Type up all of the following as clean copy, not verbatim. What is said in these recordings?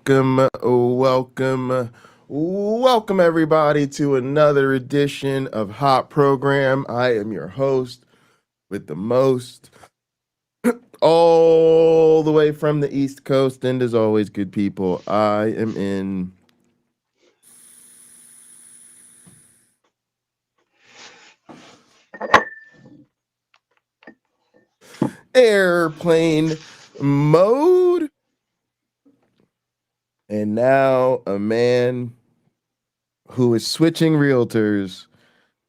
Welcome everybody to another edition of Hot Program. I am your host with the most, all the way from the East Coast, and as always, good people. I am in airplane mode, and now a man who is switching realtors.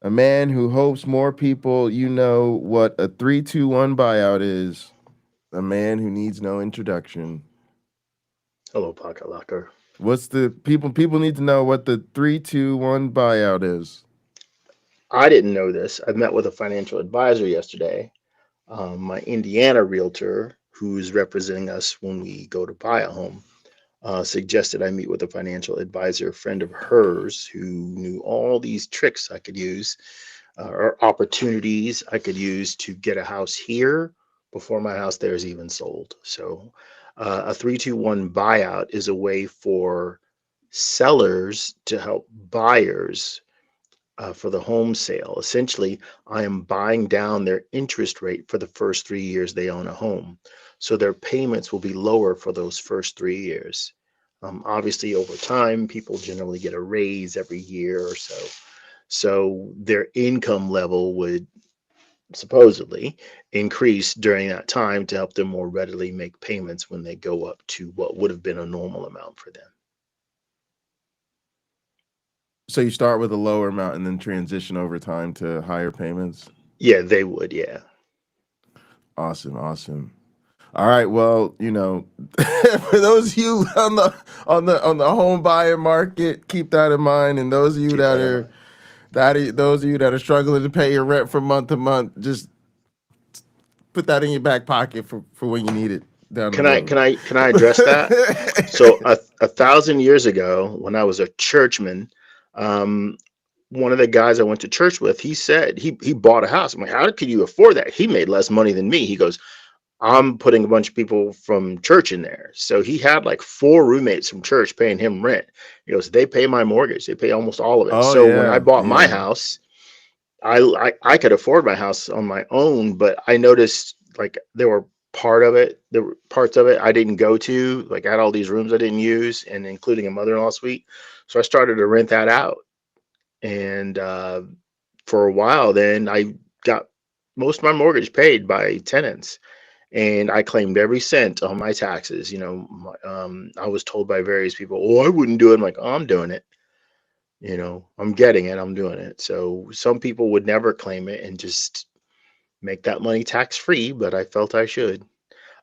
A man who hopes more people know what a 3-2-1 buyout is. A man who needs no introduction. Hello, Pocket Locker. What's the people need to know what the 3-2-1 buyout is. I didn't know this. I met with a financial advisor yesterday. My Indiana realtor, who's representing us when we go to buy a home, suggested I meet with a financial advisor, a friend of hers, who knew all these tricks I could use or opportunities I could use to get a house here before my house there is even sold. So, a 3-2-1 buyout is a way for sellers to help buyers for the home sale. Essentially, I am buying down their interest rate for the first 3 years they own a home. So their payments will be lower for those first 3 years. Obviously, over time, people generally get a raise every year or so. So their income level would supposedly increase during that time to help them more readily make payments when they go up to what would have been a normal amount for them. So you start with a lower amount and then transition over time to higher payments. Yeah, they would. Yeah. Awesome. All right, well, for those of you on the home buyer market, keep that in mind. And those of you Keep that that in are mind. those of you that are struggling to pay your rent from month to month, just put that in your back pocket for when you need it down the Can I road. can I can I address that? So a thousand years ago, when I was a churchman, um, one of the guys I went to church with, he said he bought a house. I'm like, how could you afford that? He made less money than me. He goes, I'm putting a bunch of people from church in there. So he had like four roommates from church paying him rent. He goes, they pay my mortgage. They pay almost all of it. Oh So when I yeah, bought my yeah. house, I could afford my house on my own, but I noticed like there were parts of it I didn't go to. Like I had all these rooms I didn't use, and including a mother-in-law suite. So I started to rent that out, and for a while, then I got most of my mortgage paid by tenants, and I claimed every cent on my taxes. I was told by various people, "Oh, I wouldn't do it." I'm like, "Oh, I'm doing it." I'm getting it. I'm doing it. So some people would never claim it and just make that money tax free, but I felt I should.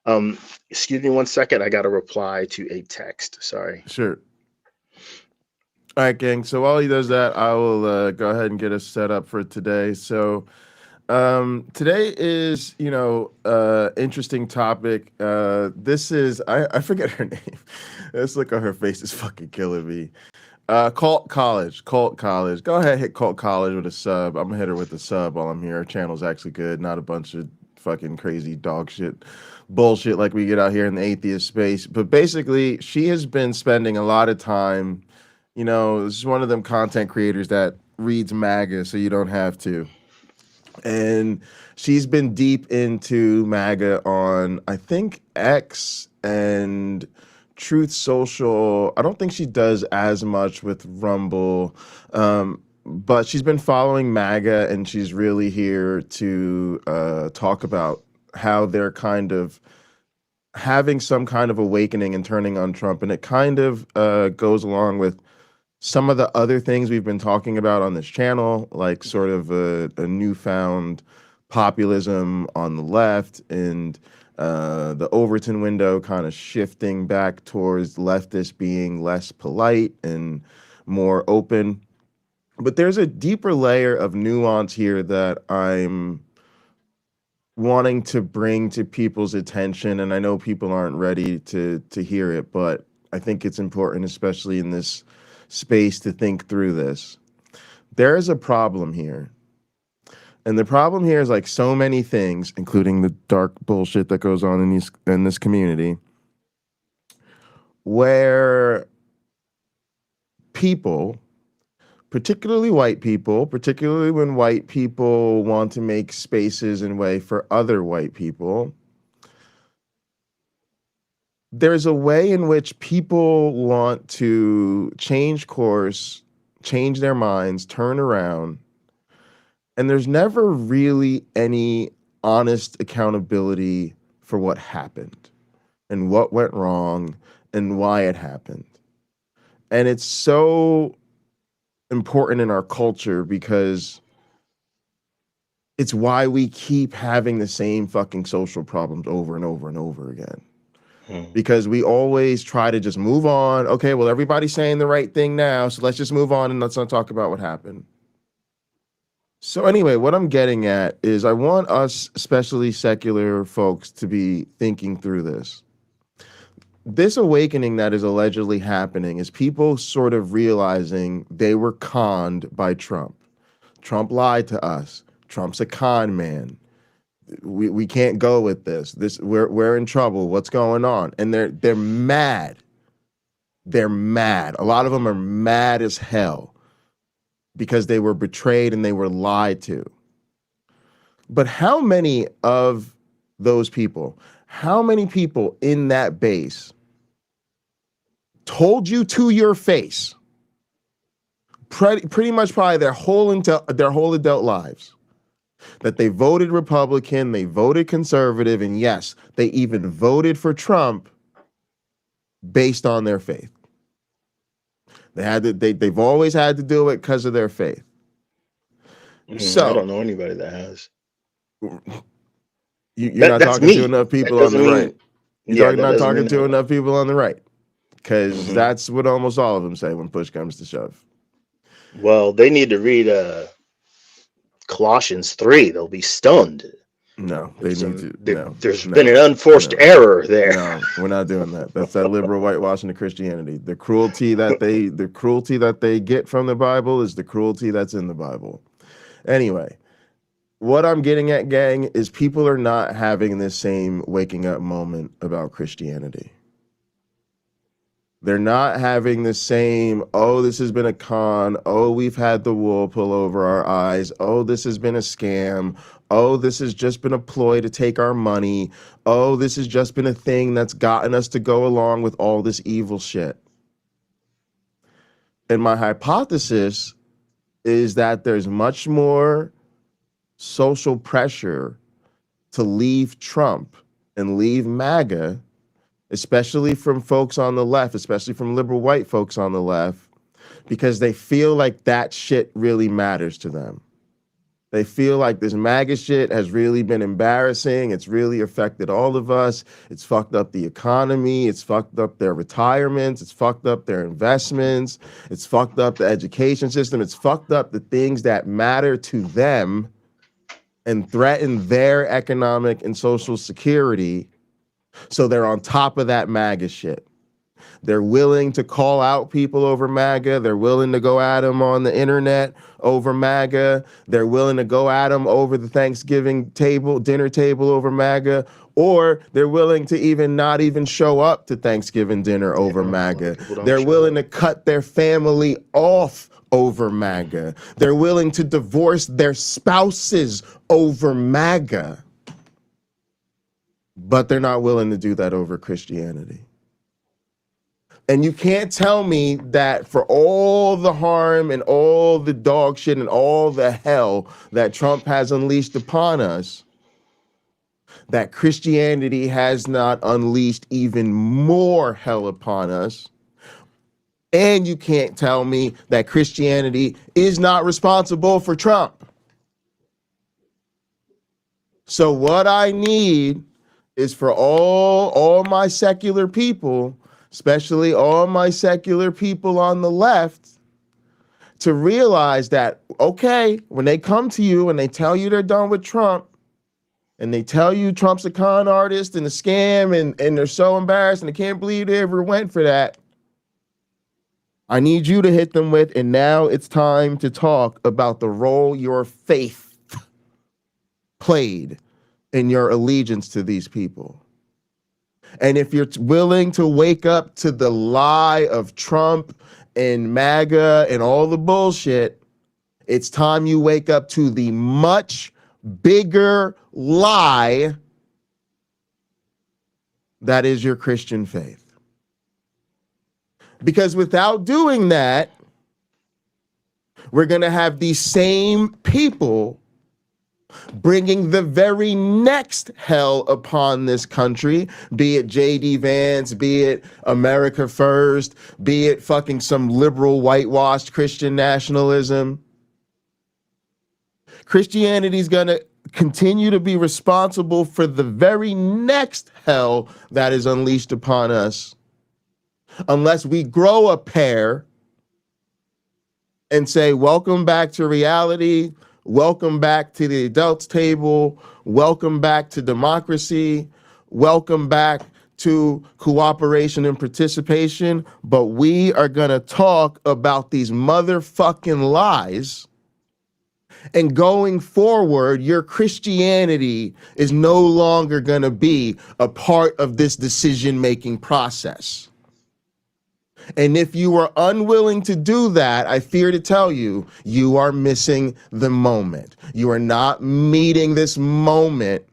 Um, Excuse me one second. I got to reply to a text. Sorry. Sure. All right, gang. So while he does that, I will go ahead and get us set up for today. So today is, interesting topic. This is I forget her name. This look on her face is fucking killing me. Cult College. Cult College. Go ahead, hit Cult College with a sub. I'm gonna hit her with a sub while I'm here. Our channel's actually good, not a bunch of fucking crazy dog shit bullshit like we get out here in the atheist space. But basically, she has been spending a lot of time, this is one of them content creators that reads MAGA so you don't have to. And she's been deep into MAGA on, I think, X and Truth Social. I don't think she does as much with Rumble, but she's been following MAGA, and she's really here to talk about how they're kind of having some kind of awakening and turning on Trump. And it kind of goes along with some of the other things we've been talking about on this channel, like sort of a newfound populism on the left and the Overton window kind of shifting back towards leftists being less polite and more open. But there's a deeper layer of nuance here that I'm wanting to bring to people's attention, and I know people aren't ready to hear it, but I think it's important, especially in this space, to think through this. There is a problem here. And the problem here is like so many things, including the dark bullshit that goes on in this community. where people, particularly white people, particularly when white people want to make spaces and way for other white people, there's a way in which people want to change course, change their minds, turn around, and there's never really any honest accountability for what happened and what went wrong and why it happened. And it's so important in our culture because it's why we keep having the same fucking social problems over and over and over again. Because we always try to just move on. Okay, well, everybody's saying the right thing now, so let's just move on and let's not talk about what happened. So anyway, what I'm getting at is I want us, especially secular folks, to be thinking through this. This awakening that is allegedly happening is people sort of realizing they were conned by Trump. Trump lied to us. Trump's a con man. We can't go with this. We're in trouble. What's going on? And they're mad. They're mad. A lot of them are mad as hell because they were betrayed and they were lied to. But how many of those people, how many people in that base told you to your face, pretty much probably their whole adult lives, that they voted Republican, they voted conservative, and yes, they even voted for Trump based on their faith. They've always had to do it because of their faith. So I don't know anybody that has. You're not talking to enough people on the right. You're not talking to enough people on the right, because that's what almost all of them say when push comes to shove. Well, they need to read Colossians 3. They'll be stunned. No, they need to. There's been an unforced error there. No, we're not doing that. That's that liberal whitewashing of Christianity. The cruelty that they get from the Bible is the cruelty that's in the Bible. Anyway, what I'm getting at, gang, is people are not having this same waking up moment about Christianity. They're not having the same, oh, this has been a con. Oh, we've had the wool pull over our eyes. Oh, this has been a scam. Oh, this has just been a ploy to take our money. Oh, this has just been a thing that's gotten us to go along with all this evil shit. And my hypothesis is that there's much more social pressure to leave Trump and leave MAGA, especially from folks on the left, especially from liberal white folks on the left, because they feel like that shit really matters to them. They feel like this MAGA shit has really been embarrassing. It's really affected all of us. It's fucked up the economy. It's fucked up their retirements. It's fucked up their investments. It's fucked up the education system. It's fucked up the things that matter to them and threaten their economic and social security. So they're on top of that MAGA shit. They're willing to call out people over MAGA. They're willing to go at them on the internet over MAGA. They're willing to go at them over the Thanksgiving dinner table over MAGA. Or they're willing to not even show up to Thanksgiving dinner over MAGA. They're willing to cut their family off over MAGA. They're willing to divorce their spouses over MAGA. But they're not willing to do that over Christianity. And you can't tell me that for all the harm and all the dog shit and all the hell that Trump has unleashed upon us, that Christianity has not unleashed even more hell upon us. And you can't tell me that Christianity is not responsible for Trump. So what I need is for all my secular people, especially all my secular people on the left, to realize that, okay, when they come to you and they tell you they're done with Trump, and they tell you Trump's a con artist and a scam, and they're so embarrassed and they can't believe they ever went for that, I need you to hit them with, and now it's time to talk about the role your faith played in your allegiance to these people. And if you're willing to wake up to the lie of Trump and MAGA and all the bullshit, it's time you wake up to the much bigger lie that is your Christian faith. Because without doing that, we're going to have these same people bringing the very next hell upon this country, be it J.D. Vance, be it America First, be it fucking some liberal whitewashed Christian nationalism. Christianity's going to continue to be responsible for the very next hell that is unleashed upon us unless we grow a pair and say, welcome back to reality, welcome back to the adults table, welcome back to democracy, welcome back to cooperation and participation. But we are going to talk about these motherfucking lies. And going forward, your Christianity is no longer going to be a part of this decision-making process. And if you are unwilling to do that, I fear to tell you, you are missing the moment. You are not meeting this moment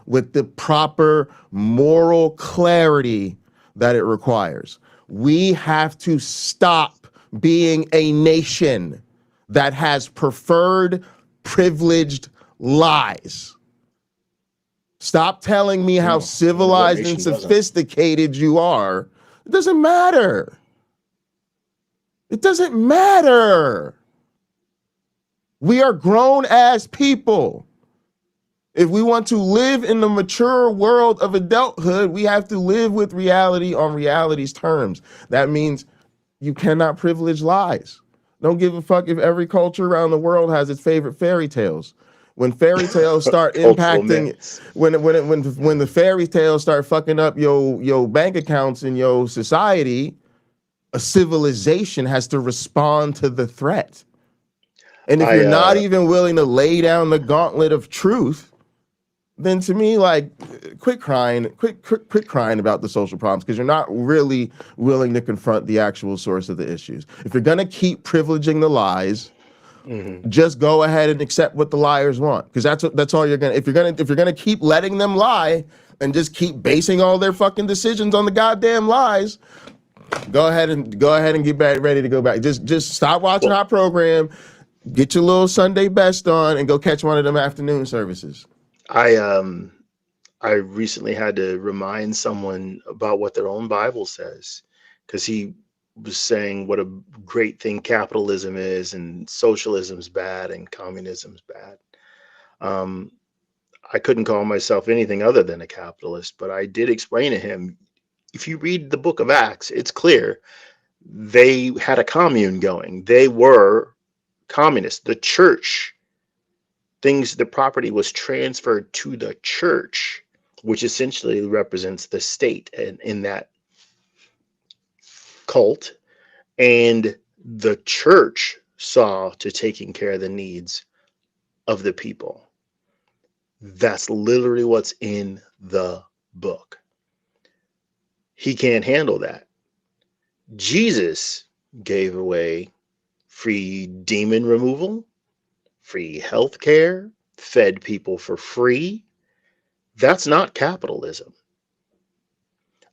with the proper moral clarity that it requires. We have to stop being a nation that has preferred, privileged lies. Stop telling me how civilized and sophisticated you are. It doesn't matter. It doesn't matter. We are grown-ass people. If we want to live in the mature world of adulthood, we have to live with reality on reality's terms. That means you cannot privilege lies. Don't give a fuck if every culture around the world has its favorite fairy tales. When fairy tales start impacting, when the fairy tales start fucking up your bank accounts and your society, a civilization has to respond to the threat. And if you're not even willing to lay down the gauntlet of truth, then to me, like, quit crying about the social problems, because you're not really willing to confront the actual source of the issues. If you're gonna keep privileging the lies, just go ahead and accept what the liars want, because that's all you're gonna. If you're gonna keep letting them lie and just keep basing all their fucking decisions on the goddamn lies, go ahead and get back ready to go back. Just stop watching our program, get your little Sunday best on, and go catch one of them afternoon services. I recently had to remind someone about what their own Bible says, because he was saying what a great thing capitalism is, and socialism's bad and communism's bad. I couldn't call myself anything other than a capitalist, but I did explain to him, if you read the book of Acts, it's clear they had a commune going. They were communists. The church, the property was transferred to the church, which essentially represents the state in that cult. And the church saw to taking care of the needs of the people. That's literally what's in the book. He can't handle that. Jesus gave away free demon removal, free health care, fed people for free. That's not capitalism.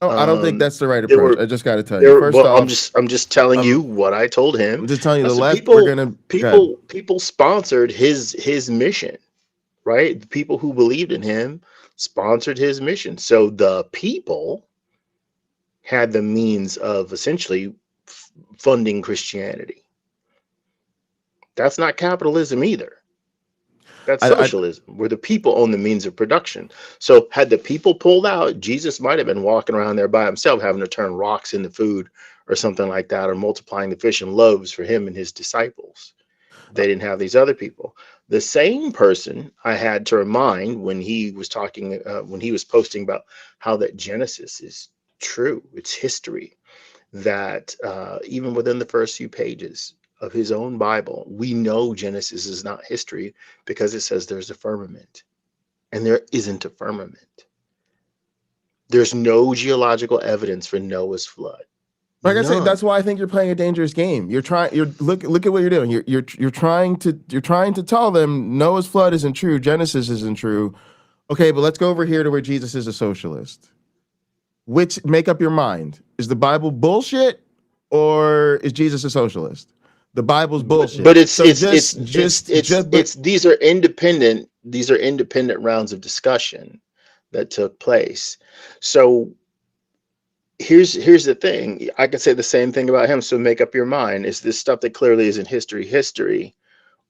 Oh, I don't think that's the right approach. I just got to tell you. First Well, off, I'm just telling you what I told him. I'm just telling you, the Listen, left, we're gonna people sponsored his mission, right? The people who believed in him sponsored his mission. So the people had the means of essentially funding Christianity. That's not capitalism either. That's socialism, where the people own the means of production. So had the people pulled out, Jesus might have been walking around there by himself, having to turn rocks into food or something like that, or multiplying the fish and loaves for him and his disciples. They didn't have these other people. The same person I had to remind when he was talking, when he was posting about how that Genesis is true, it's history, that even within the first few pages of his own Bible, we know Genesis is not history, because it says there's a firmament, and there isn't a firmament. There's no geological evidence for Noah's flood. Like I say, None. that's why I think you're playing a dangerous game. You're look at what you're doing. You're trying to tell them Noah's flood isn't true, Genesis isn't true. Okay, but let's go over here to where Jesus is a socialist. Which, make up your mind. Is the Bible bullshit or is Jesus a socialist? The Bible's bullshit. But it's So but it's these are independent rounds of discussion that took place. So here's the thing. I could say the same thing about him. So make up your mind. Is this stuff that clearly isn't history,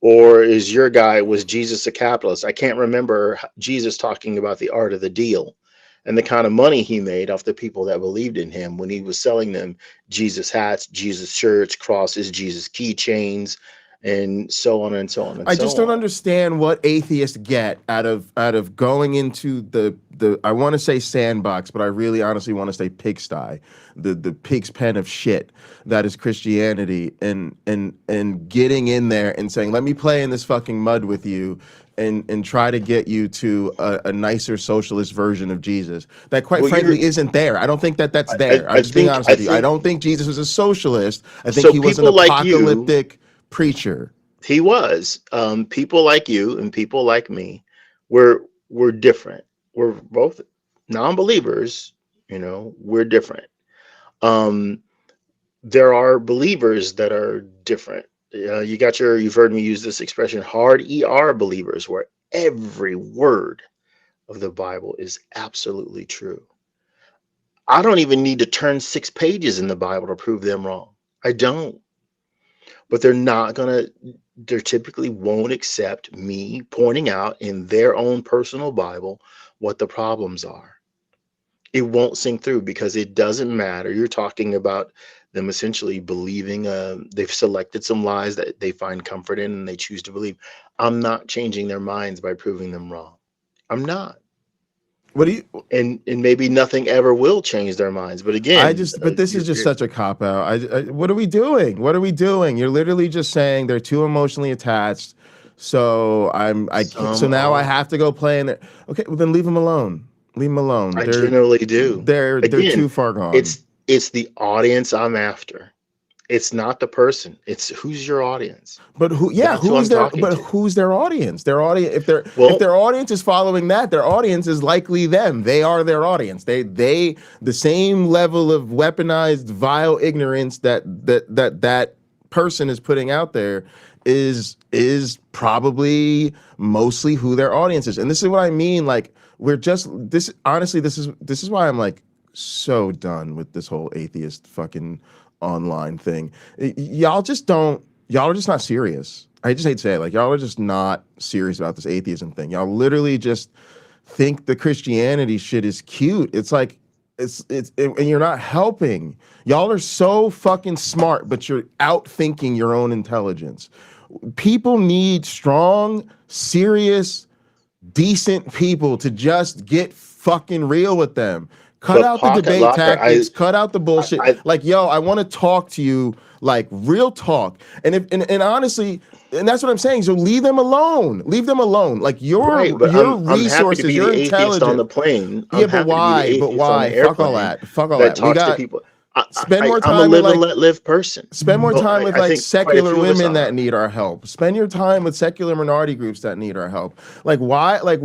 or is your guy, was Jesus a capitalist? I can't remember Jesus talking about the art of the deal and the kind of money he made off the people that believed in him when he was selling them Jesus hats, Jesus shirts, crosses, Jesus keychains, and so on and so on and I so just don't on. understand what atheists get out of going into the I want to say sandbox, but I really honestly want to say pigsty, the pig's pen of shit that is Christianity, and getting in there and saying, let me play in this fucking mud with you and try to get you to a nicer socialist version of Jesus that quite Well, frankly isn't there. I don't think that's I, there. I'm I just being think honest I with you. I think don't think Jesus was a socialist. I think so. he was an People like you, apocalyptic preacher. he was. People like you and people like me, we're different. We're both non-believers. We're different. Um, there are believers that are different. You've heard me use this expression, hard ER believers, where every word of the Bible is absolutely true. I don't even need to turn 6 pages in the Bible to prove them wrong. I don't. But they typically won't accept me pointing out in their own personal Bible what the problems are. It won't sink through because it doesn't matter. You're talking about them essentially believing, they've selected some lies that they find comfort in and they choose to believe. I'm not changing their minds by proving them wrong. I'm not. What do you? And maybe nothing ever will change their minds. But again, But this is just such a cop out. What are we doing? What are we doing? You're literally just saying they're too emotionally attached. So I can't, so some now I are. have to go play in it. Okay, well then leave them alone. Leave them alone. I generally do. They're Again, too far gone. it's the audience I'm after. It's not the person. It's who's your audience. But That's who I'm talking to. who's their audience? Their audience, if Well, their audience is following that, their audience is likely them. They are their audience. They the same level of weaponized vile ignorance that person is putting out there is probably mostly who their audience is. And this is what I mean. Like, we're just this honestly, this is why I'm like so done with this whole atheist fucking online thing. Y'all just don't, y'all are just not serious. I just hate to say it, like, y'all are just not serious about this atheism thing. Y'all literally just think the Christianity shit is cute. It's like and you're not helping. Y'all are so fucking smart, but you're outthinking your own intelligence. People need strong, serious, decent people to just get fucking real with them. Cut but out the Pocket debate Locker, tactics. Cut out the bullshit. I Like, yo, I want to talk to you, like, real talk. And honestly, and that's what I'm saying. So leave them alone. Leave them alone. Like, right, but your I'm happy to resources, be your the atheist on intelligence. the plane. Yeah, I'm but happy to be the why? But atheist on the why? Fuck all airplane that. Fuck all that that. We talks to got people. spend more I'm a time with live and like let live person. spend more Well, time with I like think quite a secular few of us women that are. need our help. Spend your time with secular minority groups that need our help. Like, why? Like,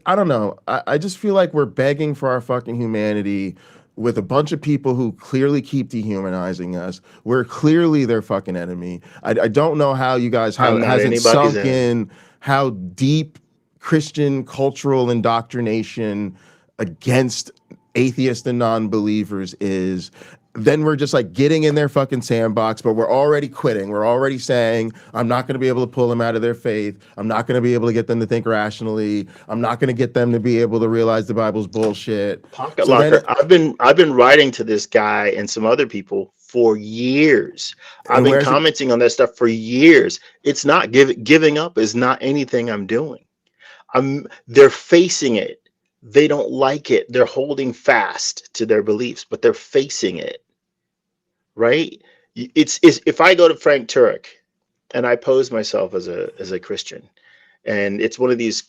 I don't know. I just feel like we're begging for our fucking humanity with a bunch of people who clearly keep dehumanizing us. We're clearly their fucking enemy. I don't know how you guys, how I'm it not hasn't anybody's sunk enemy. in how deep Christian cultural indoctrination against atheists and non-believers is. Then we're just like getting in their fucking sandbox, but we're already quitting. We're already saying, I'm not going to be able to pull them out of their faith. I'm not going to be able to get them to think rationally. I'm not going to get them to be able to realize the Bible's bullshit. Pocket So then, Locker. I've been writing to this guy and some other people for years. I've and been where's it? commenting on that stuff for years. It's not giving up is not anything I'm doing. They're facing it. They don't like it. They're holding fast to their beliefs, but they're facing it, right? It's if I go to Frank Turek and I pose myself as a Christian, and it's one of these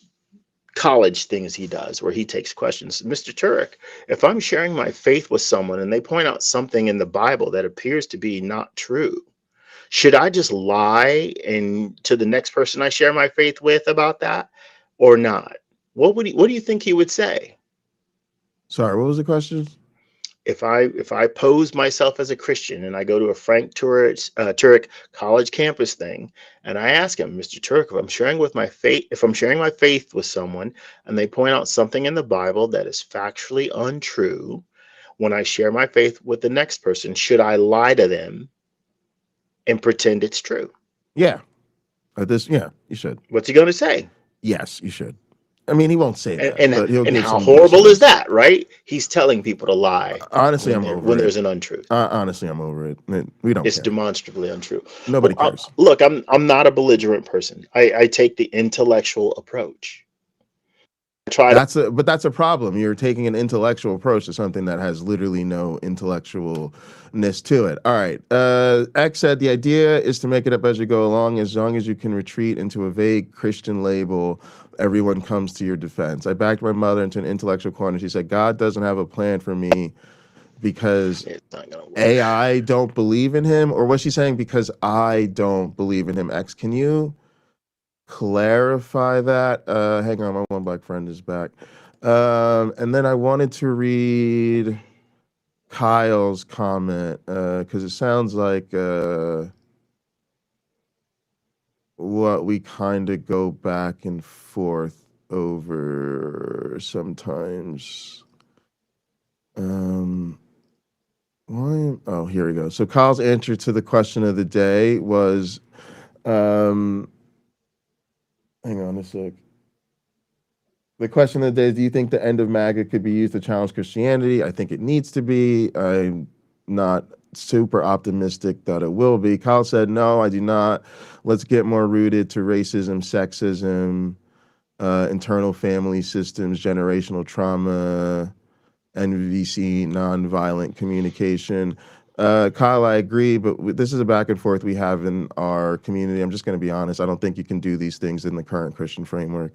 college things he does where he takes questions. Mr. Turek, if I'm sharing my faith with someone and they point out something in the Bible that appears to be not true, should I just lie and to the next person I share my faith with about that or not? What do you think he would say? Sorry, what was the question? If I pose myself as a Christian and I go to a Frank Turek college campus thing and I ask him, Mr. Turek, if I'm sharing my faith with someone and they point out something in the Bible that is factually untrue, when I share my faith with the next person, should I lie to them and pretend it's true? Yeah. Yeah, you should. What's he going to say? Yes, you should. I mean, he won't say And that, but he'll and give how some horrible is reasons. that, right? He's telling people to lie Honestly, I'm over when it. there's an untruth. Honestly, I'm over it. We don't It's care. demonstrably untrue. Nobody cares. Look, I'm not a belligerent person. I take the intellectual approach. I try to. But that's a problem. You're taking an intellectual approach to something that has literally no intellectualness to it. All right. X said the idea is to make it up as you go along. As long as you can retreat into a vague Christian label, everyone comes to your defense. I backed my mother into an intellectual corner. She said, God doesn't have a plan for me because It's not gonna work. I don't believe in him. Or was she saying because I don't believe in him? X, can you clarify that? Hang on, my one black friend is back. And then I wanted to read Kyle's comment because it sounds like what we kind of go back and forth over sometimes. Why? Oh, here we go. So Kyle's answer to the question of the day was, hang on a sec. The question of the day is, do you think the end of MAGA could be used to challenge Christianity? I think it needs to be. I'm not super optimistic that it will be. Kyle said, no, I do not. Let's get more rooted to racism, sexism, internal family systems, generational trauma, NVC, nonviolent communication. Kyle, I agree, but this is a back and forth we have in our community. I'm just going to be honest. I don't think you can do these things in the current Christian framework.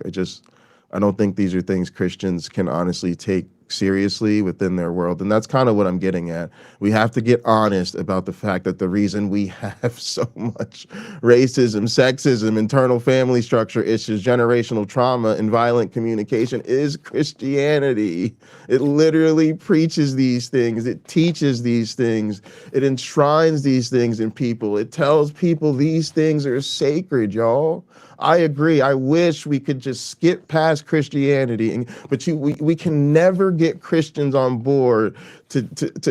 I don't think these are things Christians can honestly take seriously within their world. And that's kind of what I'm getting at. We have to get honest about the fact that the reason we have so much racism, sexism, internal family structure issues, generational trauma, and violent communication is Christianity. It literally preaches these things. It teaches these things. It enshrines these things in people. It tells people these things are sacred, y'all. I agree. I wish we could just skip past Christianity, but we can never get Christians on board to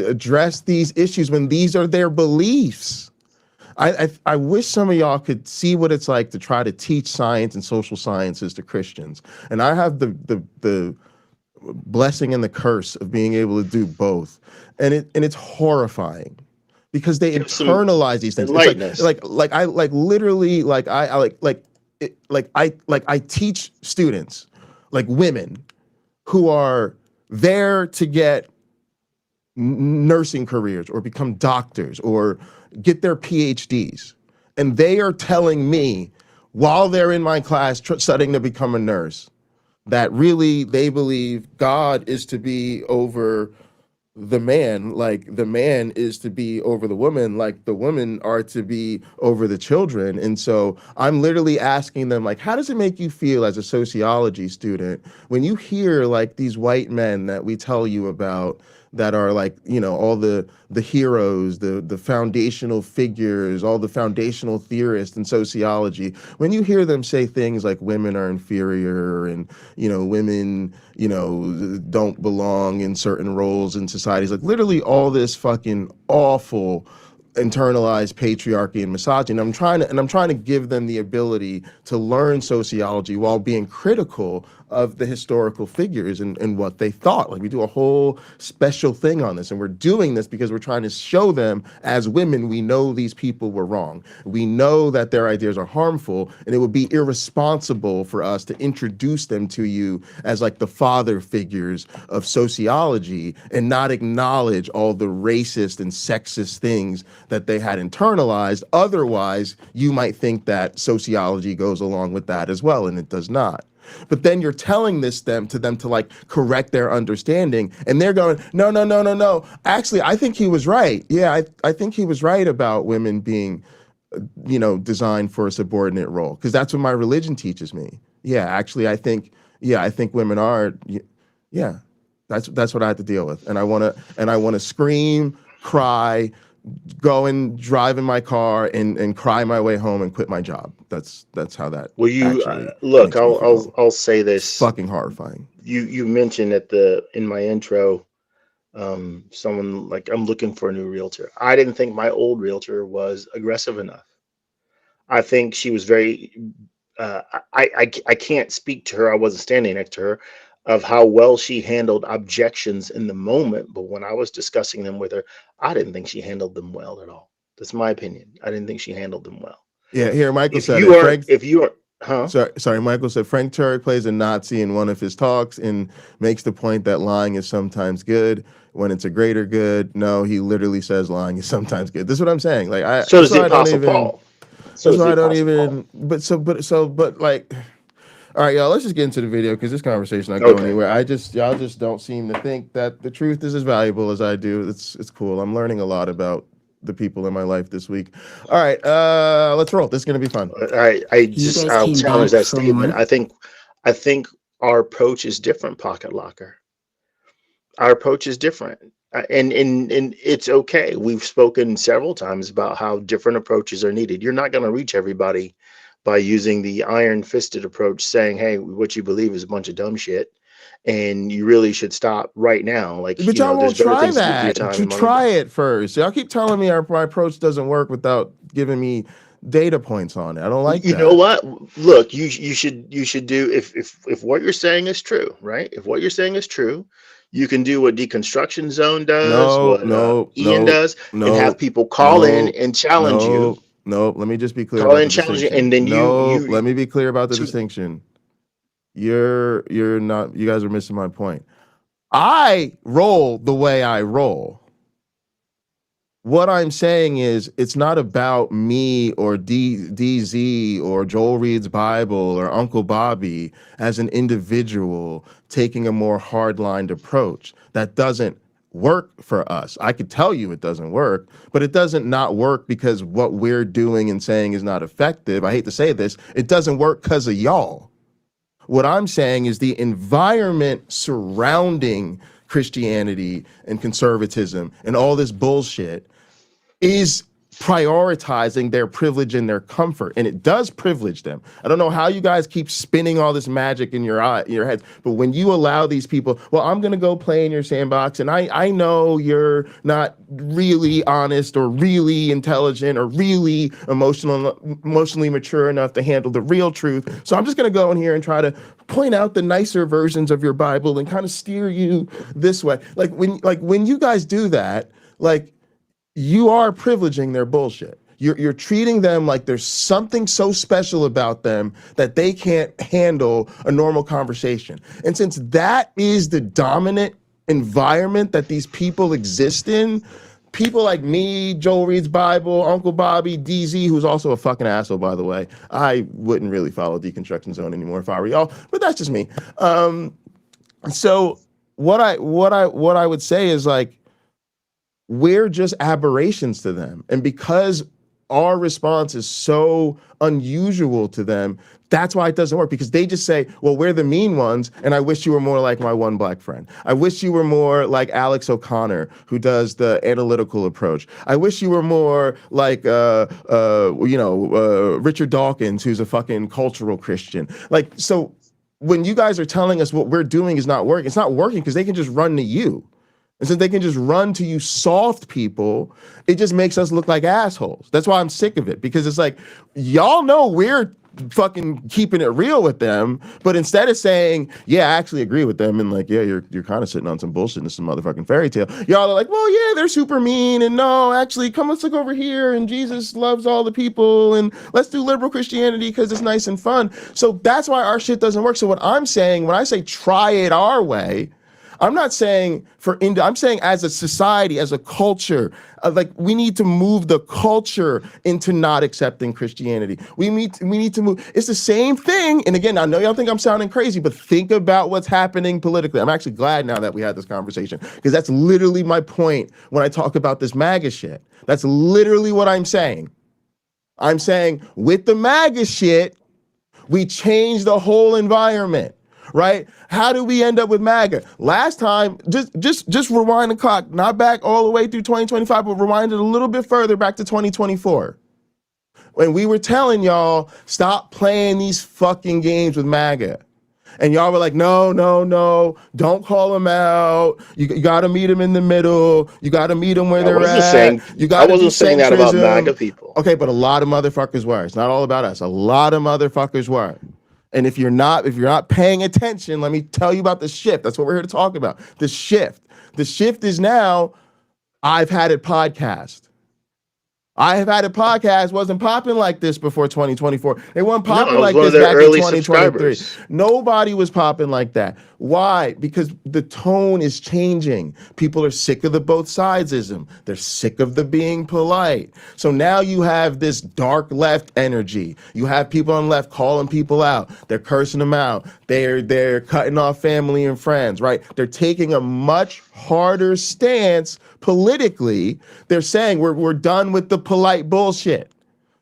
address these issues when these are their beliefs. I wish some of y'all could see what it's like to try to teach science and social sciences to Christians, and I have the blessing and the curse of being able to do both, and it's horrifying because they internalize these things. It's like I like literally like I teach students, like women, who are there to get nursing careers or become doctors or get their PhDs, and they are telling me while they're in my class studying to become a nurse that really they believe God is to be over the man, like the man is to be over the woman, like the women are to be over the children. And so I'm literally asking them, like, how does it make you feel as a sociology student when you hear like these white men that we tell you about that are like, you know, all the heroes, the foundational figures, all the foundational theorists in sociology, when you hear them say things like women are inferior and, you know, women, you know, don't belong in certain roles in societies, like literally all this fucking awful internalized patriarchy and misogyny. I'm trying to give them the ability to learn sociology while being critical of the historical figures and what they thought. Like we do a whole special thing on this, and we're doing this because we're trying to show them as women, we know these people were wrong. We know that their ideas are harmful, and it would be irresponsible for us to introduce them to you as like the father figures of sociology and not acknowledge all the racist and sexist things that they had internalized. Otherwise, you might think that sociology goes along with that as well, and it does not. But then you're telling this to them to like correct their understanding, and they're going, no, no, no, no, no. Actually, I think he was right. Yeah, I think he was right about women being, designed for a subordinate role, because that's what my religion teaches me. Yeah, actually, I think women are. Yeah, that's what I have to deal with, and I want to scream, cry, go and drive in my car and cry my way home and quit my job. That's how that Well, you actually look. makes me feel. I'll say It's this. fucking horrifying. You mentioned in my intro, someone like, I'm looking for a new realtor. I didn't think my old realtor was aggressive enough. I think she was very. I can't speak to her. I wasn't standing next to her, of how well she handled objections in the moment. But when I was discussing them with her, I didn't think she handled them well at all. That's my opinion. I didn't think she handled them well. Yeah, here Michael If said you it. are, if you are, huh? Sorry, Michael said Frank Turek plays a Nazi in one of his talks and makes the point that lying is sometimes good when it's a greater good. No, he literally says lying is sometimes good. This is what I'm saying. Like So does the Apostle Paul. So that's does why the I don't Apostle Paul. even. But like. All right, y'all. Let's just get into the video because this conversation not going Okay. anywhere. Y'all just don't seem to think that the truth is as valuable as I do. It's cool. I'm learning a lot about the people in my life this week. All right, let's roll. This is gonna be fun. You guys I'll came challenge back that from statement. work? I think our approach is different, Pocket Locker. Our approach is different. And it's okay. We've spoken several times about how different approaches are needed. You're not going to reach everybody by using the iron fisted approach, saying, hey, what you believe is a bunch of dumb shit, and you really should stop right now. Like, But y'all there's won't better try things to do with your that. time To and money. try it first. Y'all keep telling me my approach doesn't work without giving me data points on it. I don't like You know that. what? Look, you should do, if what you're saying is true, right? If what you're saying is true, you can do what Deconstruction Zone does, No, what no, Ian no, does, and have no, people call in no, and challenge you. no, no. Let me just be clear Call about in, the challenge you, distinction. and then No, you let me be clear about the to, distinction. You're not. You guys are missing my point. I roll the way I roll. What I'm saying is, it's not about me or DZ or Joel Reed's Bible or Uncle Bobby as an individual taking a more hardlined approach. That doesn't work for us. I could tell you it doesn't work, but it doesn't not work because what we're doing and saying is not effective. I hate to say this, it doesn't work because of y'all. What I'm saying is the environment surrounding Christianity and conservatism and all this bullshit is prioritizing their privilege and their comfort, and it does privilege them. I don't know how you guys keep spinning all this magic in your heads, but when you allow these people, well, I'm gonna go play in your sandbox, and I know you're not really honest or really intelligent or really emotionally mature enough to handle the real truth, so I'm just gonna go in here and try to point out the nicer versions of your Bible and kind of steer you this way. When you guys do that, like, you are privileging their bullshit. You're treating them like there's something so special about them that they can't handle a normal conversation. And since that is the dominant environment that these people exist in, people like me, Joel Reed's Bible, Uncle Bobby, DZ, who's also a fucking asshole, by the way. I wouldn't really follow Deconstruction Zone anymore if I were y'all, but that's just me. So what I would say is, like, we're just aberrations to them. And because our response is so unusual to them, that's why it doesn't work, because they just say, well, we're the mean ones, and I wish you were more like my one black friend. I wish you were more like Alex O'Connor, who does the analytical approach. I wish you were more like, Richard Dawkins, who's a fucking cultural Christian. Like, so when you guys are telling us what we're doing is not working, it's not working because they can just run to you. And since they can just run to you soft people, it just makes us look like assholes. That's why I'm sick of it, because it's like, y'all know we're fucking keeping it real with them, but instead of saying, yeah, I actually agree with them, and like, yeah, you're kind of sitting on some bullshit and some motherfucking fairy tale, y'all are like, well, yeah, they're super mean, and no, actually, come, let's look over here, and Jesus loves all the people, and let's do liberal Christianity because it's nice and fun. So that's why our shit doesn't work. So what I'm saying, when I say try it our way, I'm not saying I'm saying as a society, as a culture, like we need to move the culture into not accepting Christianity. We need to move. It's the same thing. And again, I know y'all think I'm sounding crazy, but think about what's happening politically. I'm actually glad now that we had this conversation because that's literally my point when I talk about this MAGA shit. That's literally what I'm saying. I'm saying with the MAGA shit, we changed the whole environment, right? How did we end up with MAGA? Last time, just rewind the clock, not back all the way through 2025, but rewind it a little bit further back to 2024. When we were telling y'all, stop playing these fucking games with MAGA. And y'all were like, no, don't call them out. You got to meet them in the middle. You got to meet them where they're at. You got to do I wasn't saying that about MAGA people. Okay, but a lot of motherfuckers were. It's not all about us. A lot of motherfuckers were. And if you're not paying attention, let me tell you about the shift. That's what we're here to talk about. The shift. The shift is now, I've had it podcast. I have had a podcast, wasn't popping like this before 2024. They weren't popping like this back in 2023. Nobody was popping like that. Why? Because the tone is changing. People are sick of the both sidesism. They're sick of the being polite. So now you have this dark left energy. You have people on the left calling people out. They're cursing them out. They're cutting off family and friends, right? They're taking a much harder stance politically. They're saying we're done with the polite bullshit.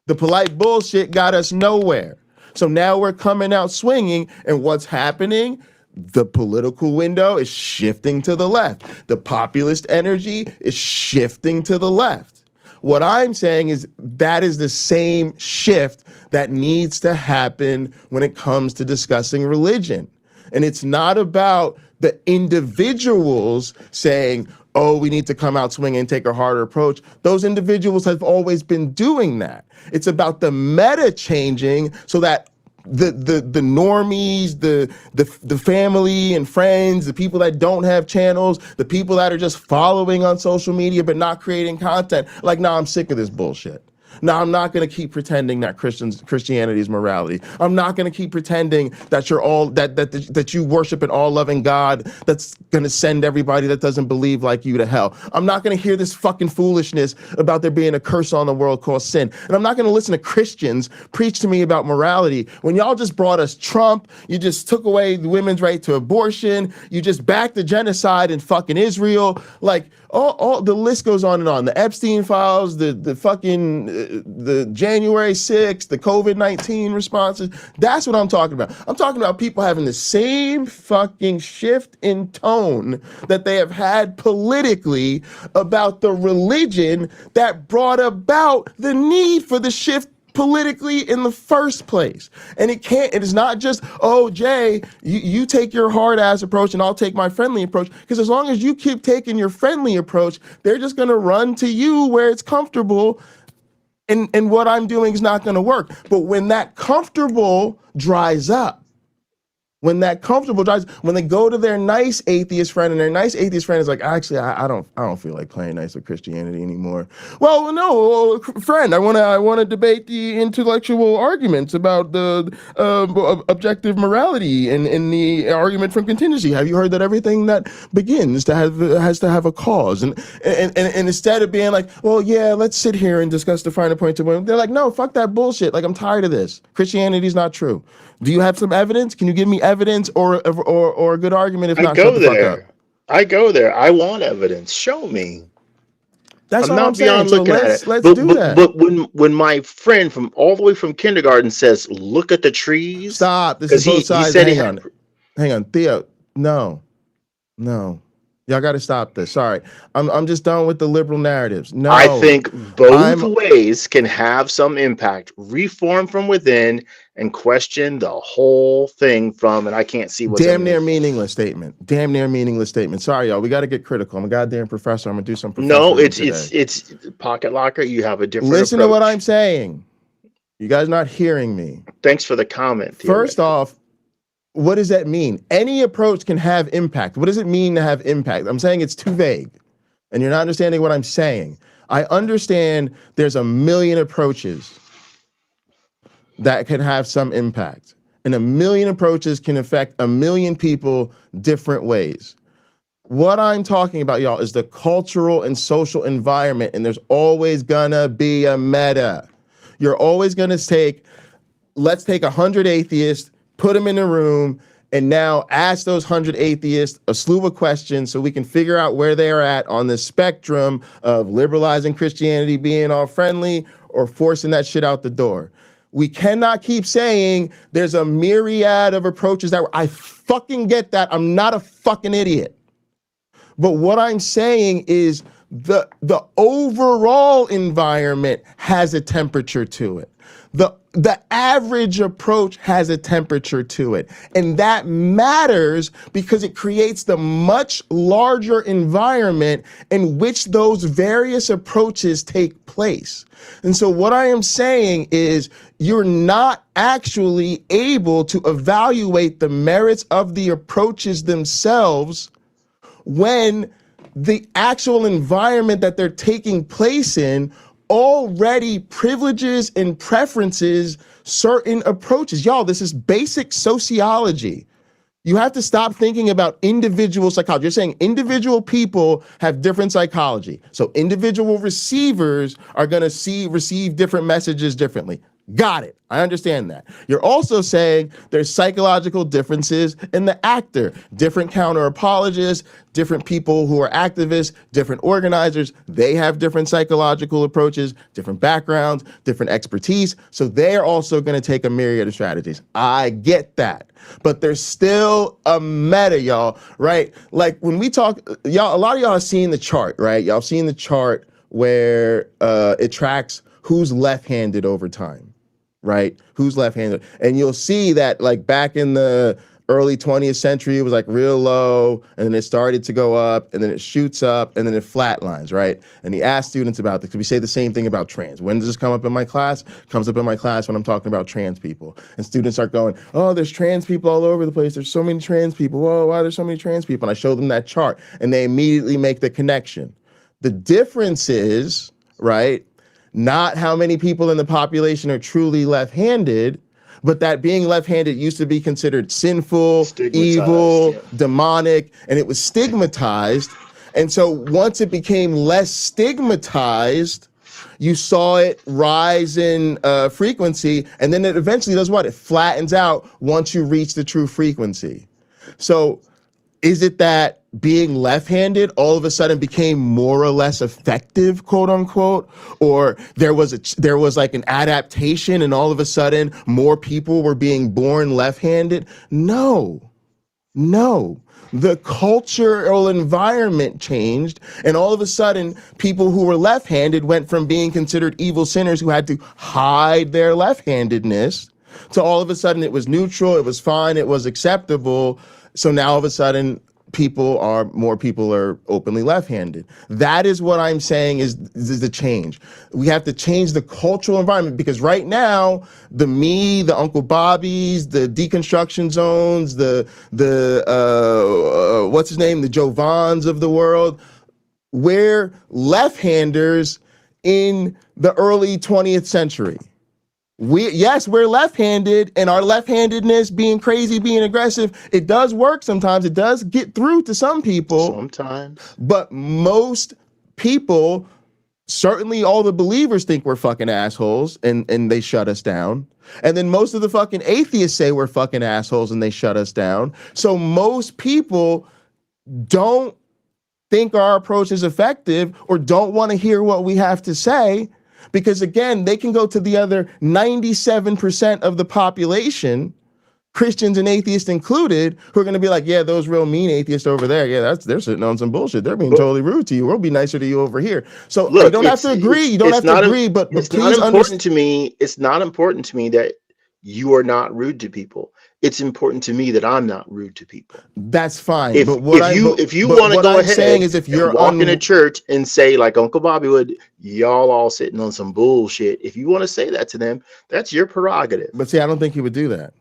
The polite bullshit got us nowhere. So now we're coming out swinging, and what's happening? The political window is shifting to the left. The populist energy is shifting to the left. What I'm saying is that is the same shift that needs to happen when it comes to discussing religion. And it's not about the individuals saying, oh, we need to come out swinging and take a harder approach. Those individuals have always been doing that. It's about the meta changing so that the normies, the family and friends, the people that don't have channels, the people that are just following on social media but not creating content, like, nah, I'm sick of this bullshit. Now, I'm not going to keep pretending that Christianity is morality. I'm not going to keep pretending that you're all that you worship an all-loving God that's going to send everybody that doesn't believe like you to hell. I'm not going to hear this fucking foolishness about there being a curse on the world called sin. And I'm not going to listen to Christians preach to me about morality when y'all just brought us Trump. You just took away the women's right to abortion. You just backed the genocide in fucking Israel. Like, all the list goes on and on. The Epstein files, the January 6th, the COVID-19 responses. That's what I'm talking about. I'm talking about people having the same fucking shift in tone that they have had politically about the religion that brought about the need for the shift politically in the first place. And it is not just, oh, Jay, you take your hard ass approach and I'll take my friendly approach. Because as long as you keep taking your friendly approach, they're just going to run to you where it's comfortable. And what I'm doing is not going to work. But when that comfortable dries up, when they go to their nice atheist friend and their nice atheist friend is like, actually, I don't feel like playing nice with Christianity anymore. Well, no, friend, I want to debate the intellectual arguments about the objective morality and the argument from contingency. Have you heard that everything that begins has to have a cause? And instead of being like, well, yeah, let's sit here and discuss the finer points of women, they're like, no, fuck that bullshit. Like, I'm tired of this. Christianity is not true. Do you have some evidence? Can you give me evidence or a good argument? If not, shut the fuck up. I go there. I want evidence. Show me. That's all I'm saying. So let's do that. But when my friend from all the way from kindergarten says, "Look at the trees." Stop. This is both sides. Hang on, Theo. No. Y'all got to stop this. Sorry, I'm just done with the liberal narratives. No, I think both ways can have some impact. Reform from within and question the whole thing from, and I can't see what's damn near meaningless statement. Sorry, y'all. We got to get critical. I'm a goddamn professor. I'm gonna do some. No, it's pocket locker. You have a different. Listen to what I'm saying. You guys not hearing me. Thanks for the comment. First off, what does that mean? Any approach can have impact. What does it mean to have impact? I'm saying it's too vague, and you're not understanding what I'm saying. I understand there's a million approaches that can have some impact, and a million approaches can affect a million people different ways. What I'm talking about, y'all, is the cultural and social environment, and there's always gonna be a meta. You're always gonna let's take 100 atheists, put them in a room, and now ask those 100 atheists a slew of questions so we can figure out where they're at on the spectrum of liberalizing Christianity, being all friendly, or forcing that shit out the door. We cannot keep saying there's a myriad of approaches I fucking get that. I'm not a fucking idiot. But what I'm saying is the overall environment has a temperature to it. The average approach has a temperature to it. And that matters because it creates the much larger environment in which those various approaches take place. And so what I am saying is you're not actually able to evaluate the merits of the approaches themselves when the actual environment that they're taking place in already privileges and preferences certain approaches. Y'all, this is basic sociology. You have to stop thinking about individual psychology. You're saying individual people have different psychology. So individual receivers are going to receive different messages differently. Got it. I understand that. You're also saying there's psychological differences in the actor, different counter apologists, different people who are activists, different organizers. They have different psychological approaches, different backgrounds, different expertise. So they're also going to take a myriad of strategies. I get that. But there's still a meta, y'all, right? Like when we talk, y'all, a lot of y'all have seen the chart, right? Y'all have seen the chart where it tracks who's left-handed over time. Right? Who's left-handed? And you'll see that like back in the early 20th century, it was like real low, and then it started to go up, and then it shoots up, and then it flatlines, right? And he asked students about this, because we say the same thing about trans. When does this come up in my class? It comes up in my class when I'm talking about trans people. And students start going, oh, there's trans people all over the place. There's so many trans people. Whoa, why there's so many trans people? And I show them that chart, and they immediately make the connection. The difference is, right, not how many people in the population are truly left-handed, but that being left-handed used to be considered sinful, evil, demonic, and it was stigmatized. And so once it became less stigmatized, you saw it rise in frequency, and then it eventually does what? It flattens out once you reach the true frequency. So is it that being left-handed all of a sudden became more or less effective, quote unquote, or there was like an adaptation and all of a sudden more people were being born left-handed? No. The cultural environment changed, and all of a sudden people who were left-handed went from being considered evil sinners who had to hide their left-handedness to all of a sudden it was neutral, it was fine, it was acceptable. So now all of a sudden more people are openly left-handed. That is what I'm saying is the change. We have to change the cultural environment, because right now, the Uncle Bobbies, the deconstruction zones, the Jovans of the world, we're left-handers in the early 20th century. We're left-handed, and our left-handedness, being crazy, being aggressive, it does work sometimes. It does get through to some people. Sometimes. But most people, certainly all the believers, think we're fucking assholes, and they shut us down. And then most of the fucking atheists say we're fucking assholes, and they shut us down. So most people don't think our approach is effective or don't want to hear what we have to say. Because again, they can go to the other 97% of the population, Christians and atheists included, who are going to be like, yeah, those real mean atheists over there, yeah, they're sitting on some bullshit. They're being totally rude to you. We'll be nicer to you over here. So look, you don't have to agree. You don't have to agree, but it's please not important to me. It's not important to me that you are not rude to people. It's important to me that I'm not rude to people. That's fine. If you want to go ahead is if you're walk in a church and say, like Uncle Bobby would, y'all all sitting on some bullshit. If you want to say that to them, that's your prerogative. But see, I don't think he would do that.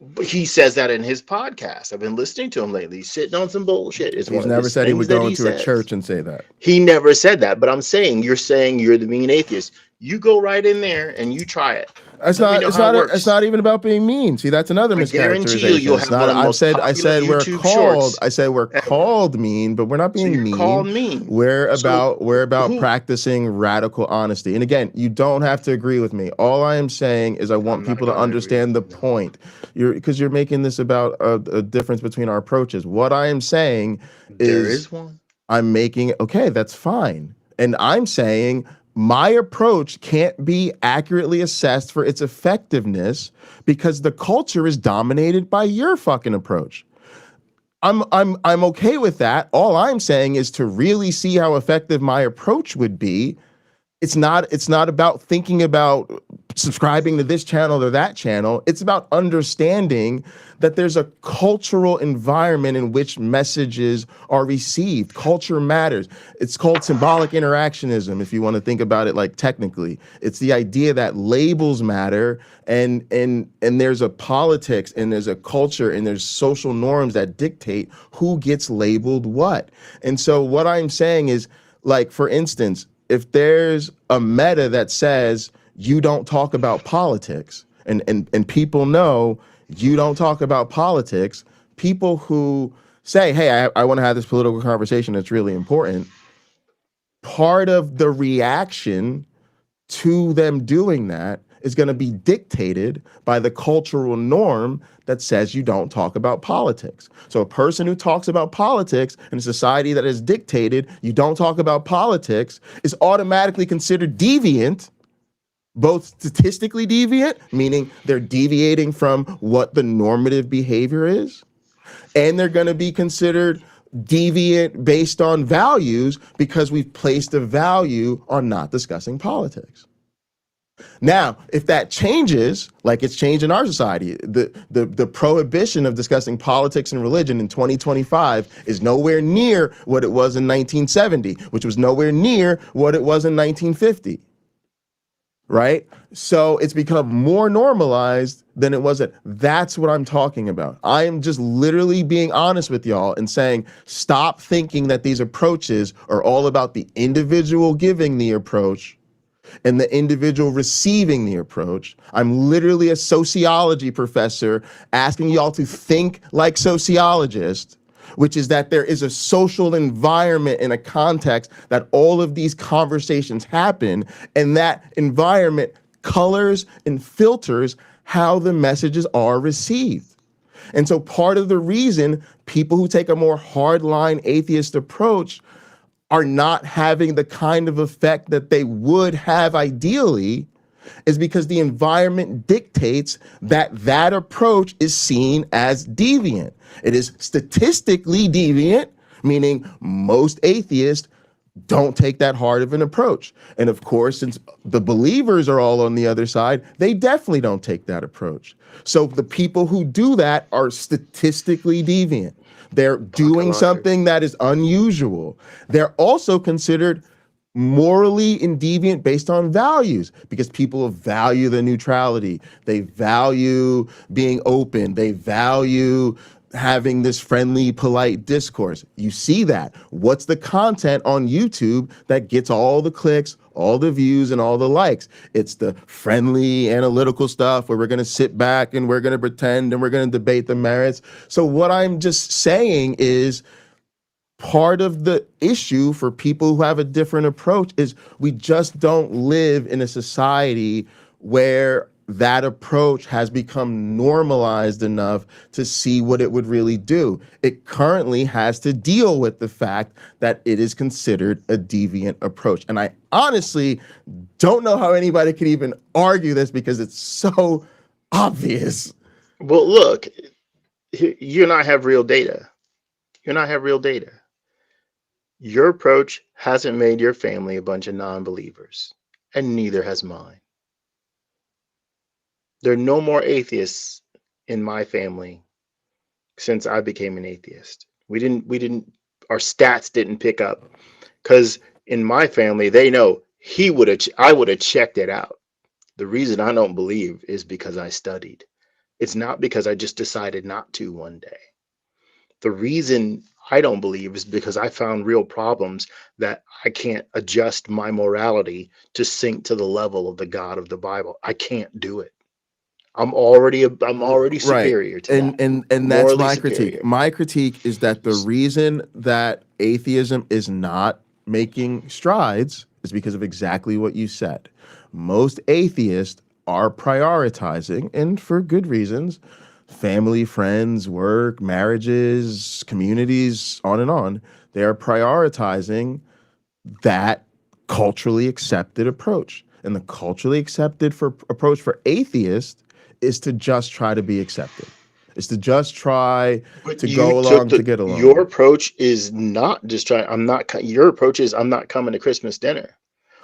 But he says that in his podcast. I've been listening to him lately. He's sitting on some bullshit. He's never said he would go into a church and say that. He never said that. But I'm saying you're the mean atheist. You go right in there and you try it. It's Let me not. know It's how it not. It's works. not even about being mean. See, that's another I guarantee you, mischaracterization. you'll It's have one not. of the I've most said. I popular said we're YouTube called. shorts I said we're ever. called mean, but we're not So being you're called mean. mean. We're So about. We're about who? practicing radical honesty. And again, you don't have to agree with me. All I am saying is I want I'm not people to gonna agree with understand the you. No. point. You're making this about a difference between our approaches. What I am saying There is is one. I'm making, okay, that's fine. And I'm saying my approach can't be accurately assessed for its effectiveness because the culture is dominated by your fucking approach. I'm okay with that. All I'm saying is to really see how effective my approach would be, it's not about thinking about subscribing to this channel or that channel. It's about understanding that there's a cultural environment in which messages are received. Culture matters. It's called symbolic interactionism, if you want to think about it like technically. It's the idea that labels matter, and there's a politics and there's a culture and there's social norms that dictate who gets labeled what. And so what I'm saying is, like, for instance, if there's a meta that says you don't talk about politics, and people know you don't talk about politics, people who say, hey, I want to have this political conversation that's really important, part of the reaction to them doing that is going to be dictated by the cultural norm that says you don't talk about politics. So a person who talks about politics in a society that is dictated, you don't talk about politics, is automatically considered deviant, both statistically deviant, meaning they're deviating from what the normative behavior is, and they're going to be considered deviant based on values because we've placed a value on not discussing politics. Now, if that changes, like it's changed in our society, the prohibition of discussing politics and religion in 2025 is nowhere near what it was in 1970, which was nowhere near what it was in 1950. Right? So it's become more normalized than it was. That's what I'm talking about. I am just literally being honest with y'all and saying, stop thinking that these approaches are all about the individual giving the approach and the individual receiving the approach. I'm literally a sociology professor asking y'all to think like sociologists, which is that there is a social environment and a context that all of these conversations happen, and that environment colors and filters how the messages are received. And so part of the reason people who take a more hardline atheist approach are not having the kind of effect that they would have ideally is because the environment dictates that that approach is seen as deviant. It is statistically deviant, meaning most atheists don't take that hard of an approach. And of course, since the believers are all on the other side, they definitely don't take that approach. So the people who do that are statistically deviant. They're doing something that is unusual. They're also considered morally deviant based on values because people value the neutrality. They value being open. They value having this friendly, polite discourse. You see that. What's the content on YouTube that gets all the clicks, all the views, and all the likes? It's the friendly, analytical stuff where we're going to sit back and we're going to pretend and we're going to debate the merits. So what I'm just saying is, part of the issue for people who have a different approach is we just don't live in a society where that approach has become normalized enough to see what it would really do. It currently has to deal with the fact that it is considered a deviant approach. And I honestly don't know how anybody could even argue this because it's so obvious. Well, look, you and I have real data. You and I have real data. Your approach hasn't made your family a bunch of non-believers, and neither has mine. There are no more atheists in my family since I became an atheist. Our stats didn't pick up because in my family, they know I would have checked it out. The reason I don't believe is because I studied. It's not because I just decided not to one day. The reason I don't believe is because I found real problems that I can't adjust my morality to sink to the level of the God of the Bible. I can't do it. I'm already Right. superior to that. And that's Morally my critique. superior. My critique is that the reason that atheism is not making strides is because of exactly what you said. Most atheists are prioritizing, and for good reasons, family, friends, work, marriages, communities, on and on. They are prioritizing that culturally accepted approach. And the culturally accepted approach for atheists is to just try to be accepted. Is to just try But to you go took along to the get your along. approach is not just trying. I'm not. Your approach is I'm not coming to Christmas dinner,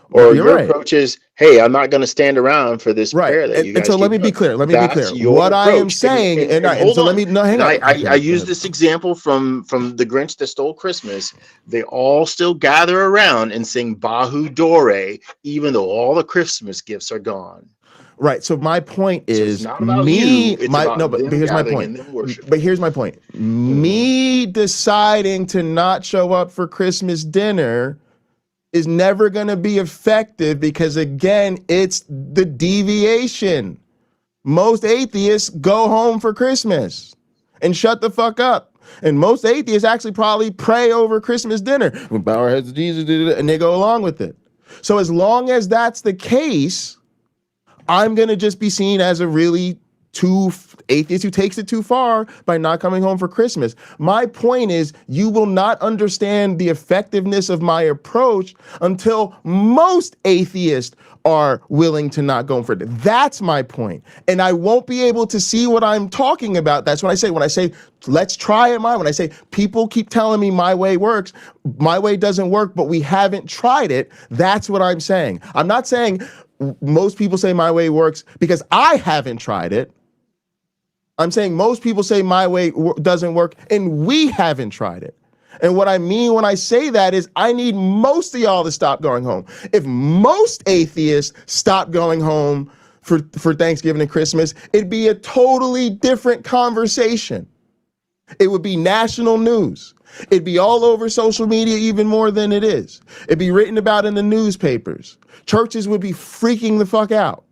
Right, or you're your right. approach is, hey, I'm not going to stand around for this Right. prayer that you And guys so let keep me be doing. clear. Let me be That's clear. your What I am approach. And saying, and, and and so hold let on. me no hang And on. I Go use ahead. this example from the Grinch that stole Christmas. They all still gather around and sing Bahu Dore, even though all the Christmas gifts are gone. Right. So my point So it's is not about you. It's no, about but them here's my gathering point. and them worshiping. But here's my point. Mhm. Me deciding to not show up for Christmas dinner is never going to be effective because, again, it's the deviation. Most atheists go home for Christmas and shut the fuck up. And most atheists actually probably pray over Christmas dinner. We bow our heads to Jesus, and they go along with it. So as long as that's the case, I'm going to just be seen as a really too atheist who takes it too far by not coming home for Christmas. My point is, you will not understand the effectiveness of my approach until most atheists are willing to not go for it. That's my point. And I won't be able to see what I'm talking about. That's when I say, let's try it my way. When I say people keep telling me my way works, my way doesn't work, but we haven't tried it. That's what I'm saying. I'm not saying most people say my way works because I haven't tried it. I'm saying most people say my way doesn't work and we haven't tried it. And what I mean when I say that is I need most of y'all to stop going home. If most atheists stop going home for Thanksgiving and Christmas, it'd be a totally different conversation. It would be national news. It'd be all over social media even more than it is. It'd be written about in the newspapers. Churches would be freaking the fuck out.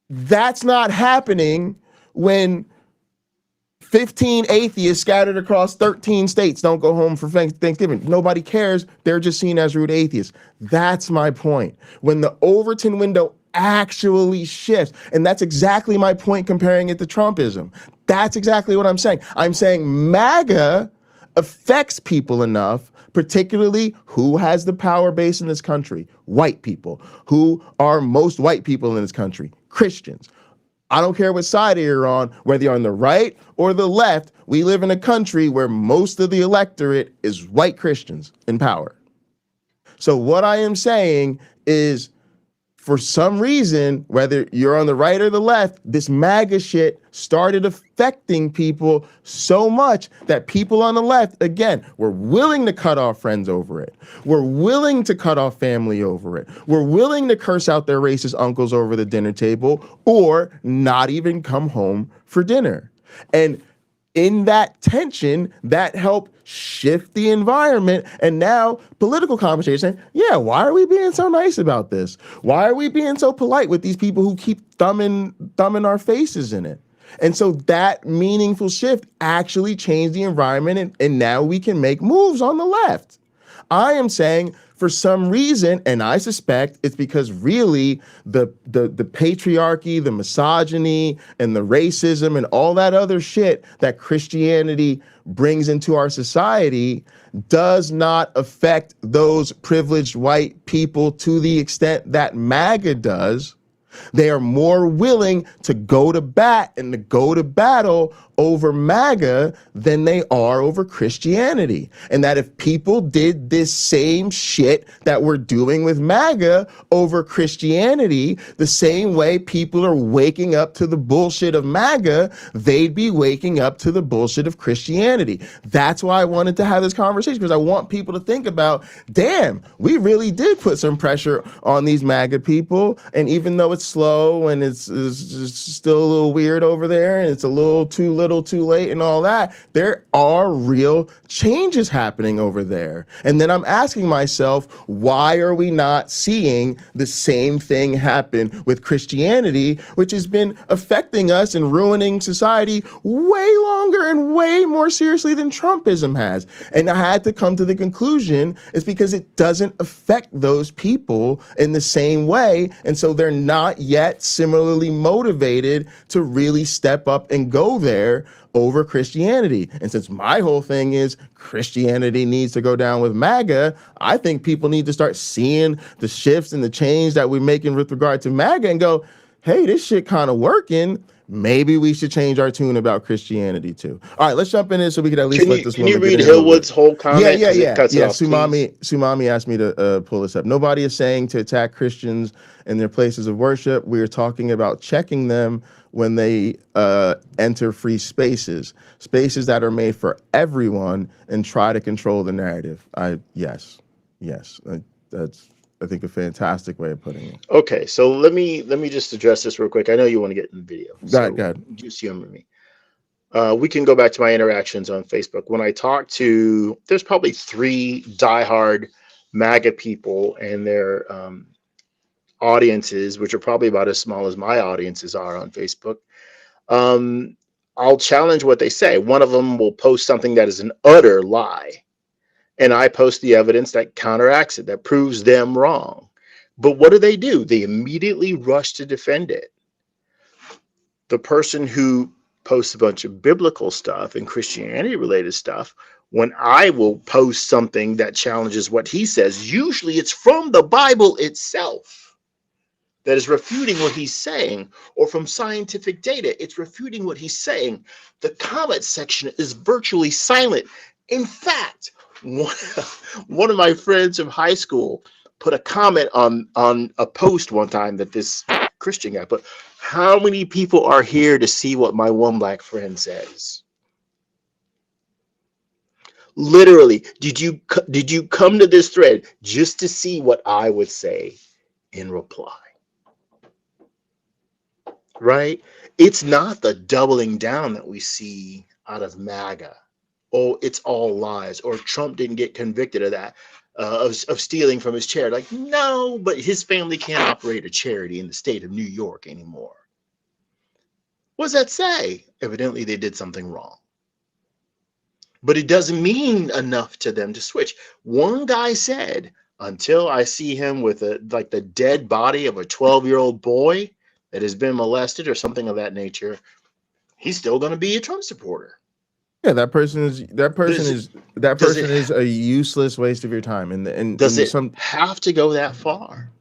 That's not happening when 15 atheists scattered across 13 states don't go home for Thanksgiving. Nobody cares. They're just seen as rude atheists. That's my point. When the Overton window actually shifts, and that's exactly my point comparing it to Trumpism. That's exactly what I'm saying. I'm saying MAGA affects people enough, particularly who has the power base in this country, white people. Who are most white people in this country? Christians. I don't care what side you're on, whether you're on the right or the left. We live in a country where most of the electorate is white Christians in power. So what I am saying is, for some reason, whether you're on the right or the left, this MAGA shit started affecting people so much that people on the left, again, were willing to cut off friends over it. We're willing to cut off family over it. We're willing to curse out their racist uncles over the dinner table or not even come home for dinner. And in that tension, that helped shift the environment. And now political conversation, yeah, why are we being so nice about this? Why are we being so polite with these people who keep thumbing our faces in it? And so that meaningful shift actually changed the environment, and now we can make moves on the left. I am saying for some reason, and I suspect it's because really the patriarchy, the misogyny, and the racism and all that other shit that Christianity brings into our society does not affect those privileged white people to the extent that MAGA does. They are more willing to go to bat and to go to battle over MAGA than they are over Christianity. And that if people did this same shit that we're doing with MAGA over Christianity, the same way people are waking up to the bullshit of MAGA, they'd be waking up to the bullshit of Christianity. That's why I wanted to have this conversation, because I want people to think about, damn, we really did put some pressure on these MAGA people. And even though it's slow, and it's just still a little weird over there, and it's a little too late and all that. There are real changes happening over there. And then I'm asking myself, why are we not seeing the same thing happen with Christianity, which has been affecting us and ruining society way longer and way more seriously than Trumpism has? And I had to come to the conclusion it's because it doesn't affect those people in the same way. And so they're not yet similarly motivated to really step up and go there over Christianity. And since my whole thing is Christianity needs to go down with MAGA, I think people need to start seeing the shifts and the change that we're making with regard to MAGA and go, hey, this shit kind of working. Maybe we should change our tune about Christianity too. All right, let's jump in so we can at least let this woman. Can you read Hillwood's whole comment? Yeah. Sumami asked me to pull this up. Nobody is saying to attack Christians in their places of worship. We are talking about checking them when they enter free spaces that are made for everyone, and try to control the narrative. Yes, that's, I think, a fantastic way of putting it. Okay, so let me just address this real quick. I know you want to get in the video. Go ahead. Just humor me. We can go back to my interactions on Facebook. When I talk to, there's probably 3 diehard MAGA people and their audiences, which are probably about as small as my audiences are on Facebook. I'll challenge what they say. One of them will post something that is an utter lie, and I post the evidence that counteracts it, that proves them wrong. But what do? They immediately rush to defend it. The person who posts a bunch of biblical stuff and Christianity related stuff, when I will post something that challenges what he says, usually it's from the Bible itself that is refuting what he's saying, or from scientific data, it's refuting what he's saying. The comment section is virtually silent. In fact, one of my friends from high school put a comment on a post one time that this Christian guy put, how many people are here to see what my one black friend says? Literally, did you come to this thread just to see what I would say in reply? Right? It's not the doubling down that we see out of MAGA. Oh, it's all lies, or Trump didn't get convicted of that, of stealing from his charity. Like, no, but his family can't operate a charity in the state of New York anymore. What does that say? Evidently, they did something wrong. But it doesn't mean enough to them to switch. One guy said, until I see him with the dead body of a 12-year-old boy that has been molested or something of that nature, he's still going to be a Trump supporter. Yeah, that person is a useless waste of your time. And does it have to go that far?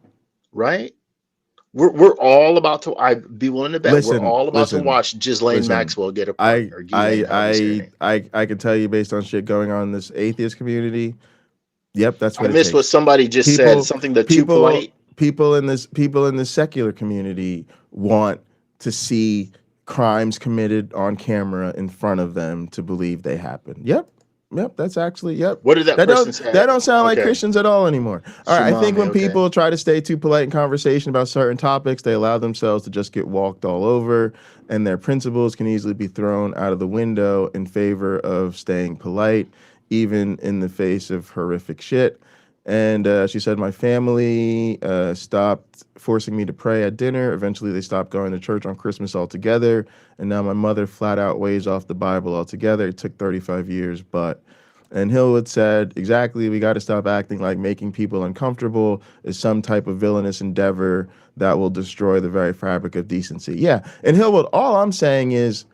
Right? We're all about to. I'd be willing to bet we're all about to watch Ghislaine Maxwell get a partner. I can tell you based on shit going on in this atheist community. Yep, that's what I missed what somebody just said. Something that's too polite. People in the secular community want to see crimes committed on camera in front of them to believe they happen. Yep, that's actually, yep. What did that person say? That don't sound like Christians at all anymore. All right, I think when people try to stay too polite in conversation about certain topics, they allow themselves to just get walked all over, and their principles can easily be thrown out of the window in favor of staying polite, even in the face of horrific shit. And she said, my family stopped forcing me to pray at dinner. Eventually, they stopped going to church on Christmas altogether. And now my mother flat out weighs off the Bible altogether. It took 35 years, but... And Hillwood said, exactly, we got to stop acting like making people uncomfortable is some type of villainous endeavor that will destroy the very fabric of decency. Yeah, and Hillwood, all I'm saying is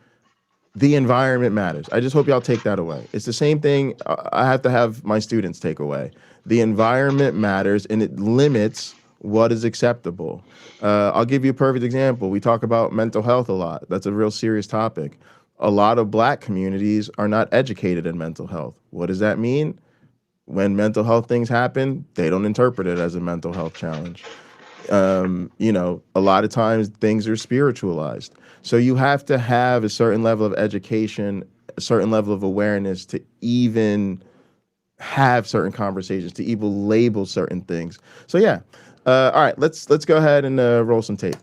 the environment matters. I just hope y'all take that away. It's the same thing I have to have my students take away. The environment matters, and it limits what is acceptable. I'll give you a perfect example. We talk about mental health a lot. That's a real serious topic. A lot of black communities are not educated in mental health. What does that mean? When mental health things happen, they don't interpret it as a mental health challenge. A lot of times things are spiritualized. So you have to have a certain level of education, a certain level of awareness to even have certain conversations, to even label certain things. So yeah. All right, let's go ahead and roll some tape.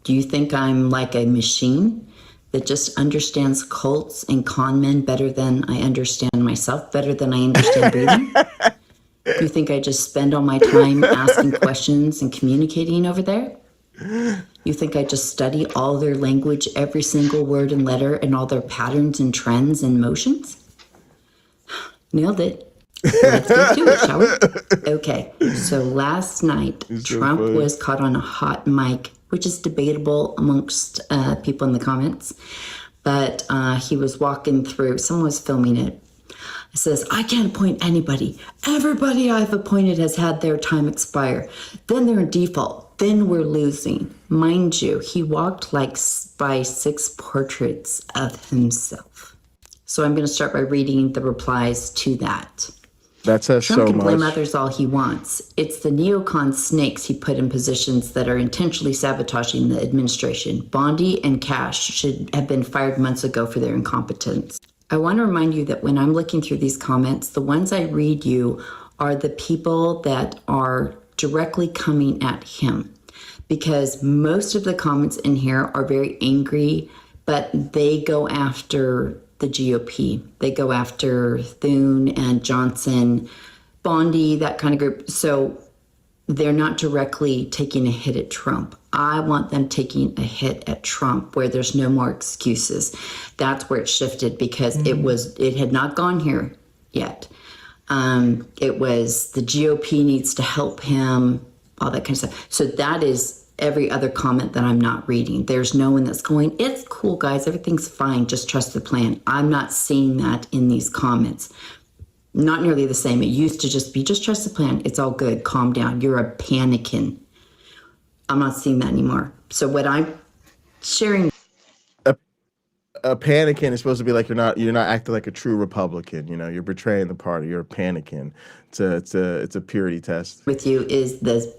Do you think I'm like a machine that just understands cults and con men better than I understand myself, better than I understand breathing? Do you think I just spend all my time asking questions and communicating over there? You think I just study all their language, every single word and letter, and all their patterns and trends and motions? Nailed it. Let's get to it, shall we? Okay, so last night, It's so Trump funny. was caught on a hot mic, which is debatable amongst people in the comments. But he was walking through, someone was filming it. It says, I can't appoint anybody. Everybody I've appointed has had their time expire. Then they're in default. Then we're losing. Mind you, he walked like by 6 portraits of himself. So I'm going to start by reading the replies to that. That says Trump so can blame much. others all he wants. It's the neocon snakes he put in positions that are intentionally sabotaging the administration. Bondi and Cash should have been fired months ago for their incompetence. I want to remind you that when I'm looking through these comments, the ones I read you are the people that are directly coming at him. Because most of the comments in here are very angry, but they go after the GOP. They go after Thune and Johnson, Bondi, that kind of group. So they're not directly taking a hit at Trump. I want them taking a hit at Trump where there's no more excuses. That's where it shifted because it had not gone here yet. It was the GOP needs to help him, all that kind of stuff. So that is every other comment that I'm not reading. There's no one that's going, it's cool, guys, everything's fine, just trust the plan. I'm not seeing that in these comments. Not nearly the same. It used to just be, just trust the plan. It's all good. Calm down. You're a panicking. I'm not seeing that anymore. So what I'm sharing. A panicking is supposed to be like you're not acting like a true Republican. You know, you're betraying the party. You're a panicking. It's a purity test. With you is the,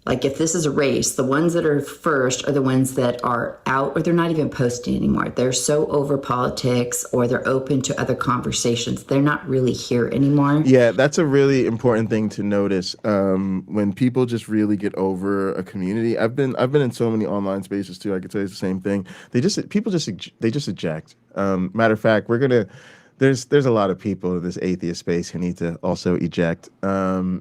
like if this is a race, the ones that are first are the ones that are out or they're not even posting anymore. They're so over politics or they're open to other conversations. They're not really here anymore. Yeah, that's a really important thing to notice. When people just really get over a community, I've been in so many online spaces too. I could say it's the same thing. They just eject. Matter of fact, there's a lot of people in this atheist space who need to also eject. Yeah,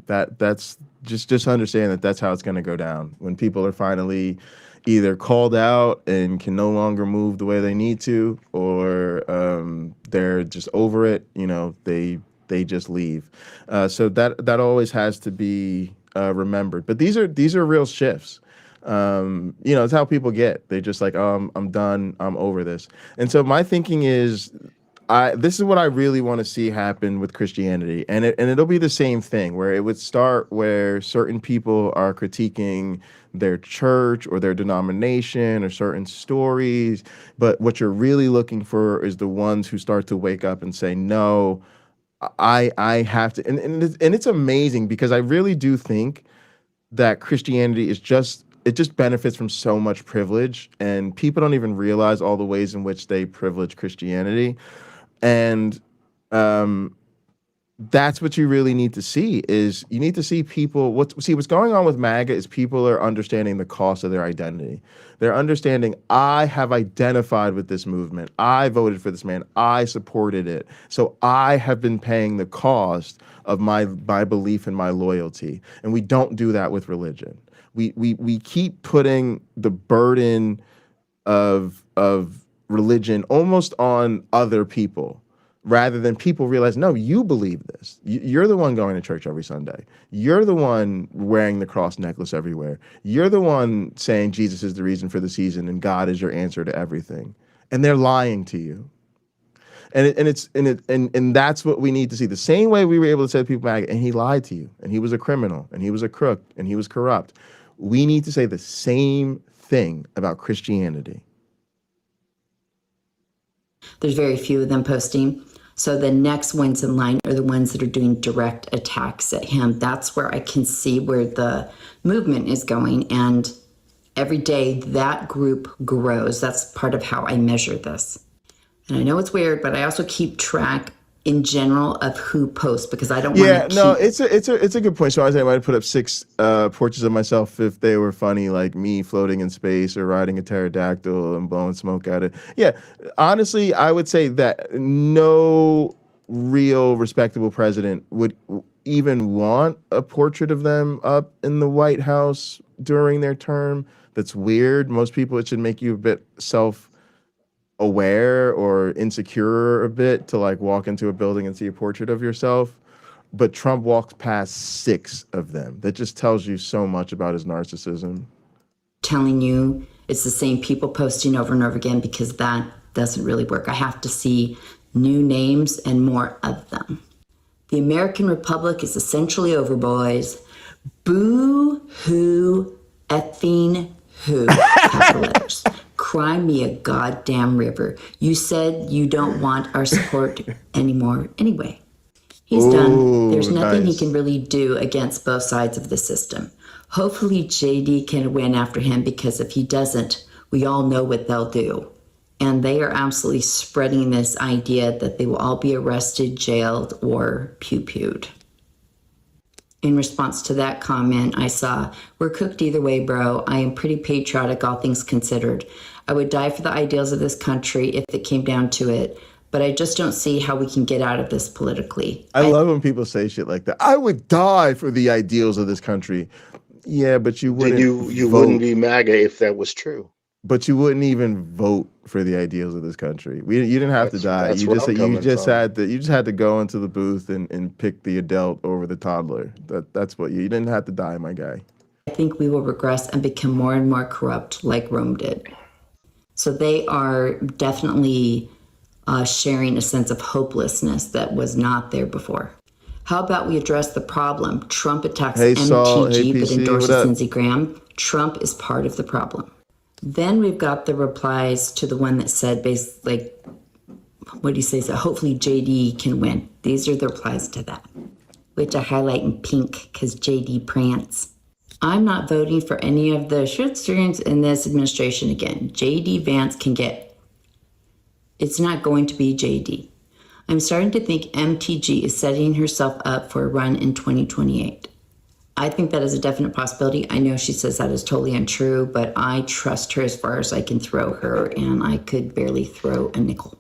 that's just understand that that's how it's going to go down when people are finally either called out and can no longer move the way they need to, or they're just over it. You know, they just leave. So that always has to be remembered. But these are real shifts. You know, it's how people get. They just like, oh, I'm done. I'm over this. And so my thinking is, this is what I really want to see happen with Christianity, and it'll be the same thing where it would start where certain people are critiquing their church or their denomination or certain stories, but what you're really looking for is the ones who start to wake up and say, no, I have to, and it's amazing because I really do think that Christianity is just benefits from so much privilege, and people don't even realize all the ways in which they privilege Christianity. And that's what you really need to see is you need to see people what's going on with MAGA is people are understanding the cost of their identity. They're understanding, I have identified with this movement. I voted for this man. I supported it. So I have been paying the cost of my belief and my loyalty. And we don't do that with religion. We keep putting the burden of religion almost on other people rather than people realize, no, you believe this. You're the one going to church every Sunday. You're the one wearing the cross necklace everywhere. You're the one saying Jesus is the reason for the season and God is your answer to everything. And they're lying to you. And that's what we need to see. The same way we were able to say to people back, and he lied to you, and he was a criminal, and he was a crook, and he was corrupt. We need to say the same thing about Christianity. There's very few of them posting. So the next ones in line are the ones that are doing direct attacks at him. That's where I can see where the movement is going. And every day that group grows. That's part of how I measure this. And I know it's weird, but I also keep track in general of who posts, because I don't Yeah, want to no, keep. it's a good point. So I was saying I might put up 6 portraits of myself if they were funny, like me floating in space or riding a pterodactyl and blowing smoke at it. Yeah, honestly, I would say that no real respectable president would even want a portrait of them up in the White House during their term. That's weird. Most people, it should make you a bit aware or insecure a bit to like walk into a building and see a portrait of yourself. But Trump walked past 6 of them. That just tells you so much about his narcissism. Telling you it's the same people posting over and over again, because that doesn't really work. I have to see new names and more of them. The American Republic is essentially over, boys. Boo hoo effing who, capital letters. Cry me a goddamn river. You said you don't want our support anymore anyway. He's done. There's nothing he can really do against both sides of the system. Hopefully JD can win after him, because if he doesn't, we all know what they'll do. And they are absolutely spreading this idea that they will all be arrested, jailed, or pew-pewed. In response to that comment, I saw, "We're cooked either way, bro. I am pretty patriotic, all things considered. I would die for the ideals of this country if it came down to it. But I just don't see how we can get out of this politically." I love when people say shit like that. I would die for the ideals of this country. Yeah, but you wouldn't. Then you wouldn't be MAGA if that was true. But you wouldn't even vote for the ideals of this country. You didn't have to die. That's You where just I'm coming from. had to go into the booth and pick the adult over the toddler. That's what you didn't have to die, my guy. I think we will regress and become more and more corrupt like Rome did. So they are definitely sharing a sense of hopelessness that was not there before. How about we address the problem? Trump attacks MTG but endorses Lindsey Graham. Trump is part of the problem. Then we've got the replies to the one that said, basically, like, what do you say? So hopefully JD can win. These are the replies to that, which I highlight in pink because JD prance. I'm not voting for any of the shit streams in this administration again. JD Vance can get. It's not going to be JD. I'm starting to think MTG is setting herself up for a run in 2028. I think that is a definite possibility. I know she says that is totally untrue, but I trust her as far as I can throw her, and I could barely throw a nickel.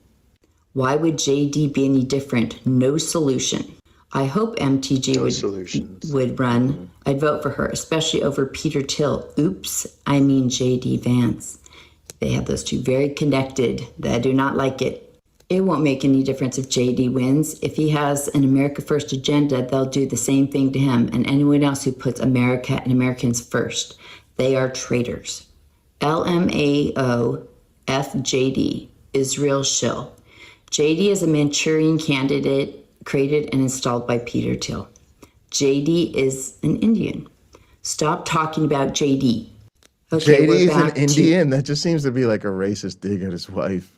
Why would JD be any different? No solution. I hope MTG would run. Mm-hmm. I'd vote for her, especially over Peter Thiel. Oops, I mean JD Vance. They have those two very connected. I do not like it. It won't make any difference if JD wins. If he has an America First agenda, they'll do the same thing to him and anyone else who puts America and Americans first. They are traitors. LMAO FJD, Israel Shill. JD is a Manchurian candidate created and installed by Peter Thiel. JD is an Indian. Stop talking about JD. Okay, JD is an Indian? That just seems to be like a racist dig at his wife,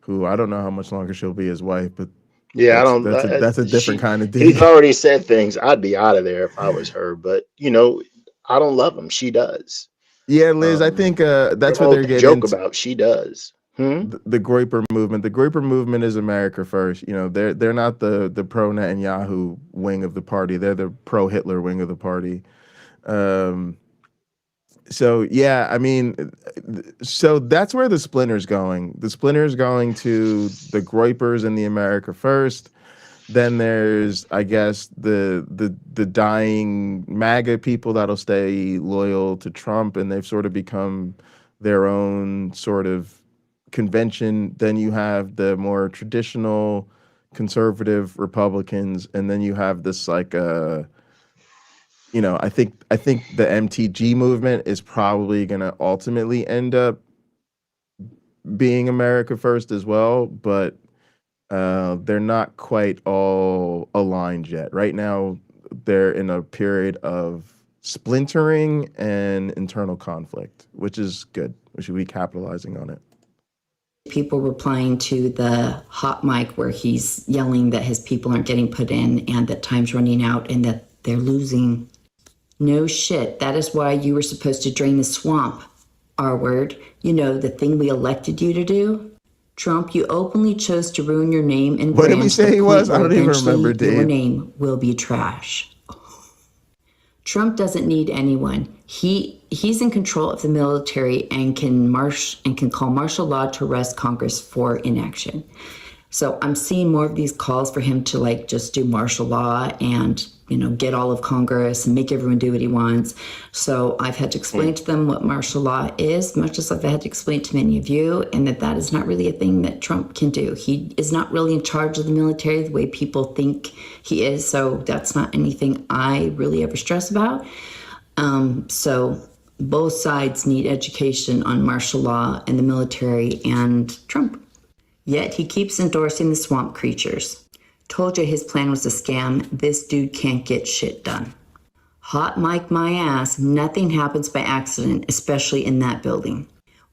who I don't know how much longer she'll be his wife, but yeah, that's a different kind of dig. He's already said things. I'd be out of there if I was her, but I don't love him. She does. Yeah, Liz, I think that's what they're getting joke about. She does. The Groyper movement. The Groyper movement is America first. They're not the pro Netanyahu wing of the party. They're the pro Hitler wing of the party. So yeah, I mean, so that's where the splinter's going. The splinter's going to the Groypers and the America First. Then there's, I guess, the dying MAGA people that'll stay loyal to Trump, and they've sort of become their own sort of convention. Then you have the more traditional conservative Republicans, and then you have this like I think the MTG movement is probably going to ultimately end up being America First as well, but they're not quite all aligned yet. Right now, they're in a period of splintering and internal conflict, which is good. We should be capitalizing on it. People replying to the hot mic where he's yelling that his people aren't getting put in and that time's running out and that they're losing. No shit. That is why you were supposed to drain the swamp, R word. The thing we elected you to do. Trump, you openly chose to ruin your name and What did brand we to say the he point was? I where don't even remember, eventually your Dave. name will be trash. Trump doesn't need anyone. He's in control of the military and can call martial law to arrest Congress for inaction. So I'm seeing more of these calls for him to like just do martial law and, get all of Congress and make everyone do what he wants. So I've had to explain to them what martial law is, much as I've had to explain to many of you, and that is not really a thing that Trump can do. He is not really in charge of the military the way people think he is. So that's not anything I really ever stress about. So both sides need education on martial law and the military and Trump. Yet he keeps endorsing the swamp creatures. Told you his plan was a scam. This dude can't get shit done. Hot mic my ass, nothing happens by accident, especially in that building.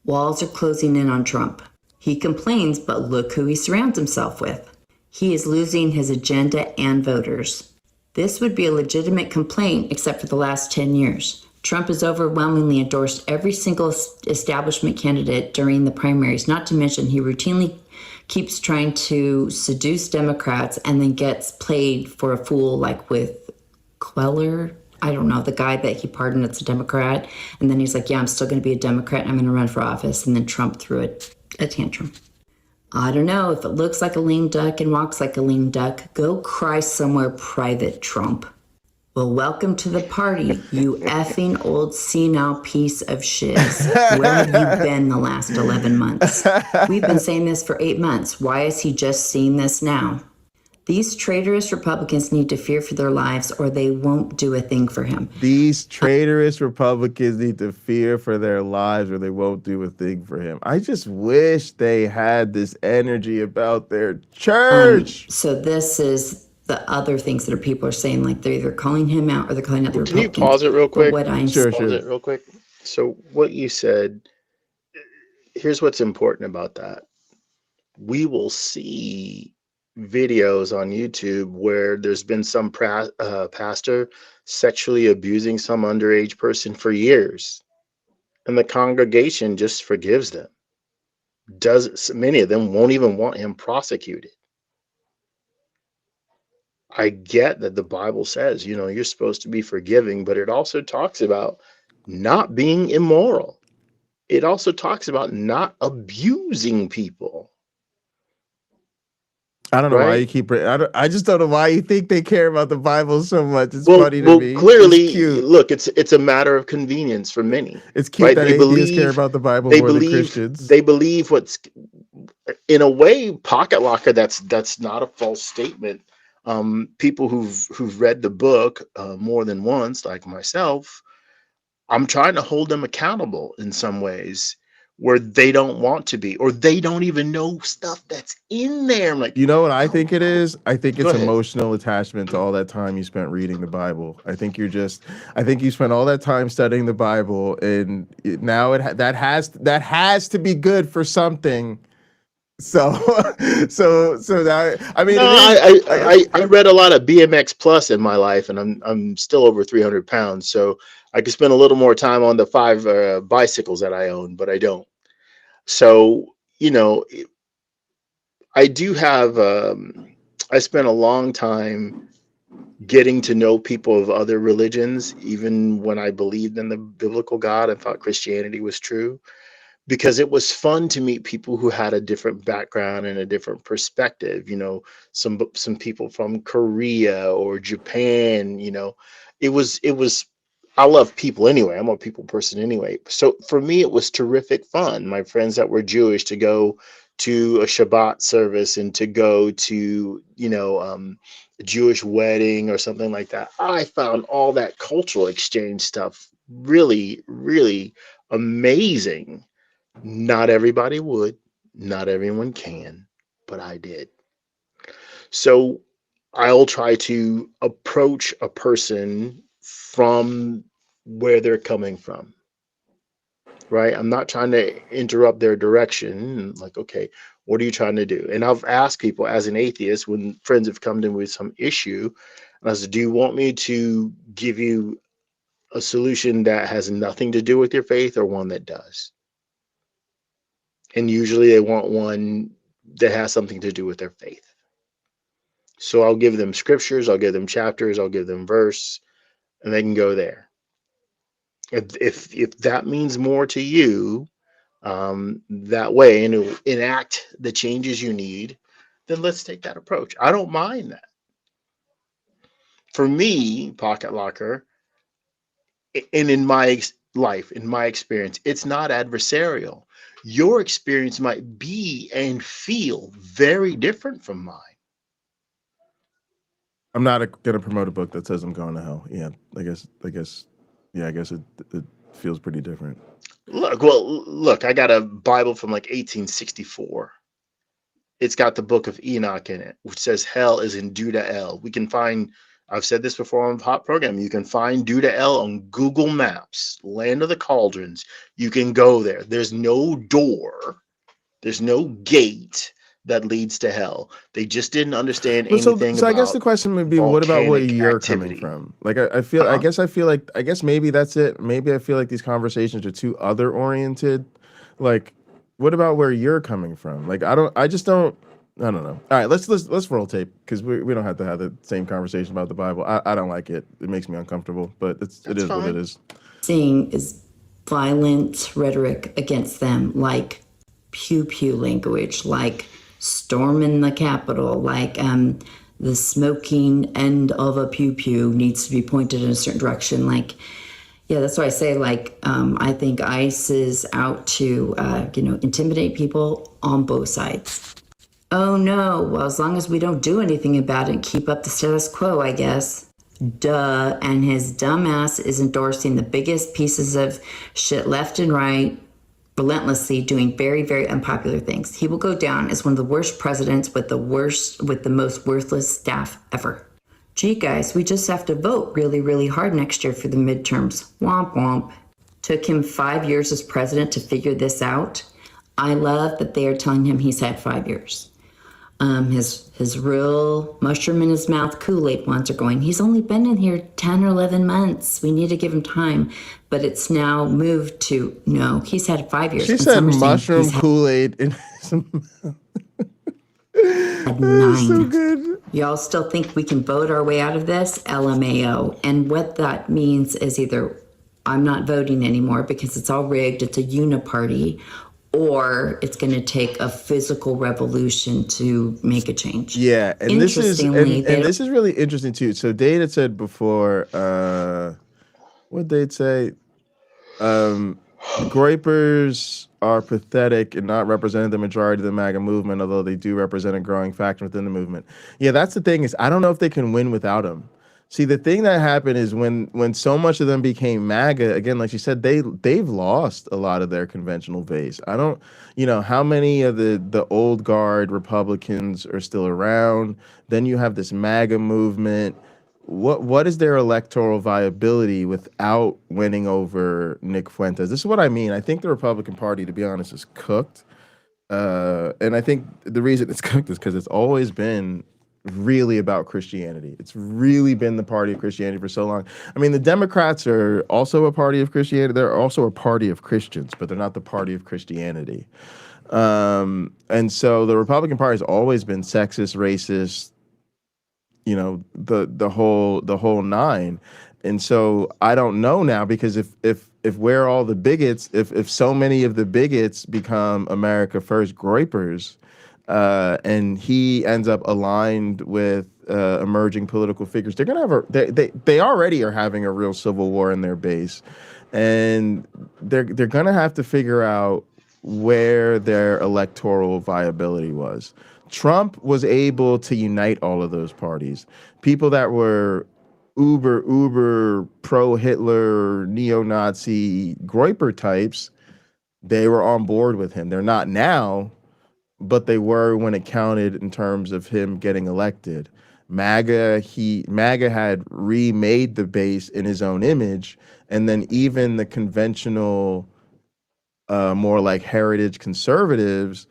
Walls are closing in on Trump. He complains, but look who he surrounds himself with. He is losing his agenda and voters. This would be a legitimate complaint except for the last 10 years. Trump has overwhelmingly endorsed every single establishment candidate during the primaries, not to mention he routinely keeps trying to seduce Democrats and then gets played for a fool like with Queller. I don't know, the guy that he pardoned that's a Democrat. And then he's like, yeah, I'm still going to be a Democrat and I'm going to run for office. And then Trump threw a tantrum. I don't know, if it looks like a lame duck and walks like a lame duck, go cry somewhere private, Trump. Well, welcome to the party, you effing old senile piece of shiz. Where have you been the last 11 months? We've been saying this for 8 months. Why is he just seeing this now? These traitorous Republicans need to fear for their lives or they won't do a thing for him. These traitorous Republicans need to fear for their lives or they won't do a thing for him. I just wish they had this energy about their church. So this is the other things that people are saying, like they're either calling him out or they're calling out the Can you Republicans. pause it real quick? But what I'm Sure. Pause it real quick. So what you said, here's what's important about that. We will see videos on YouTube where there's been some pastor sexually abusing some underage person for years, and the congregation just forgives them. Many of them won't even want him prosecuted. I get that the Bible says, you're supposed to be forgiving, but it also talks about not being immoral. It also talks about not abusing people. I don't know why Right? you keep. I just don't know why you think they care about the Bible so much. It's funny to me. Clearly, it's cute. Look, it's a matter of convenience for many. It's cute Right? that atheists care about the Bible more than Christians. They believe what's, in a way, pocket locker. That's not a false statement. People who've read the book more than once, like myself, I'm trying to hold them accountable in some ways where they don't want to be, or they don't even know stuff that's in there. I'm like, you know what I think it is? I think it's Go ahead. emotional attachment to all that time you spent reading the Bible. I think you spent all that time studying the Bible, and now that has to be good for something. So that, I mean, No, I read a lot of BMX Plus in my life, and I'm still over 300 pounds, so I could spend a little more time on the 5 bicycles that I own, but I don't. So I do have. I spent a long time getting to know people of other religions, even when I believed in the biblical God and thought Christianity was true, because it was fun to meet people who had a different background and a different perspective. Some people from Korea or Japan. It was. I love people anyway. I'm a people person anyway. So for me, it was terrific fun. My friends that were Jewish, to go to a Shabbat service and to go to a Jewish wedding or something like that. I found all that cultural exchange stuff really, really amazing. Not everybody would, not everyone can, but I did. So I'll try to approach a person from where they're coming from, right? I'm not trying to interrupt their direction. Like, okay, what are you trying to do? And I've asked people as an atheist, when friends have come to me with some issue, and I said, do you want me to give you a solution that has nothing to do with your faith or one that does? And usually they want one that has something to do with their faith. So I'll give them scriptures, I'll give them chapters, I'll give them verse, and they can go there. If that means more to you, that way, and to enact the changes you need, then let's take that approach. I don't mind that. For me, Pocket Locker, and in my life, in my experience, it's not adversarial. Your experience might be and feel very different from mine. I'm not going to promote a book that says I'm going to hell. Yeah, I guess it feels pretty different. Look, I got a Bible from like 1864. It's got the book of Enoch in it, which says hell is in Duda El. We can find, I've said this before on the Hot Program, you can find Duda El on Google Maps, Land of the Cauldrons. You can go there. There's no door, there's no gate that leads to hell. They just didn't understand anything So I guess about the question would be, what about where volcanic you're activity. coming from? Like, I guess maybe that's it. Maybe I feel like these conversations are too other oriented. Like, what about where you're coming from? Like, I don't know. All right, let's roll tape, because we don't have to have the same conversation about the Bible. I don't like it. It makes me uncomfortable, but it is what it is. Seeing is violent rhetoric against them, like pew pew language, like storming the Capitol, like the smoking end of a pew pew needs to be pointed in a certain direction. Like, yeah, that's why I say, like, I think ICE is out to, intimidate people on both sides. Oh no, well, as long as we don't do anything about it and keep up the status quo, I guess. Duh. And his dumbass is endorsing the biggest pieces of shit left and right, relentlessly doing very, very unpopular things. He will go down as one of the worst presidents with the most worthless staff ever. Gee, guys, we just have to vote really, really hard next year for the midterms. Womp womp. Took him 5 years as president to figure this out. I love that they are telling him he's had 5 years. His real mushroom in his mouth Kool-Aid ones are going, he's only been in here 10 or 11 months. We need to give him time. But it's now moved to, no, he's had 5 years. She said mushroom Kool-Aid in his mouth. Had 9. So good. Y'all still think we can vote our way out of this? LMAO. And what that means is either I'm not voting anymore because it's all rigged, it's a uniparty, or it's going to take a physical revolution to make a change. Yeah, and this is really interesting too. So Dade had said before, what Dade say? Groypers are pathetic and not representing the majority of the MAGA movement, although they do represent a growing faction within the movement. Yeah, that's the thing, is I don't know if they can win without them. See, the thing that happened is when so much of them became MAGA, again, like you said, they've lost a lot of their conventional base. I don't, how many of the old guard Republicans are still around? Then you have this MAGA movement. What is their electoral viability without winning over Nick Fuentes? This is what I mean. I think the Republican Party, to be honest, is cooked. And I think the reason it's cooked is because it's always been really about Christianity. It's really been the party of Christianity for so long. I mean, the Democrats are also a party of Christianity. They're also a party of Christians, but they're not the party of Christianity. And so the Republican Party has always been sexist, racist, the whole nine. And so I don't know now, because if we're all the bigots, if so many of the bigots become America First Groypers, and he ends up aligned with emerging political figures, they're gonna have they already are having a real civil war in their base, and they're gonna have to figure out where their electoral viability was. Trump was able to unite all of those parties. People that were uber pro-Hitler, neo-Nazi Groyper types, they were on board with him. They're not now, but they were when it counted in terms of him getting elected. MAGA had remade the base in his own image, and then even the conventional, more like heritage conservatives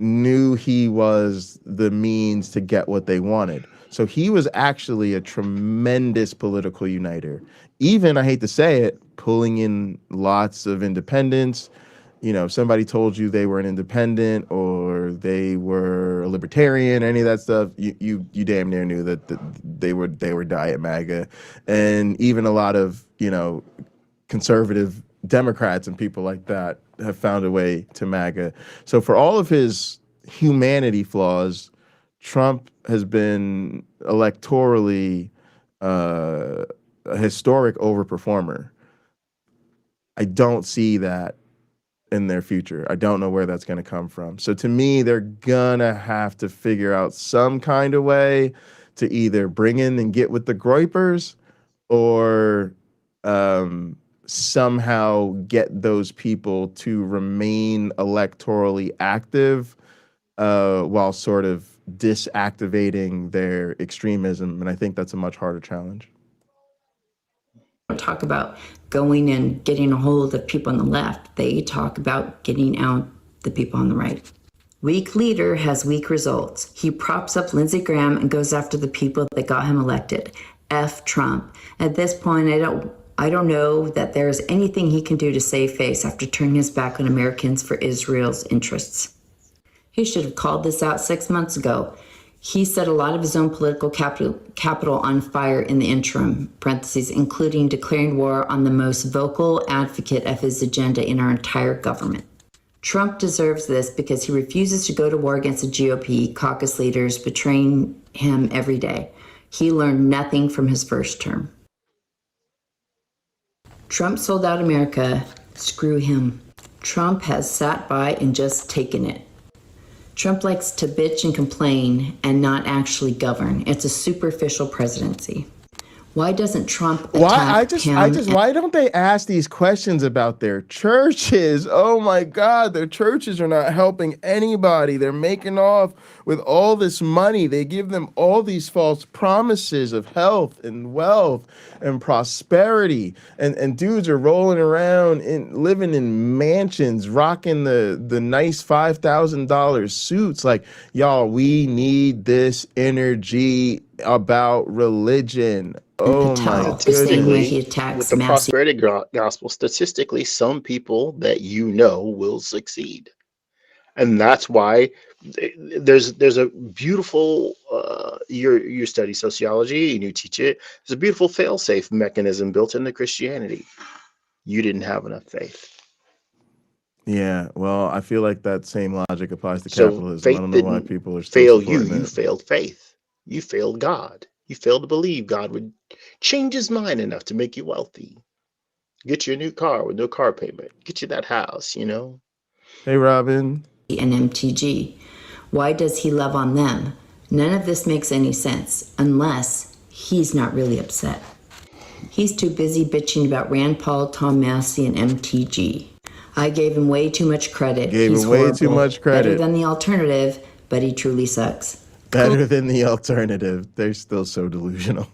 knew he was the means to get what they wanted. So he was actually a tremendous political uniter. Even, I hate to say it, pulling in lots of independents, if somebody told you they were an independent or they were a libertarian, any of that stuff, you damn near knew that they were diet MAGA. And even a lot of conservative Democrats and people like that have found a way to MAGA. So for all of his humanity flaws, Trump has been electorally a historic overperformer. I don't see that in their future. I don't know where that's going to come from. So to me, they're gonna have to figure out some kind of way to either bring in and get with the Groypers, or somehow get those people to remain electorally active while sort of disactivating their extremism. And I think that's a much harder challenge. Talk about going and getting a hold of people on the left. They talk about getting out the people on the right. Weak leader has weak results. He props up Lindsey Graham and goes after the people that got him elected. F Trump. At this point, I don't know that there is anything he can do to save face after turning his back on Americans for Israel's interests. He should have called this out 6 months ago. He set a lot of his own political capital on fire in the interim, parentheses, including declaring war on the most vocal advocate of his agenda in our entire government. Trump deserves this because he refuses to go to war against the GOP caucus leaders betraying him every day. He learned nothing from his first term. Trump sold out America. Screw him. Trump has sat by and just taken it. Trump likes to bitch and complain and not actually govern. It's a superficial presidency. Why doesn't Trump attack why don't they ask these questions about their churches? Oh my God, their churches are not helping anybody. They're making off with all this money. They give them all these false promises of health and wealth and prosperity. And dudes are rolling around living in mansions, rocking the nice $5,000 suits. Like, y'all, we need this energy about religion. Oh my goodness. With the prosperity gospel, statistically, some people that will succeed. And that's why there's a beautiful, you study sociology and you teach it. There's a beautiful fail-safe mechanism built into Christianity. You didn't have enough faith. Yeah, well, I feel like that same logic applies to capitalism. Faith I don't know why people are still fail supporting you it. failed faith. You failed God. You failed to believe God would change his mind enough to make you wealthy. Get you a new car with no car payment. Get you that house, Hey, Robin. And MTG. Why does he love on them? None of this makes any sense unless he's not really upset. He's too busy bitching about Rand Paul, Tom Massey, and MTG. I gave him way too much credit. He's horrible. Too much credit. Better than the alternative, but he truly sucks. Better than the alternative. They're still so delusional.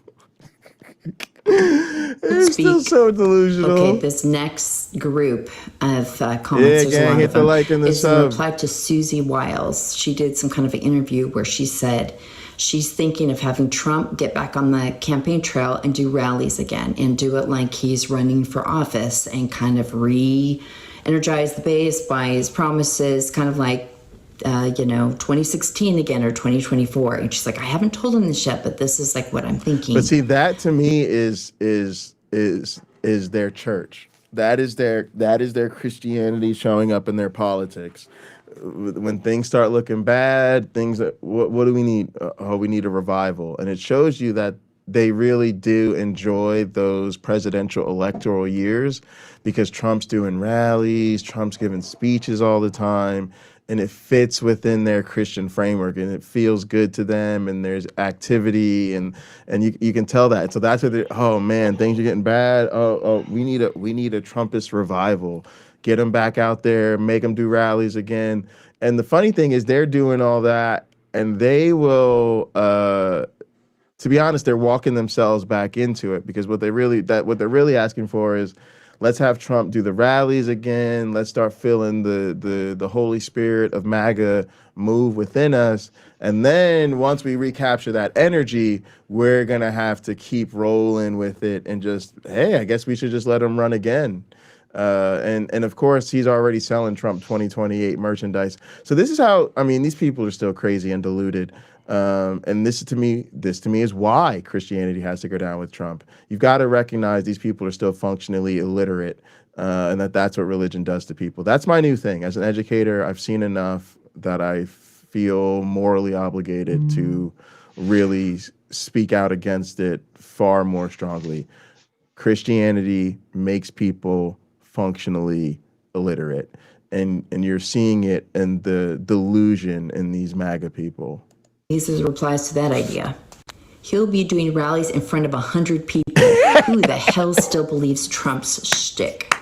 They're still so delusional. Okay, this next group of comments, gang, hit the like and the is sub. in reply to Susie Wiles. She did some kind of an interview where she said she's thinking of having Trump get back on the campaign trail and do rallies again and do it like he's running for office and kind of re-energize the base by his promises, kind of like 2016 again or 2024. And she's like, I haven't told him this yet, but this is like what I'm thinking. But see, that to me is their church. That is their Christianity showing up in their politics. When things start looking bad, what do we need? We need a revival. And it shows you that they really do enjoy those presidential electoral years because Trump's doing rallies, Trump's giving speeches all the time, and it fits within their Christian framework and it feels good to them and there's activity and you can tell that. So that's what oh man, things are getting bad. We need a Trumpist revival. Get them back out there, make them do rallies again. And the funny thing is they're doing all that and they will to be honest, they're walking themselves back into it because what they're really asking for is let's have Trump do the rallies again. Let's start feeling the Holy Spirit of MAGA move within us. And then once we recapture that energy, we're going to have to keep rolling with it and just, hey, I guess we should just let him run again. And of course, he's already selling Trump 2028 merchandise. So this is how, I mean, these people are still crazy and deluded. And this to me is why Christianity has to go down with Trump. You've got to recognize these people are still functionally illiterate, and that's what religion does to people. That's my new thing. As an educator, I've seen enough that I feel morally obligated to really speak out against it far more strongly. Christianity makes people functionally illiterate, and you're seeing it in the delusion in these MAGA people. These are replies to that idea. He'll be doing rallies in front of 100 people. Who the hell still believes Trump's shtick?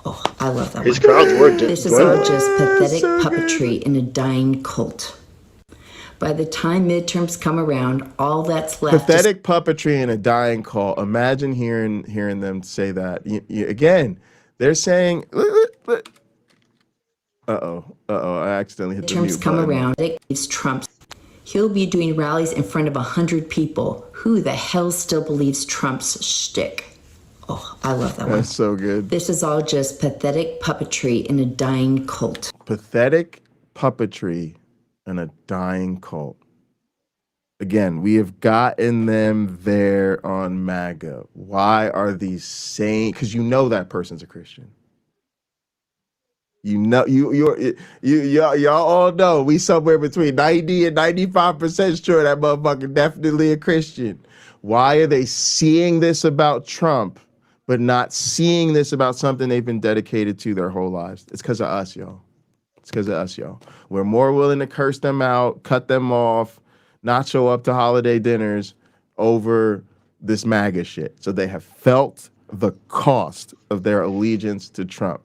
Oh, I love that His one. crowds were This is all just pathetic puppetry in a dying cult. By the time midterms come around, all that's left Pathetic puppetry in a dying cult. Imagine hearing them say that. Again, they're saying, I accidentally hit the mute midterms come button. around. It leaves Trump. He'll be doing rallies in front of 100 people. Who the hell still believes Trump's shtick? Oh, I love that one. That's so good. This is all just pathetic puppetry in a dying cult. Pathetic puppetry in a dying cult. Again, we have gotten them there on MAGA. Why are these saying? Because you know that person's a Christian. You know, y'all all know we somewhere between 90 and 95% sure that motherfucker definitely a Christian. Why are they seeing this about Trump, but not seeing this about something they've been dedicated to their whole lives? It's because of us, y'all. It's because of us, y'all. We're more willing to curse them out, cut them off, not show up to holiday dinners over this MAGA shit. So they have felt the cost of their allegiance to Trump.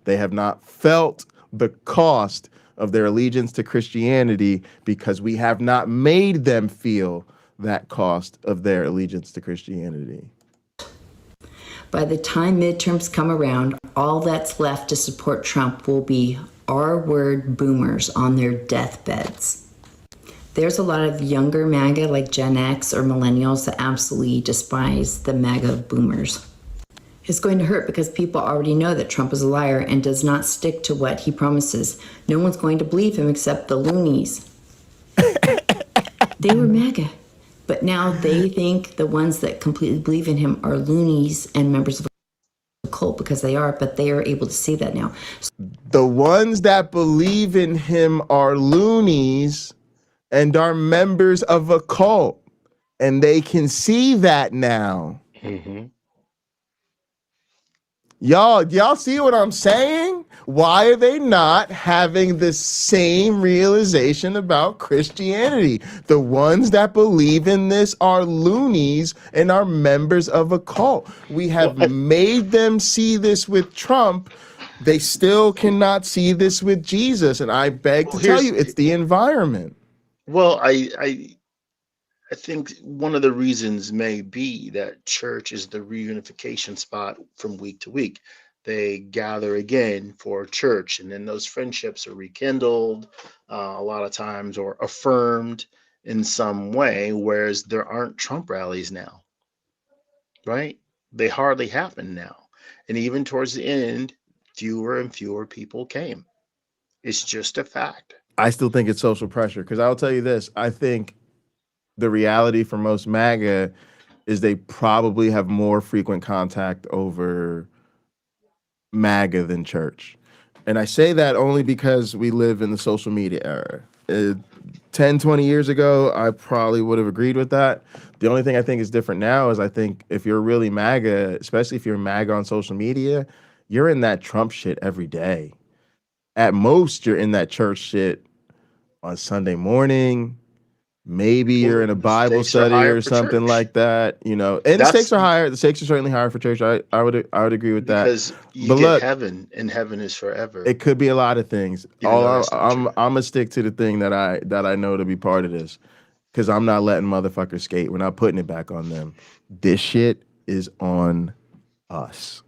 They have not felt the cost of their allegiance to Christianity because we have not made them feel that cost of their allegiance to Christianity. By the time midterms come around, all that's left to support Trump will be R-word boomers on their deathbeds. There's a lot of younger MAGA like Gen X or millennials that absolutely despise the MAGA boomers. It's going to hurt because people already know that Trump is a liar and does not stick to what he promises. No one's going to believe him except the loonies. They were MAGA, but now they think the ones that completely believe in him are loonies and members of a cult because they are, but they are able to see that now. The ones that believe in him are loonies and are members of a cult, and they can see that now. Mm-hmm. Y'all see what I'm saying? Why are they not having the same realization about Christianity? The ones that believe in this are loonies and are members of a cult. We have made them see this with Trump. They still cannot see this with Jesus. And I beg to tell you, it's the environment. Well, I think one of the reasons may be that church is the reunification spot from week to week. They gather again for church, and then those friendships are rekindled a lot of times or affirmed in some way, whereas there aren't Trump rallies now, right? They hardly happen now. And even towards the end, fewer and fewer people came. It's just a fact. I still think it's social pressure because I'll tell you this. I think the reality for most MAGA is they probably have more frequent contact over MAGA than church. And I say that only because we live in the social media era. 10, 20 years ago, I probably would have agreed with that. The only thing I think is different now is I think if you're really MAGA, especially if you're MAGA on social media, you're in that Trump shit every day. At most, you're in that church shit on Sunday morning. Maybe you're in a Bible study or something like that, you know. And the stakes are higher. The stakes are certainly higher for church. I would agree with that. Because you get heaven, and heaven is forever. It could be a lot of things. I'm gonna stick to the thing that I know to be part of this, because I'm not letting motherfuckers skate. We're not putting it back on them. This shit is on us.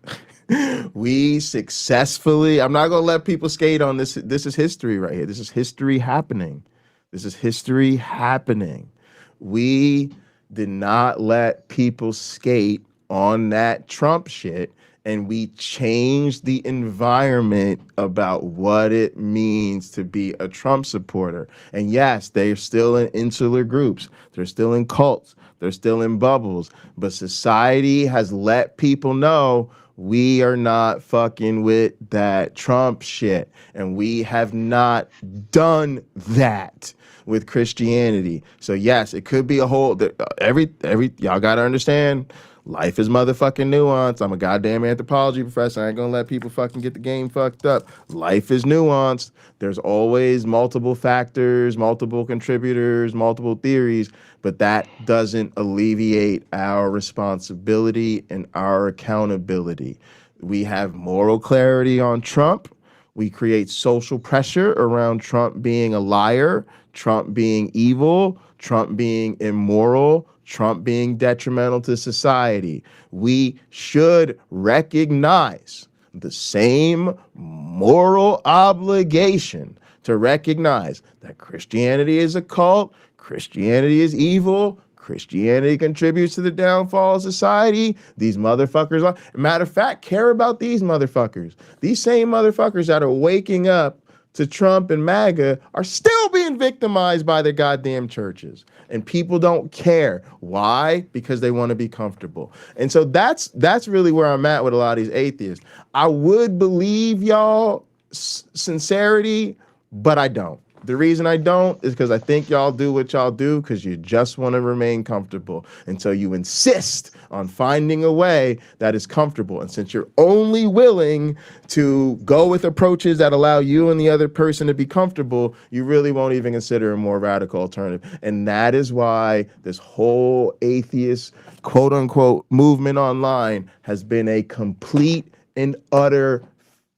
We successfully. I'm not gonna let people skate on this. This is history right here. This is history happening. This is history happening. We did not let people skate on that Trump shit, and we changed the environment about what it means to be a Trump supporter. And yes, they're still in insular groups, they're still in cults, they're still in bubbles, but society has let people know we are not fucking with that Trump shit. And we have not done that with Christianity. So yes, it could be a whole every y'all gotta understand. Life is motherfucking nuance. I'm a goddamn anthropology professor. I ain't gonna let people fucking get the game fucked up. Life is nuanced. There's always multiple factors, multiple contributors, multiple theories, but that doesn't alleviate our responsibility and our accountability. We have moral clarity on Trump. We create social pressure around Trump being a liar, Trump being evil, Trump being immoral, Trump being detrimental to society. We should recognize the same moral obligation to recognize that Christianity is a cult, Christianity is evil, Christianity contributes to the downfall of society. These motherfuckers are, matter of fact, care about these motherfuckers. These same motherfuckers that are waking up to Trump and MAGA are still being victimized by their goddamn churches. And people don't care. Why? Because they want to be comfortable. And so that's really where I'm at with a lot of these atheists. I would believe y'all sincerity, but I don't. The reason I don't is because I think y'all do what y'all do because you just want to remain comfortable. And so you insist on finding a way that is comfortable. And since you're only willing to go with approaches that allow you and the other person to be comfortable, you really won't even consider a more radical alternative. And that is why this whole atheist, quote unquote, movement online has been a complete and utter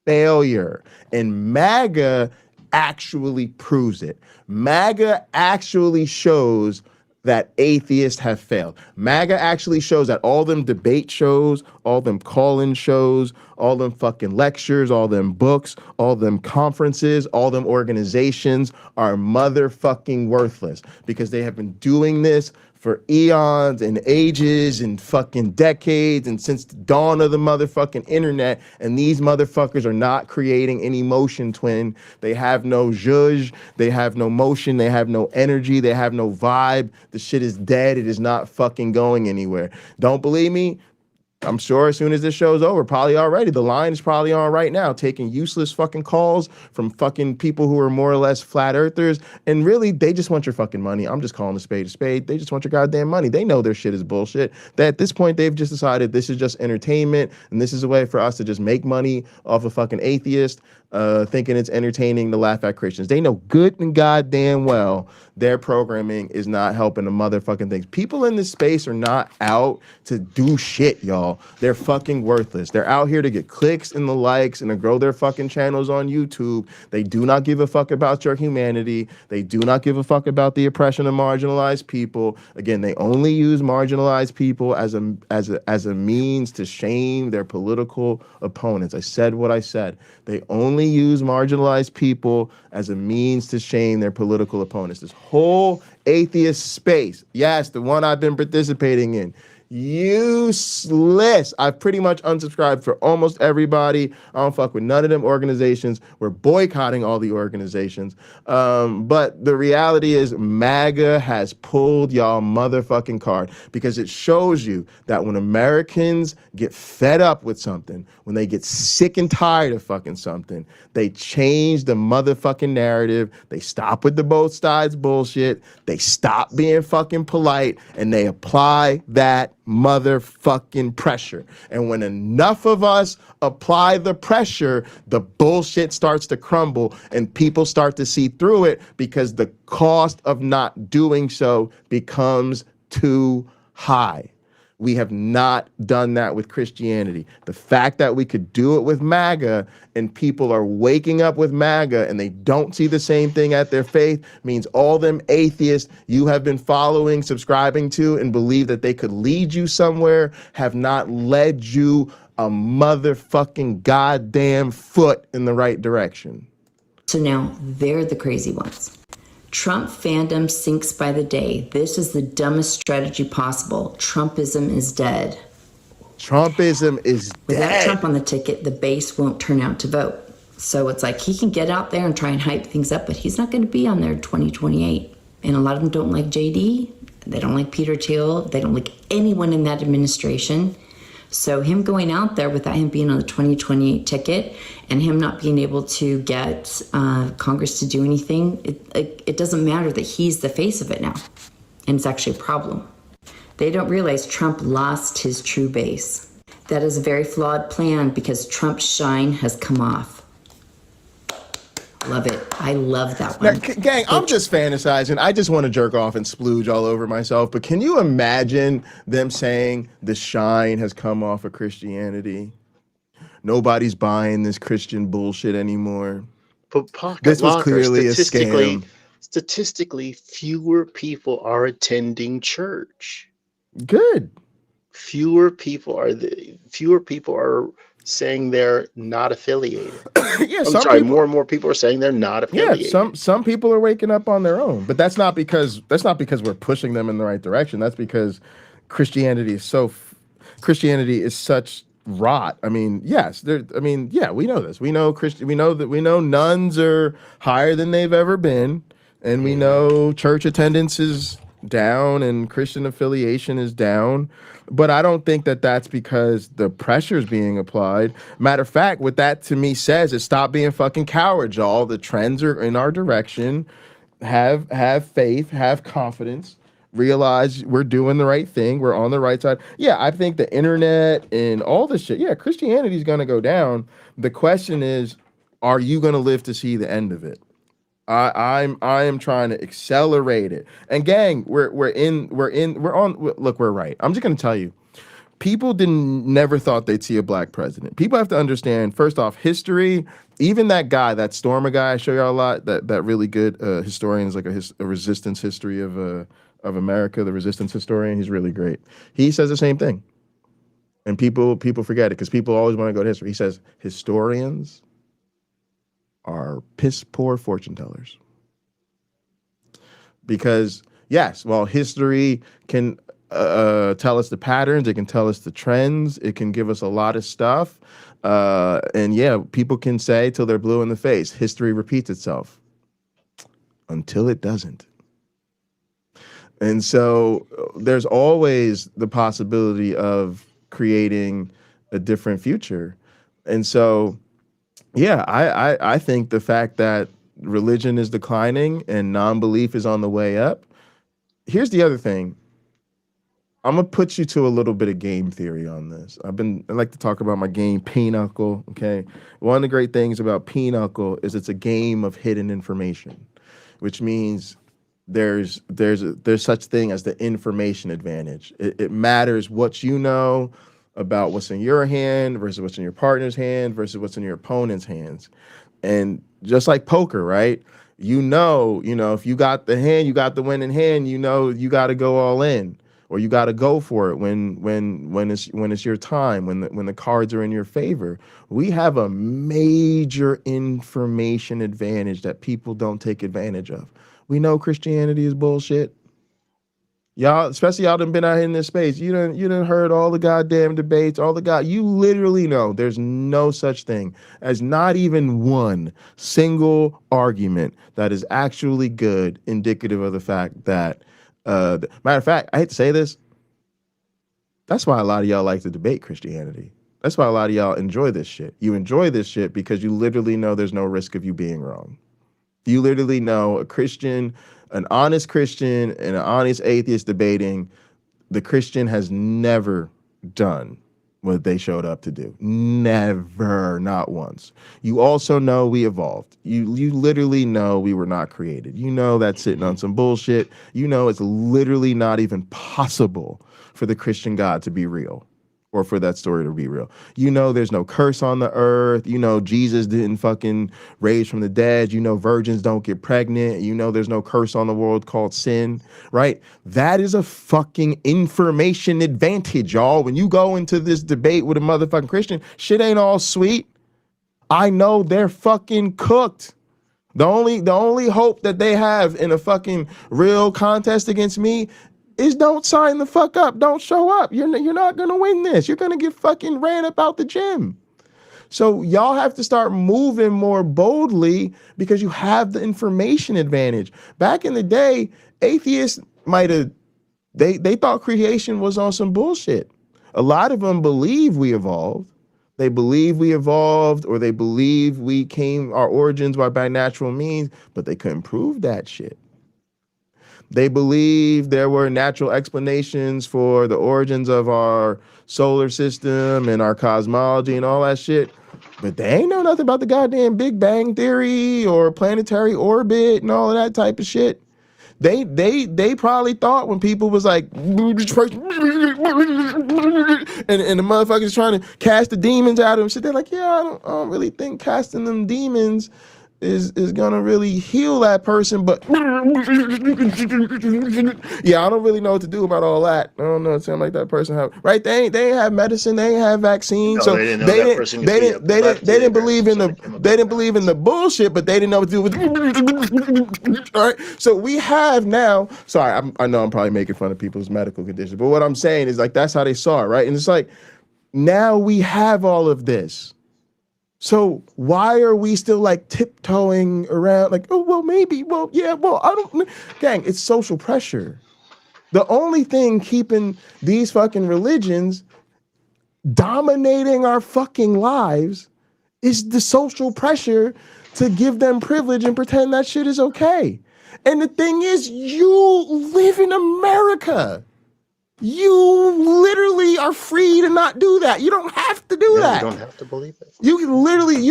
failure. And MAGA actually proves it. MAGA actually shows that atheists have failed. MAGA actually shows that all them debate shows, all them call-in shows, all them fucking lectures, all them books, all them conferences, all them organizations are motherfucking worthless because they have been doing this for eons and ages and fucking decades and since the dawn of the motherfucking internet, and these motherfuckers are not creating any motion, twin. They have no zhuzh, they have no motion, they have no energy, they have no vibe. The shit is dead. It is not fucking going anywhere. Don't believe me? I'm sure as soon as this show's over, probably already, the line is probably on right now, taking useless fucking calls from fucking people who are more or less flat earthers. And really, they just want your fucking money. I'm just calling a spade a spade. They just want your goddamn money. They know their shit is bullshit. That at this point, they've just decided this is just entertainment. And this is a way for us to just make money off a fucking atheist, thinking it's entertaining to laugh at Christians. They know good and goddamn well their programming is not helping the motherfucking things. People in this space are not out to do shit, y'all. They're fucking worthless. They're out here to get clicks and the likes and to grow their fucking channels on YouTube. They do not give a fuck about your humanity. They do not give a fuck about the oppression of marginalized people. Again, they only use marginalized people as a means to shame their political opponents. I said what I said. They only use marginalized people as a means to shame their political opponents. This whole atheist space, yes, the one I've been participating in, useless. I've pretty much unsubscribed for almost everybody. I don't fuck with none of them organizations. We're boycotting all the organizations. But the reality is MAGA has pulled y'all motherfucking card because it shows you that when Americans get fed up with something, when they get sick and tired of fucking something, they change the motherfucking narrative. They stop with the both sides bullshit. They stop being fucking polite and they apply that motherfucking pressure. And when enough of us apply the pressure, the bullshit starts to crumble and people start to see through it because the cost of not doing so becomes too high. We have not done that with Christianity. The fact that we could do it with MAGA and people are waking up with MAGA and they don't see the same thing at their faith means all them atheists you have been following, subscribing to, and believe that they could lead you somewhere have not led you a motherfucking goddamn foot in the right direction. So now they're the crazy ones. Trump fandom sinks by the day. This is the dumbest strategy possible. Trumpism is dead. Trumpism is Without dead. Trump on the ticket, the base won't turn out to vote. So it's like he can get out there and try and hype things up, but he's not going to be on there in 2028. And a lot of them don't like JD. They don't like Peter Thiel. They don't like anyone in that administration. So him going out there without him being on the 2028 ticket and him not being able to get Congress to do anything, it doesn't matter that he's the face of it now. And it's actually a problem. They don't realize Trump lost his true base. That is a very flawed plan because Trump's shine has come off. Love it. I love that one. Now, gang, I'm just fantasizing. I just want to jerk off and splooge all over myself. But can you imagine them saying the shine has come off of Christianity? Nobody's buying this Christian bullshit anymore. But Pocket This was Locker, clearly a scam. statistically, fewer people are attending church. Good. Fewer people are saying they're not affiliated. Yeah, I'm some sorry, people, more and more people are saying they're not affiliated. some people are waking up on their own, but that's not because we're pushing them in the right direction. That's because Christianity is such rot. I mean, yes, we know this. We know nuns are higher than they've ever been, and we know church attendance is down and Christian affiliation is down. But I don't think that that's because the pressure is being applied. Matter of fact, what that to me says is stop being fucking cowards, y'all. The trends are in our direction. Have faith, have confidence, realize we're doing the right thing. We're on the right side. Yeah, I think the internet and all this shit, yeah, Christianity is going to go down. The question is, are you going to live to see the end of it? I am trying to accelerate it. And gang, we're right. I'm just gonna tell you, people never thought they'd see a black president. People have to understand, first off, history. Even that guy, that Stormer guy, I show y'all a lot. That really good historian is like a resistance history of America. The resistance historian, he's really great. He says the same thing, and people forget it because people always want to go to history. He says historians are piss poor fortune tellers. Because yes, while history can tell us the patterns, it can tell us the trends, it can give us a lot of stuff. And yeah, people can say till they're blue in the face, history repeats itself until it doesn't. And so there's always the possibility of creating a different future. And so yeah, I think the fact that religion is declining and non-belief is on the way up. Here's the other thing. I'm gonna put you to a little bit of game theory on this. I like to talk about my game Pinochle. Okay, one of the great things about Pinochle is it's a game of hidden information, which means there's such thing as the information advantage. It matters what you know about what's in your hand versus what's in your partner's hand versus what's in your opponent's hands. And just like poker, right? You know, if you got the hand, you got the winning hand, you got to go all in or you got to go for it when it's your time, when the cards are in your favor. We have a major information advantage that people don't take advantage of. We know Christianity is bullshit. Y'all, especially y'all done been out here in this space. You done heard all the goddamn debates, you literally know there's no such thing as not even one single argument that is actually good, indicative of the fact that, matter of fact, I hate to say this, that's why a lot of y'all like to debate Christianity. That's why a lot of y'all enjoy this shit. You enjoy this shit because you literally know there's no risk of you being wrong. You literally know an honest Christian and an honest atheist debating, the Christian has never done what they showed up to do. Never, not once. You also know we evolved. You literally know we were not created. You know that's sitting on some bullshit. You know it's literally not even possible for the Christian God to be real. Or for that story to be real. You know there's no curse on the earth. You know Jesus didn't fucking raise from the dead. You know virgins don't get pregnant. You know there's no curse on the world called sin, right? That is a fucking information advantage, y'all. When you go into this debate with a motherfucking Christian, shit ain't all sweet. I know they're fucking cooked. The only hope that they have in a fucking real contest against me, is don't sign the fuck up. Don't show up. You're not gonna win this. You're gonna get fucking ran up out the gym. So y'all have to start moving more boldly because you have the information advantage. Back in the day, atheists might have they thought creation was on some bullshit. A lot of them believe we evolved. They believe we evolved, or they believe our origins by natural means, but they couldn't prove that shit. They believe there were natural explanations for the origins of our solar system and our cosmology and all that shit. But they ain't know nothing about the goddamn Big Bang Theory or planetary orbit and all of that type of shit. They probably thought when people was like, and the motherfuckers trying to cast the demons out of them, shit, they're like, yeah, I don't really think casting them demons is gonna really heal that person, but yeah, I don't really know what to do about all that. I don't know. It sounds like that person right. They ain't have medicine. They ain't have vaccines. No, so they didn't know that person could be they didn't believe in the bullshit, but they didn't know what to do with it. All right. So we have now. Sorry, I know I'm probably making fun of people's medical conditions, but what I'm saying is like that's how they saw it, right? And it's like now we have all of this. So why are we still like tiptoeing around like, oh, well, maybe, well, yeah, well, I don't, gang, it's social pressure. The only thing keeping these fucking religions dominating our fucking lives is the social pressure to give them privilege and pretend that shit is okay. And the thing is, you live in America. You literally are free to not do that. You don't have to do that. You don't have to believe it. You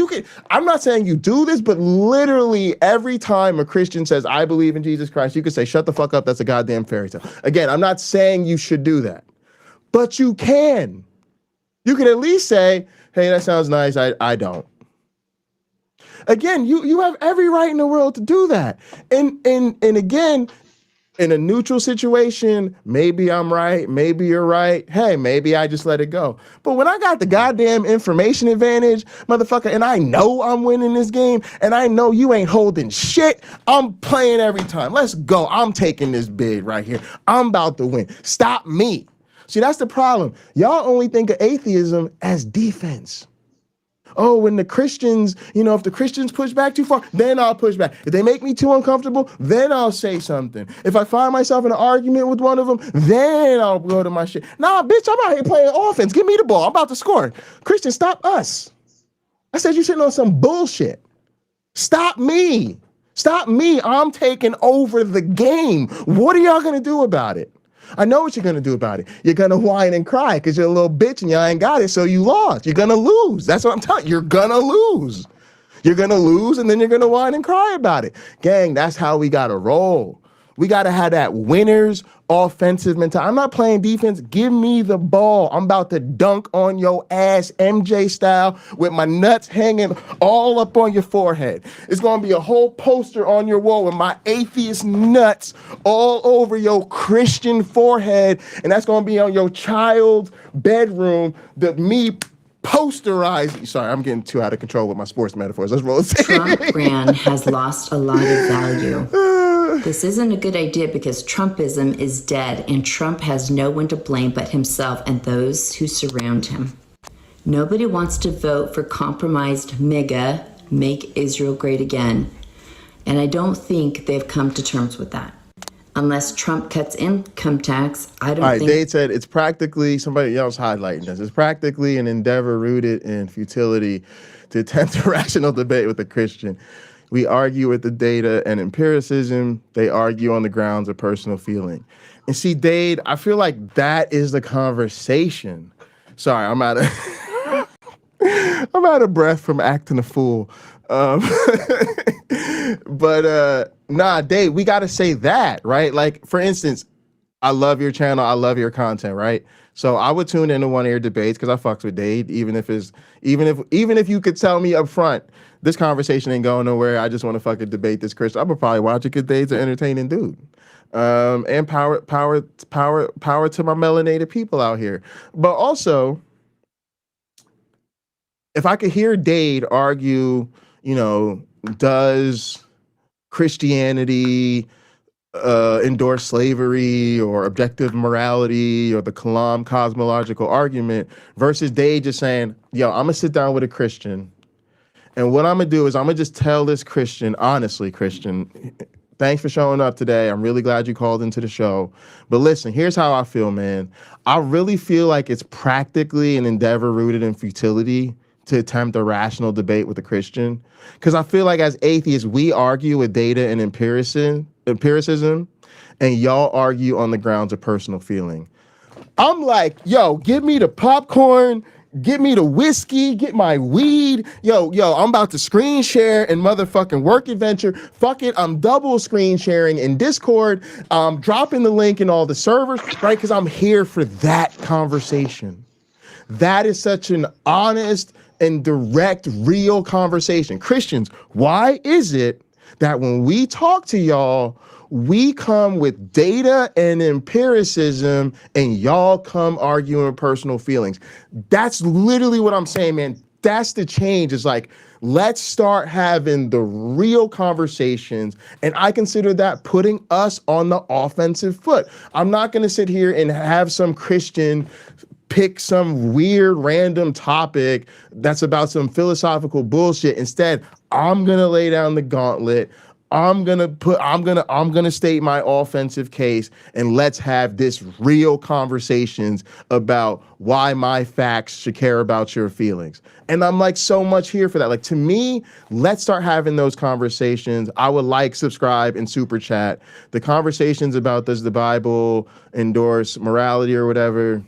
can, I'm not saying you do this, but literally every time a Christian says, I believe in Jesus Christ, you can say, shut the fuck up, that's a goddamn fairy tale. Again, I'm not saying you should do that, but you can. You can at least say, hey, that sounds nice, I don't. Again, you have every right in the world to do that. And again, in a neutral situation, maybe I'm right, maybe you're right. Hey, maybe I just let it go. But when I got the goddamn information advantage, motherfucker, and I know I'm winning this game, and I know you ain't holding shit, I'm playing every time. Let's go. I'm taking this bid right here. I'm about to win. Stop me. See, that's the problem. Y'all only think of atheism as defense. Oh, when the Christians, if the Christians push back too far, then I'll push back. If they make me too uncomfortable, then I'll say something. If I find myself in an argument with one of them, then I'll go to my shit. Nah, bitch, I'm out here playing offense. Give me the ball. I'm about to score. Christian, stop us. I said you're sitting on some bullshit. Stop me. Stop me. I'm taking over the game. What are y'all going to do about it? I know what you're going to do about it. You're going to whine and cry because you're a little bitch and y'all ain't got it, so you lost. You're going to lose. That's what I'm telling you. You're going to lose. You're going to lose, and then you're going to whine and cry about it. Gang, that's how we got to roll. We got to have that winner's offensive mentality. I'm not playing defense. Give me the ball. I'm about to dunk on your ass, MJ style, with my nuts hanging all up on your forehead. It's going to be a whole poster on your wall with my atheist nuts all over your Christian forehead, and that's going to be on your child's bedroom, me posterizing. Sorry, I'm getting too out of control with my sports metaphors. Let's roll. Trump brand has lost a lot of value. This isn't a good idea because Trumpism is dead and Trump has no one to blame but himself and those who surround him. Nobody wants to vote for compromised MAGA, Make Israel Great Again. And I don't think they've come to terms with that. Unless Trump cuts income tax, I don't think... All right, Dave said it's practically, somebody else highlighting this, it's practically an endeavor rooted in futility to attempt a rational debate with a Christian. We argue with the data and empiricism. They argue on the grounds of personal feeling. And see, Dade, I feel like that is the conversation. Sorry, I'm out of breath from acting a fool. But nah, Dade, we got to say that, right? Like, for instance, I love your channel. I love your content, right? So I would tune into one of your debates because I fucks with Dade, even if you could tell me up front, this conversation ain't going nowhere. I just want to fucking debate this Christian. I would probably watch it because Dade's an entertaining dude. And power to my melanated people out here. But also, if I could hear Dade argue, does Christianity endorse slavery or objective morality or the Kalam cosmological argument versus they just saying, yo, I'm gonna sit down with a Christian, and what I'm gonna do is I'm gonna just tell this Christian, honestly, Christian, thanks for showing up today. I'm really glad you called into the show. But listen, here's how I feel, man. I really feel like it's practically an endeavor rooted in futility to attempt a rational debate with a Christian. Because I feel like as atheists, we argue with data and empiricism, and y'all argue on the grounds of personal feeling. I'm like, yo, give me the popcorn, get me the whiskey, get my weed. Yo, I'm about to screen share in motherfucking Work Adventure. Fuck it, I'm double screen sharing in Discord. I'm dropping the link in all the servers, right? Because I'm here for that conversation. That is such an honest and direct, real conversation. Christians, why is it that when we talk to y'all, we come with data and empiricism and y'all come arguing personal feelings? That's literally what I'm saying, man. That's the change. It's like, let's start having the real conversations. And I consider that putting us on the offensive foot. I'm not going to sit here and have some Christian pick some weird random topic that's about some philosophical bullshit. Instead, I'm going to lay down the gauntlet. I'm going to state my offensive case, and let's have this real conversations about why my facts should care about your feelings. And I'm like so much here for that. Like, to me, let's start having those conversations. I would like, subscribe, and super chat. The conversations about does the Bible endorse morality or whatever,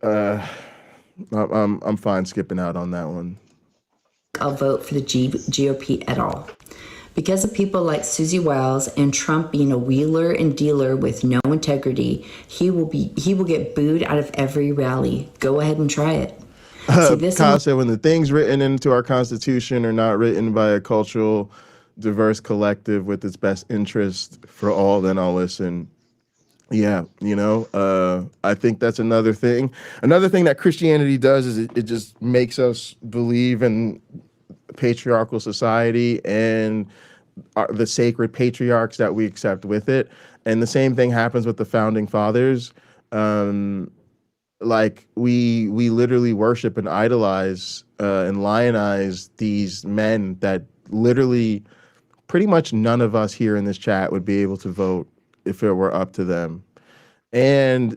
I'm fine skipping out on that one. I'll vote for the GOP at all. Because of people like Susie Wiles and Trump being a wheeler and dealer with no integrity, he will get booed out of every rally. Go ahead and try it. Kyle said, when the things written into our Constitution are not written by a cultural, diverse collective with its best interest for all, then I'll listen. Yeah, I think that's another thing. Another thing that Christianity does is it just makes us believe in patriarchal society and the sacred patriarchs that we accept with it. And the same thing happens with the founding fathers. Like we literally worship and idolize and lionize these men that literally pretty much none of us here in this chat would be able to vote if it were up to them. And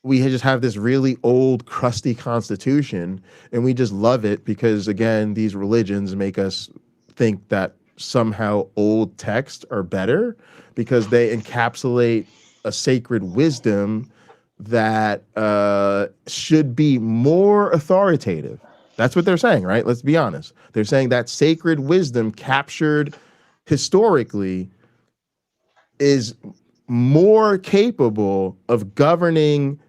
we just have this really old, crusty constitution, and we just love it because, again, these religions make us think that somehow old texts are better because they encapsulate a sacred wisdom that should be more authoritative. That's what they're saying, right? Let's be honest. They're saying that sacred wisdom captured historically is more capable of governing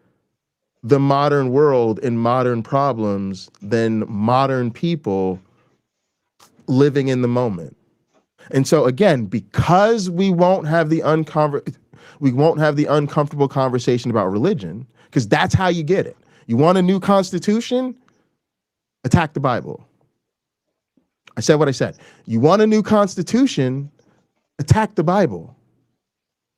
the modern world and modern problems than modern people living in the moment. And so again, because we won't have the uncomfortable conversation about religion, because that's how you get it. You want a new constitution? Attack the Bible. I said what I said. You want a new constitution? Attack the Bible.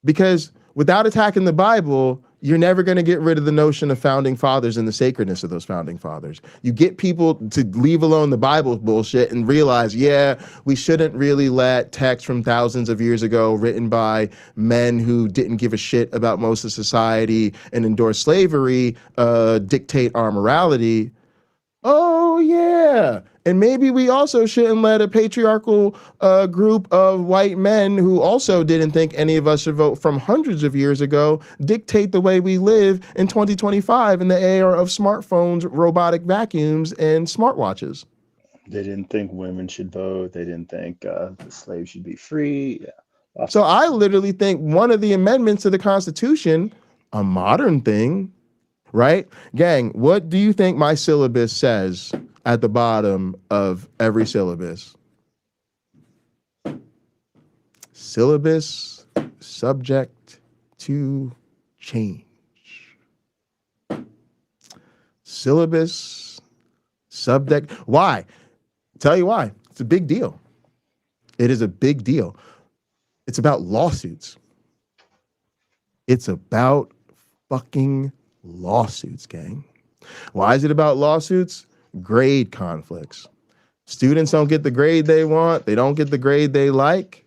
Because without attacking the Bible, you're never going to get rid of the notion of founding fathers and the sacredness of those founding fathers. You get people to leave alone the Bible bullshit and realize, yeah, we shouldn't really let texts from thousands of years ago written by men who didn't give a shit about most of society and endorse slavery dictate our morality. Oh, yeah. And maybe we also shouldn't let a patriarchal group of white men who also didn't think any of us should vote from hundreds of years ago dictate the way we live in 2025 in the era of smartphones, robotic vacuums, and smartwatches. They didn't think women should vote. They didn't think the slaves should be free. Yeah. So I literally think one of the amendments to the Constitution, a modern thing, right? Gang, what do you think my syllabus says at the bottom of every syllabus? Syllabus subject to change. Syllabus subject. Why? Tell you why. It's a big deal. It is a big deal. It's about lawsuits. It's about fucking lawsuits, gang. Why is it about lawsuits? Grade conflicts. Students don't get the grade they want. They don't get the grade they like.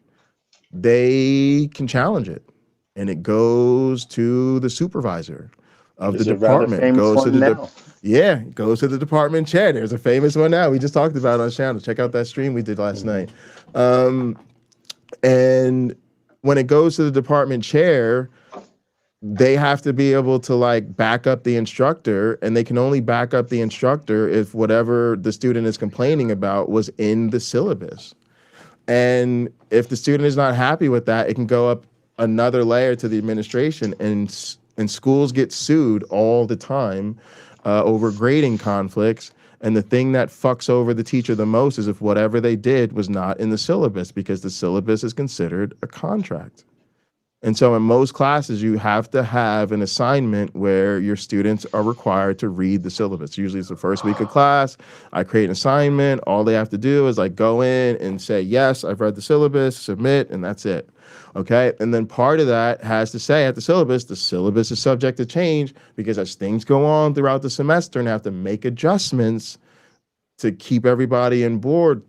They can challenge it. And it goes to the supervisor of There's the a rather department. famous Goes to one the now. yeah, goes to the department chair. There's a famous one now. We just talked about it on the channel. Check out that stream we did last night. And when it goes to the department chair, they have to be able to like back up the instructor, and they can only back up the instructor if whatever the student is complaining about was in the syllabus. And if the student is not happy with that, it can go up another layer to the administration, and schools get sued all the time over grading conflicts. And the thing that fucks over the teacher the most is if whatever they did was not in the syllabus, because the syllabus is considered a contract. And so in most classes, you have to have an assignment where your students are required to read the syllabus. Usually it's the first week of class. I create an assignment. All they have to do is like go in and say, yes, I've read the syllabus, submit, and that's it. Okay. And then part of that has to say at the syllabus is subject to change, because as things go on throughout the semester and have to make adjustments to keep everybody on board,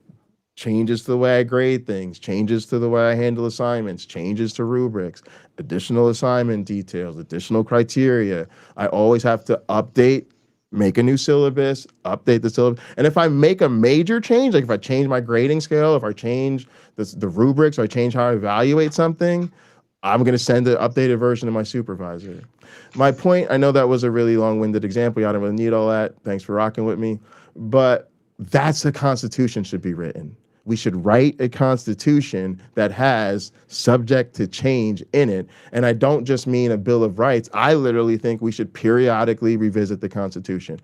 changes to the way I grade things, changes to the way I handle assignments, changes to rubrics, additional assignment details, additional criteria. I always have to update, make a new syllabus, update the syllabus. And if I make a major change, like if I change my grading scale, if I change the rubrics, or I change how I evaluate something, I'm going to send an updated version to my supervisor. My point, I know that was a really long-winded example. Y'all don't really need all that. Thanks for rocking with me. But that's the Constitution should be written. We should write a constitution that has subject to change in it. And I don't just mean a Bill of Rights. I literally think we should periodically revisit the Constitution.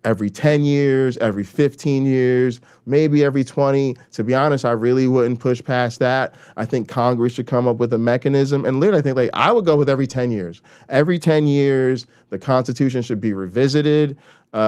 Every 10 years, every 15 years, maybe every 20. To be honest, I really wouldn't push past that. I think Congress should come up with a mechanism. And literally, I think like I would go with every 10 years. Every 10 years, the Constitution should be revisited. We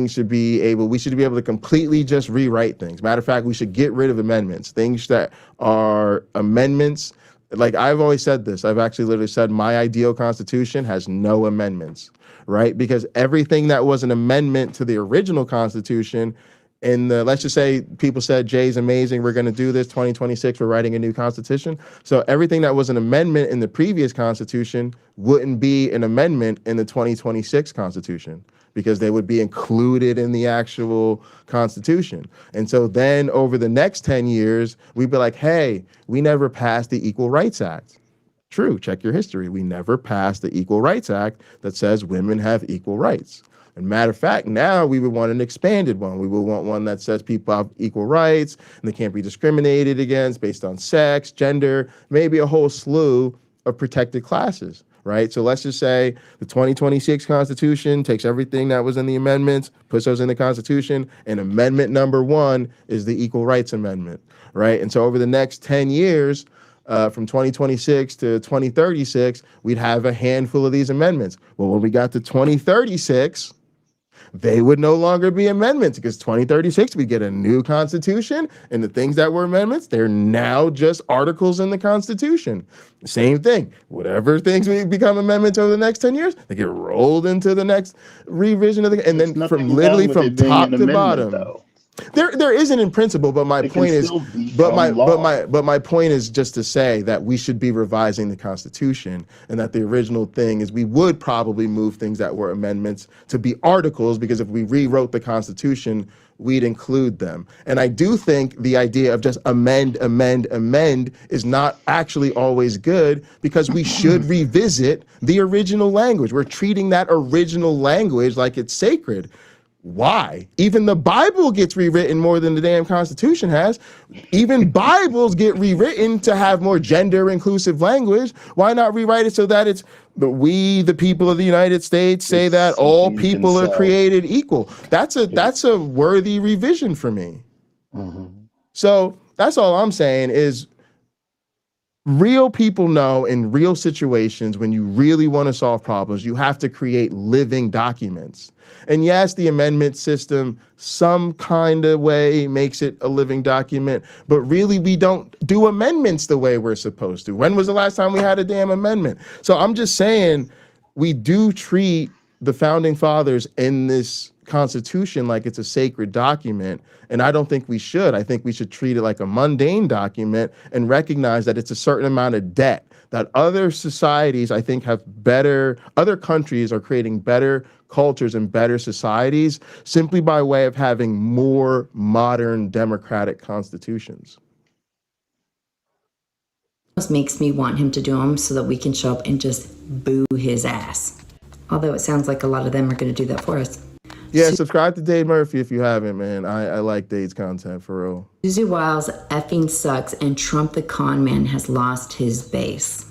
should be able to completely just rewrite things. Matter of fact, we should get rid of amendments. Things that are amendments. Like I've always said this, I've actually literally said my ideal Constitution has no amendments, right? Because everything that was an amendment to the original Constitution, let's just say people said, Jay's amazing, we're going to do this, 2026, we're writing a new Constitution. So everything that was an amendment in the previous Constitution wouldn't be an amendment in the 2026 Constitution, because they would be included in the actual Constitution. And so then over the next 10 years, we'd be like, hey, we never passed the Equal Rights Act. True, check your history. We never passed the Equal Rights Act that says women have equal rights. And matter of fact, now we would want an expanded one. We would want one that says people have equal rights and they can't be discriminated against based on sex, gender, maybe a whole slew of protected classes. Right? So let's just say the 2026 Constitution takes everything that was in the amendments, puts those in the Constitution, and amendment number 1 is the Equal Rights Amendment, right? And so over the next 10 years, from 2026 to 2036, we'd have a handful of these amendments. Well, when we got to 2036, they would no longer be amendments, because 2036, we get a new Constitution, and the things that were amendments, they're now just articles in the Constitution. Same thing. Whatever things become amendments over the next 10 years, they get rolled into the next revision of the, and then from literally from top to bottom. Though. There isn't in principle, but my point is, my point is just to say that we should be revising the Constitution, and that the original thing is we would probably move things that were amendments to be articles, because if we rewrote the Constitution, we'd include them. And I do think the idea of just amend is not actually always good, because we should revisit the original language. We're treating that original language like it's sacred. Why? Even the Bible gets rewritten more than the damn Constitution has. Even Bibles get rewritten to have more gender inclusive language. Why not rewrite it so that it's we, the people of the United States, say that all people are created equal? That's a worthy revision for me. Mm-hmm. So that's all I'm saying is real people know in real situations when you really want to solve problems, you have to create living documents. And yes, the amendment system, some kind of way makes it a living document, but really we don't do amendments the way we're supposed to. When was the last time we had a damn amendment? So I'm just saying we do treat the founding fathers in this Constitution like it's a sacred document. And I don't think we should. I think we should treat it like a mundane document and recognize that it's a certain amount of debt that other societies, I think, other countries are creating better cultures and better societies simply by way of having more modern democratic constitutions. Almost makes me want him to do them so that we can show up and just boo his ass. Although it sounds like a lot of them are going to do that for us. Yeah, subscribe to Dade Murphy if you haven't, man. I like Dade's content for real. Susie Wiles effing sucks, and Trump the con man has lost his base.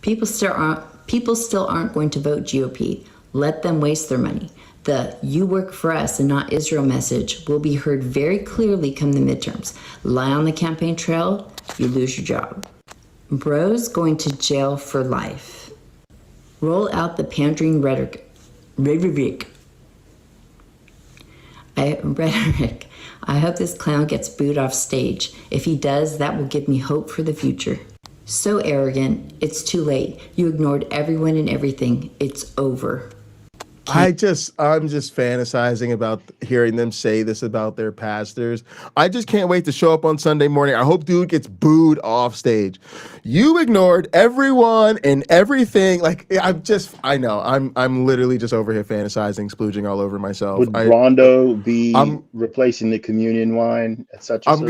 People still aren't going to vote GOP. Let them waste their money. The "you work for us and not Israel" message will be heard very clearly come the midterms. Lie on the campaign trail, you lose your job. Bros going to jail for life. Roll out the pandering rhetoric. I hope this clown gets booed off stage. If he does, that will give me hope for the future. So arrogant, it's too late. You ignored everyone and everything. It's over. I'm just fantasizing about hearing them say this about their pastors. I just can't wait to show up on Sunday morning. I hope dude gets booed off stage. You ignored everyone and everything. Like I'm literally just over here fantasizing, splooging all over myself. Would Rondo be replacing the communion wine at such a I'm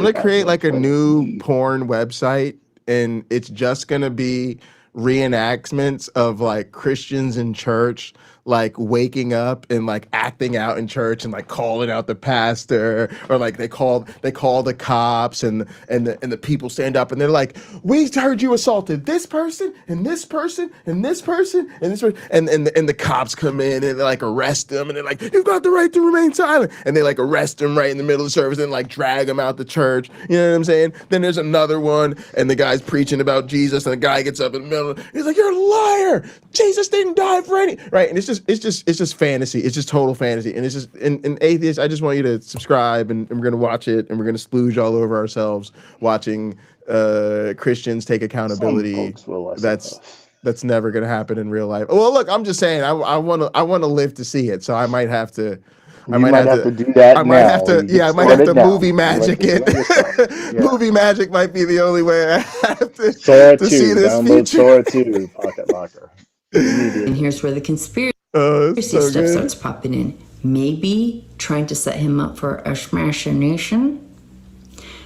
gonna create like a new porn website, and it's just gonna be reenactments of like Christians in church, like waking up and like acting out in church and like calling out the pastor, or like they call the cops, and the people stand up and they're like, "We heard you assaulted this person and this person and this person and this person," and the cops come in and they like arrest them, and they're like, "You've got the right to remain silent," and they like arrest them right in the middle of the service and like drag them out the church. You know what I'm saying? Then there's another one and the guy's preaching about Jesus, and the guy gets up in the middle, he's like, "You're a liar, Jesus didn't die for any," right? And it's just fantasy. It's just total fantasy. And it's just, and atheists, I just want you to subscribe, and we're going to watch it, and we're going to splooge all over ourselves watching Christians take accountability. That's never going to happen in real life. Well, look, I'm just saying, I want to live to see it. So I might have to. I might have to do that. I might have to movie magic it. Yeah. Movie magic might be the only way I have to see this download Sora 2, Pocket Locker. And here's where the conspiracy stuff starts popping in. Maybe trying to set him up for assassination.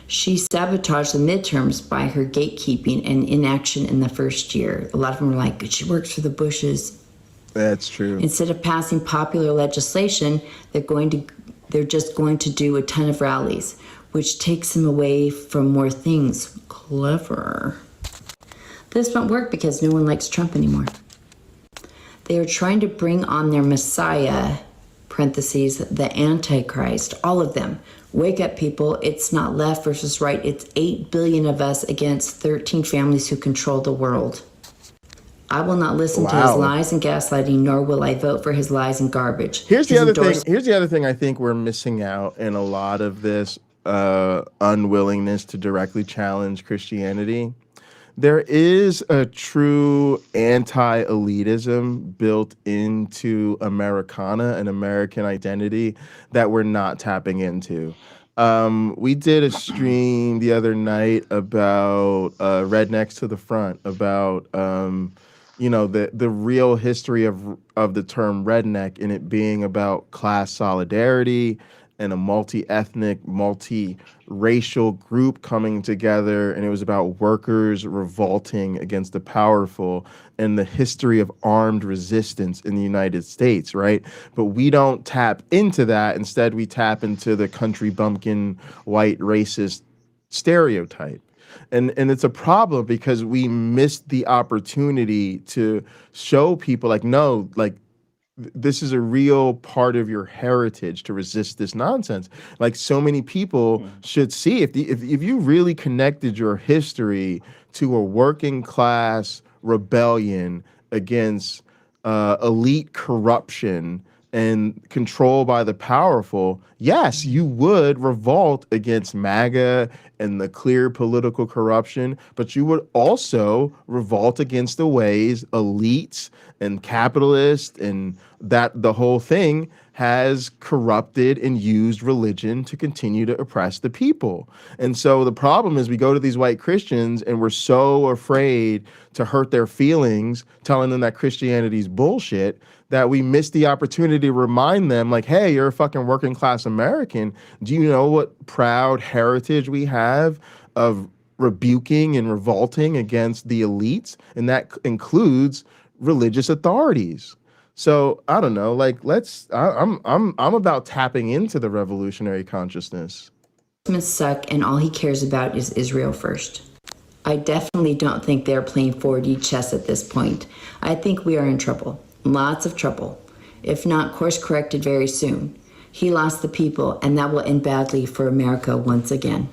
She sabotaged the midterms by her gatekeeping and inaction in the first year. A lot of them are like, she works for the Bushes. That's true. Instead of passing popular legislation, they're just going to do a ton of rallies, which takes them away from more things. Clever. This won't work because no one likes Trump anymore. They are trying to bring on their Messiah, parentheses, the Antichrist, all of them. Wake up, people. It's not left versus right. It's 8 billion of us against 13 families who control the world. I will not listen to his lies and gaslighting, nor will I vote for his lies and garbage. Here's the other thing I think we're missing out in a lot of this unwillingness to directly challenge Christianity. There is a true anti-elitism built into Americana and American identity that we're not tapping into. We did a stream the other night about Rednecks to the Front, about the real history of the term redneck, and it being about class solidarity and a multi-ethnic, multi-racial group coming together, and it was about workers revolting against the powerful and the history of armed resistance in the United States, right? But we don't tap into that. Instead, we tap into the country bumpkin, white racist stereotype. And it's a problem because we missed the opportunity to show people like, no, like, this is a real part of your heritage to resist this nonsense. Like so many people should see if you really connected your history to a working class rebellion against elite corruption and control by the powerful, yes, you would revolt against MAGA and the clear political corruption, but you would also revolt against the ways elites and capitalists and that the whole thing has corrupted and used religion to continue to oppress the people. And so the problem is we go to these white Christians and we're so afraid to hurt their feelings, telling them that Christianity's bullshit, that we miss the opportunity to remind them, like, hey, you're a fucking working class American. Do you know what proud heritage we have of rebuking and revolting against the elites? And that includes religious authorities. So I don't know, like I'm about tapping into the revolutionary consciousness. Suck, and all he cares about is Israel first. I definitely don't think they're playing 4D chess at this point. I think we are in trouble. Lots of trouble. If not course corrected very soon. He lost the people, and that will end badly for America once again.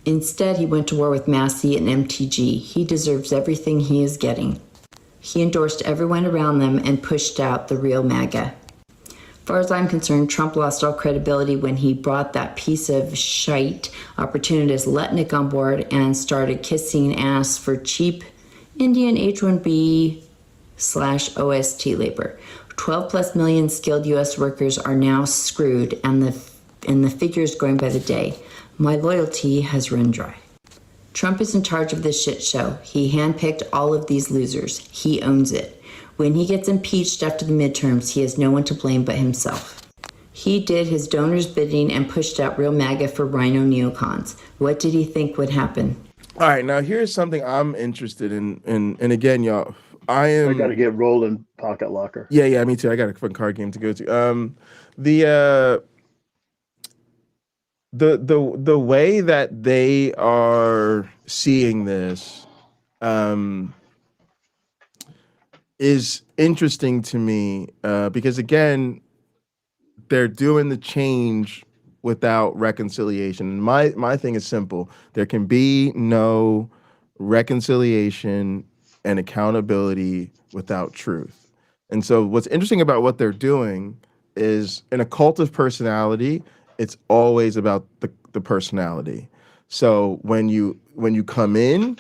Instead, he went to war with Massey and MTG. He deserves everything he is getting. He endorsed everyone around them and pushed out the real MAGA. As far as I'm concerned, Trump lost all credibility when he brought that piece of shite opportunist Letnick on board and started kissing ass for cheap Indian H-1B /OST labor. 12 plus million skilled U.S. workers are now screwed, and the figures going by the day. My loyalty has run dry. Trump is in charge of this shit show. He handpicked all of these losers. He owns it. When he gets impeached after the midterms, he has no one to blame but himself. He did his donors' bidding and pushed out real MAGA for rhino neocons. What did he think would happen? All right, now here's something I'm interested in, and again, y'all, I got to get rolling, Pocket Locker. Yeah, me too. I got a fun card game to go to. The way that they are seeing this is interesting to me because again, they're doing the change without reconciliation. And my thing is simple: there can be no reconciliation and accountability without truth. And so, what's interesting about what they're doing is, in a cult of personality, it's always about the personality. So when you come in,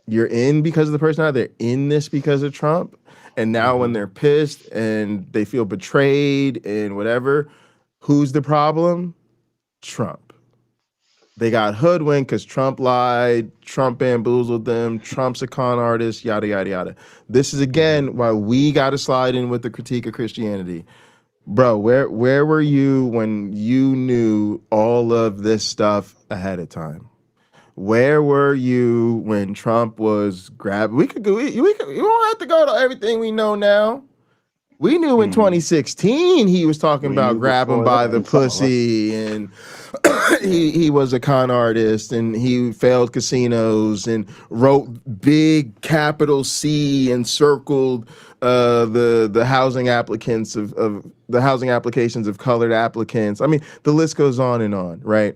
you're in because of the personality. They're in this because of Trump. And now when they're pissed and they feel betrayed and whatever, who's the problem? Trump. They got hoodwinked because Trump lied, Trump bamboozled them, Trump's a con artist, yada, yada, yada. This is, again, why we got to slide in with the critique of Christianity. Bro, where were you when you knew all of this stuff ahead of time? Where were you when Trump was grabbing? We don't have to go to everything we know now. We knew in 2016 he was talking about grabbing by the pussy, and he was a con artist, and he failed casinos and wrote big capital C and circled the housing applicants of the housing applications of colored applicants. I mean, the list goes on, right?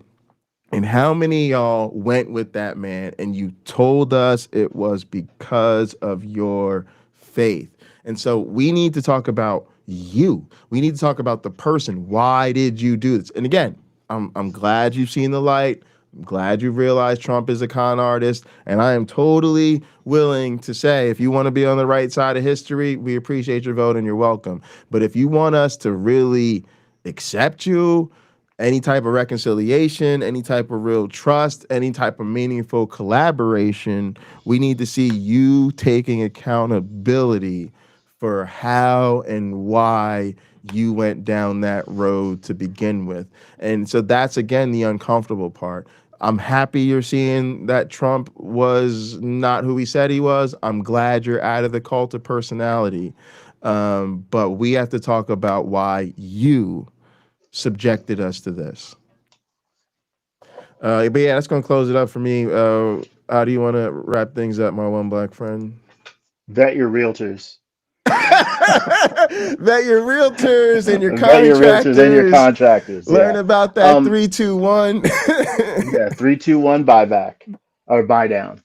And how many of y'all went with that man and you told us it was because of your faith? And so we need to talk about you. We need to talk about the person. Why did you do this? And again, I'm glad you've seen the light. I'm glad you've realized Trump is a con artist. And I am totally willing to say, if you want to be on the right side of history, we appreciate your vote and you're welcome. But if you want us to really accept you, any type of reconciliation, any type of real trust, any type of meaningful collaboration, we need to see you taking accountability for how and why you went down that road to begin with. And so that's, again, the uncomfortable part. I'm happy you're seeing that Trump was not who he said he was. I'm glad you're out of the cult of personality. But we have to talk about why you subjected us to this. But yeah, that's going to close it up for me. How do you want to wrap things up, my one black friend? Vet your realtors. that your realtors and your Vet your realtors and your contractors contractors. learn Yeah. about that Um, 3-2-1. yeah, 3-2-1 buyback or buy down.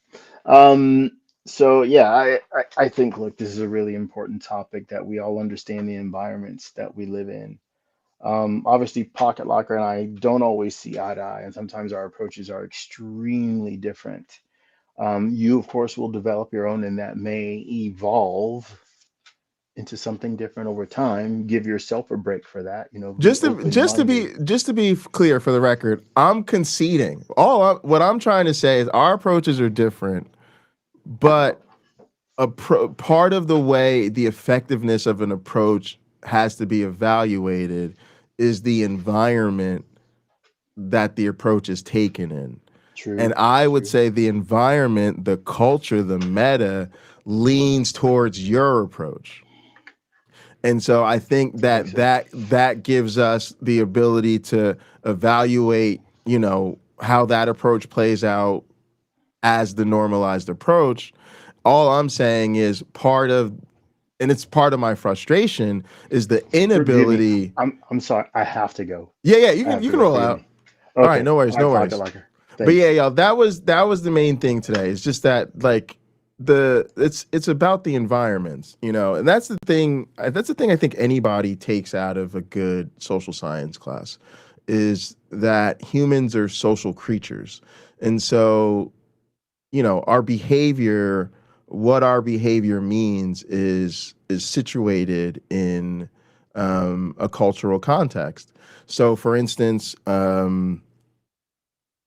Um, so yeah, I think look, this is a really important topic that we all understand the environments that we live in. Obviously, Pocket Locker and I don't always see eye to eye, and sometimes our approaches are extremely different. You, of course, will develop your own, and that may evolve into something different over time. Give yourself a break for that. Be Just to open-minded. be clear for the record, I'm conceding. What I'm trying to say is our approaches are different, but part of the way the effectiveness of an approach has to be evaluated is the environment that the approach is taken in. And True, I would true. say the environment, the culture, the meta leans towards your approach. And so I think That makes that sense. that gives us the ability to evaluate, how that approach plays out as the normalized approach. All I'm saying is and it's part of my frustration is the Forgive me. inability. I'm sorry. I have to go. Yeah, yeah, I have you to can go. roll Forgive out. me. All right, Okay. no worries, All right, no Pocket worries. Locker. But Thanks. yeah, y'all, that was the main thing today. It's just that like it's about the environments, and that's the thing I think anybody takes out of a good social science class is that humans are social creatures. And so, our behavior, what our behavior means is situated in a cultural context. So for instance,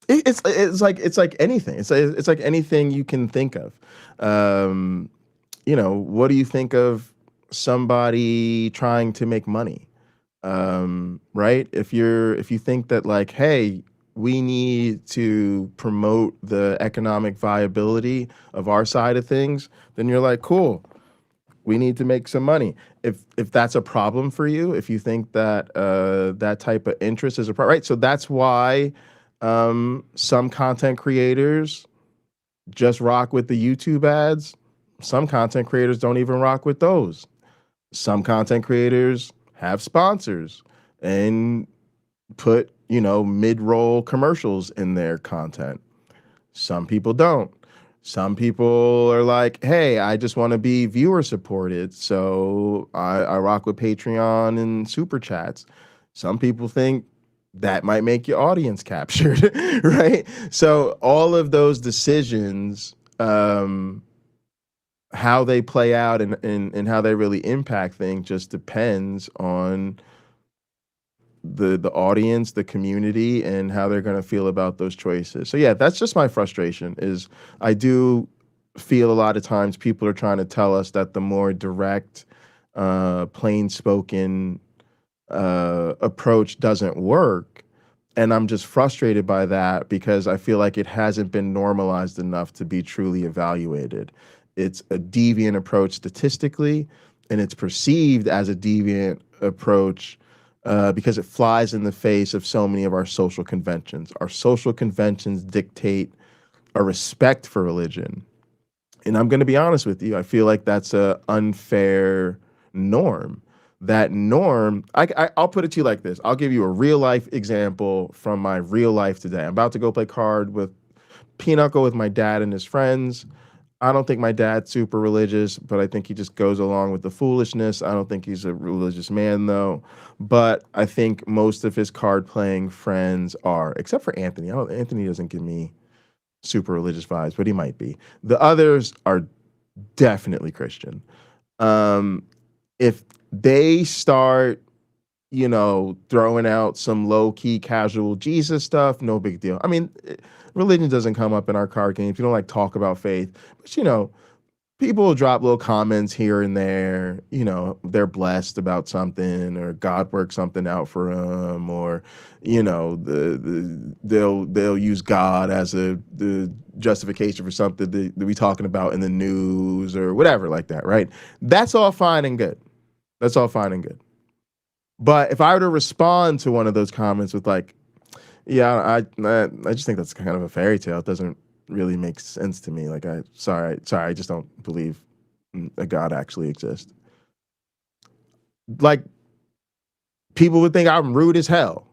it's like anything. It's like anything you can think of. Um, what do you think of somebody trying to make money? Right? If you think that like, hey, we need to promote the economic viability of our side of things, then you're like, cool, we need to make some money. If that's a problem for you, if you think that that type of interest is a problem, right? So that's why some content creators just rock with the YouTube ads. Some content creators don't even rock with those. Some content creators have sponsors and put, mid-roll commercials in their content. Some people don't. Some people are like, hey, I just want to be viewer supported. So I rock with Patreon and super chats. Some people think that might make your audience captured, right? So all of those decisions, how they play out and how they really impact things just depends on the audience, the community, and how they're going to feel about those choices. So yeah, that's just my frustration is I do feel a lot of times people are trying to tell us that the more direct, plain spoken approach doesn't work. And I'm just frustrated by that because I feel like it hasn't been normalized enough to be truly evaluated. It's a deviant approach statistically, and it's perceived as a deviant approach because it flies in the face of so many of our social conventions. Our social conventions dictate a respect for religion. And I'm going to be honest with you, I feel like that's a unfair norm. That norm, I'll put it to you like this. I'll give you a real life example from my real life today. I'm about to go play card with Pinochle with my dad and his friends. I don't think my dad's super religious, but I think he just goes along with the foolishness. I don't think he's a religious man, though. But I think most of his card playing friends are, except for Anthony. Anthony doesn't give me super religious vibes, but he might be. The others are definitely Christian. Um, if they start, throwing out some low key casual Jesus stuff, no big deal. I mean, religion doesn't come up in our card games. We don't like talk about faith, but people will drop little comments here and there. They're blessed about something, or God worked something out for them, or they'll use God as the justification for something that we talking about in the news or whatever like that, right? That's all fine and good. That's all fine and good. But if I were to respond to one of those comments with like, yeah, I just think that's kind of a fairy tale. It doesn't really make sense to me. Like, sorry, I just don't believe a God actually exists. like people would think I'm rude as hell.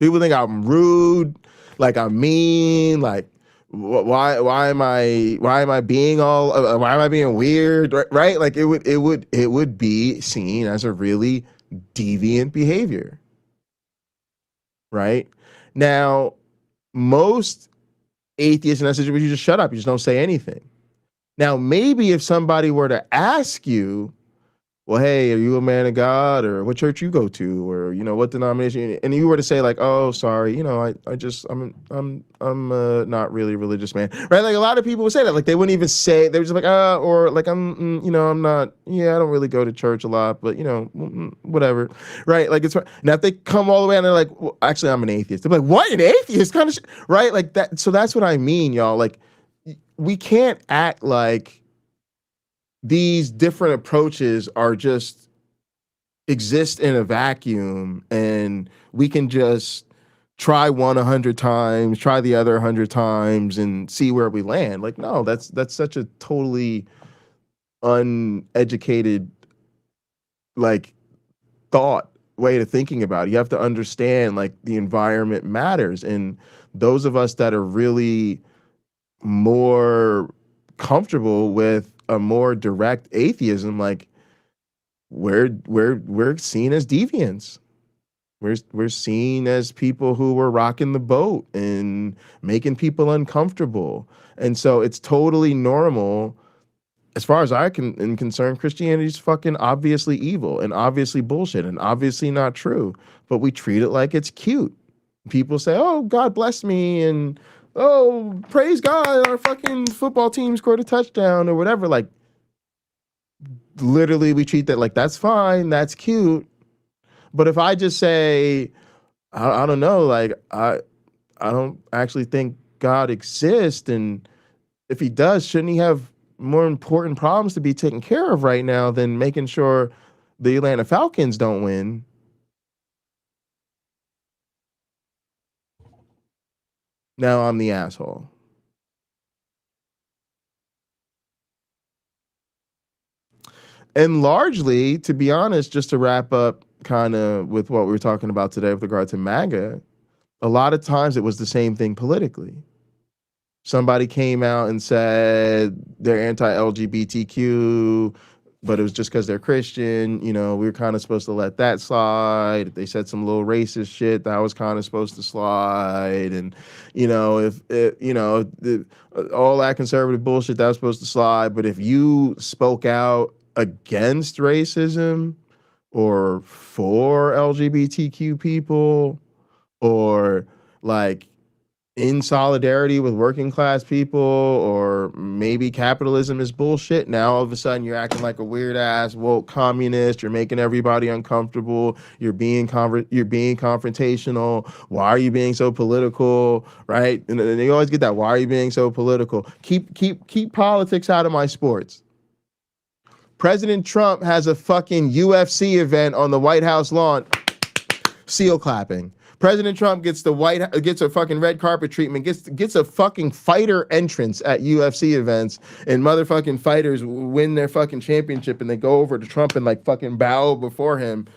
People think I'm rude, like I'm mean, like why am I being all why am I being weird, right? Like it would be seen as a really deviant behavior, right? Now, most atheists in that situation, you just shut up, you just don't say anything. Now, maybe if somebody were to ask you, well, hey, are you a man of God, or what church you go to, or what denomination, and you were to say like, oh, sorry, I'm not really a religious man, right? Like a lot of people would say that, like they wouldn't even say, they were just like, or like I'm not, yeah, I don't really go to church a lot, but whatever, right? Like it's now if they come all the way and they're like, well, actually I'm an atheist, they're like, what, an atheist kind of right? Like that. So that's what I mean, y'all. Like we can't act like these different approaches are just exist in a vacuum and we can just try one 100 times, try the other 100 times and see where we land. Like, no, that's such a totally uneducated, like, thought way of thinking about it. You have to understand, like, the environment matters. And those of us that are really more comfortable with a more direct atheism, like we're seen as deviants. We're seen as people who were rocking the boat and making people uncomfortable. And so it's totally normal. As far as I am concerned, Christianity's fucking obviously evil and obviously bullshit and obviously not true. But we treat it like it's cute. People say, oh, God bless me, and oh, praise God, our fucking football team scored a touchdown or whatever. Like, literally, we treat that like that's fine, that's cute. But if I just say, I don't know, like I don't actually think God exists, and if he does, shouldn't he have more important problems to be taken care of right now than making sure the Atlanta Falcons don't win? Now I'm the asshole. And largely, to be honest, just to wrap up kind of with what we were talking about today with regard to MAGA, a lot of times it was the same thing politically. Somebody came out and said they're anti-LGBTQ, but it was just because they're Christian. We were kind of supposed to let that slide. They said some little racist shit that was kind of supposed to slide. And, if all that conservative bullshit that was supposed to slide. But if you spoke out against racism or for LGBTQ people or like in solidarity with working class people, or maybe capitalism is bullshit, now all of a sudden you're acting like a weird ass woke communist, you're making everybody uncomfortable, you're being confrontational, why are you being so political, right? And you always get that, why are you being so political? Keep politics out of my sports. President Trump has a fucking UFC event on the White House lawn. Seal clapping. President Trump gets a fucking red carpet treatment, gets a fucking fighter entrance at UFC events, and motherfucking fighters win their fucking championship and they go over to Trump and like fucking bow before him.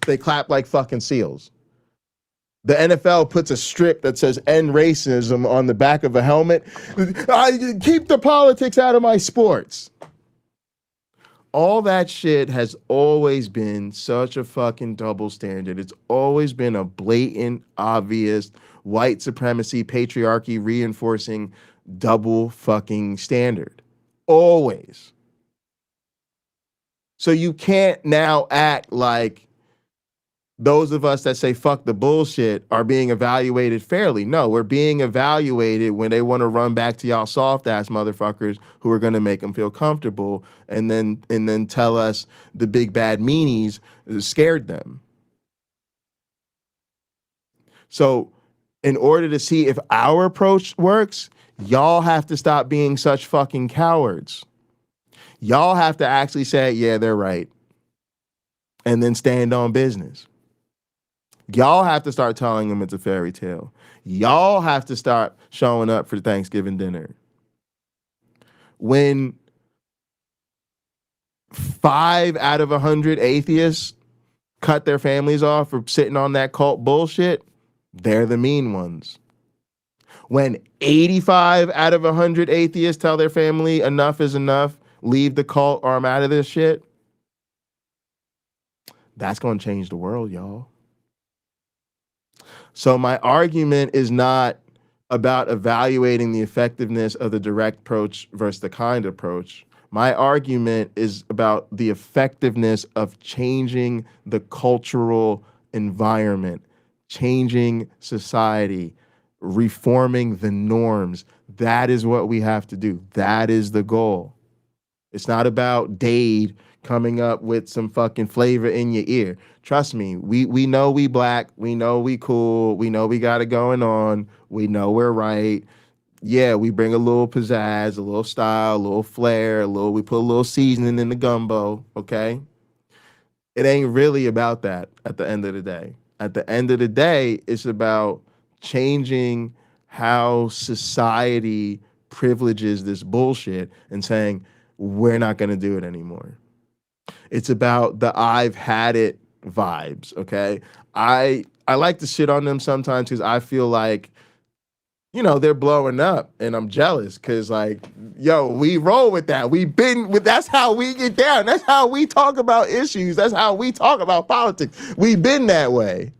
They clap like fucking seals. The NFL puts a strip that says end racism on the back of a helmet. Keep the politics out of my sports. All that shit has always been such a fucking double standard. It's always been a blatant, obvious, white supremacy, patriarchy reinforcing double fucking standard. Always. So you can't now act like those of us that say fuck the bullshit are being evaluated fairly. No, we're being evaluated when they want to run back to y'all soft ass motherfuckers who are going to make them feel comfortable and then tell us the big bad meanies scared them. So in order to see if our approach works, y'all have to stop being such fucking cowards. Y'all have to actually say, yeah, they're right. And then stand on business. Y'all have to start telling them it's a fairy tale. Y'all have to start showing up for Thanksgiving dinner. When 5 out of 100 atheists cut their families off for sitting on that cult bullshit, they're the mean ones. When 85 out of 100 atheists tell their family enough is enough, leave the cult or I'm out of this shit, that's going to change the world, y'all. So my argument is not about evaluating the effectiveness of the direct approach versus the kind approach. My argument is about the effectiveness of changing the cultural environment, changing society, reforming the norms. That is what we have to do. That is the goal. It's not about Dade coming up with some fucking flavor in your ear. Trust me, we know we black, we know we cool, we know we got it going on, we know we're right. Yeah, we bring a little pizzazz, a little style, a little flair, we put a little seasoning in the gumbo, okay? It ain't really about that at the end of the day. At the end of the day, it's about changing how society privileges this bullshit and saying, we're not going to do it anymore. It's about the I've had it vibes, okay? I like to shit on them sometimes because I feel like, you know, they're blowing up and I'm jealous because, like, yo, we roll with that. That's how we get down. That's how we talk about issues. That's how we talk about politics. We've been that way.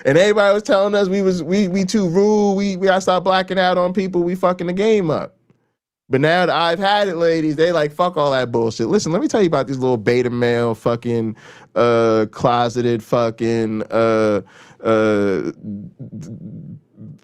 And everybody was telling us we too rude. We gotta stop blacking out on people. We fucking the game up. But now that I've had it, ladies, they like, fuck all that bullshit. Listen, let me tell you about these little beta male fucking closeted fucking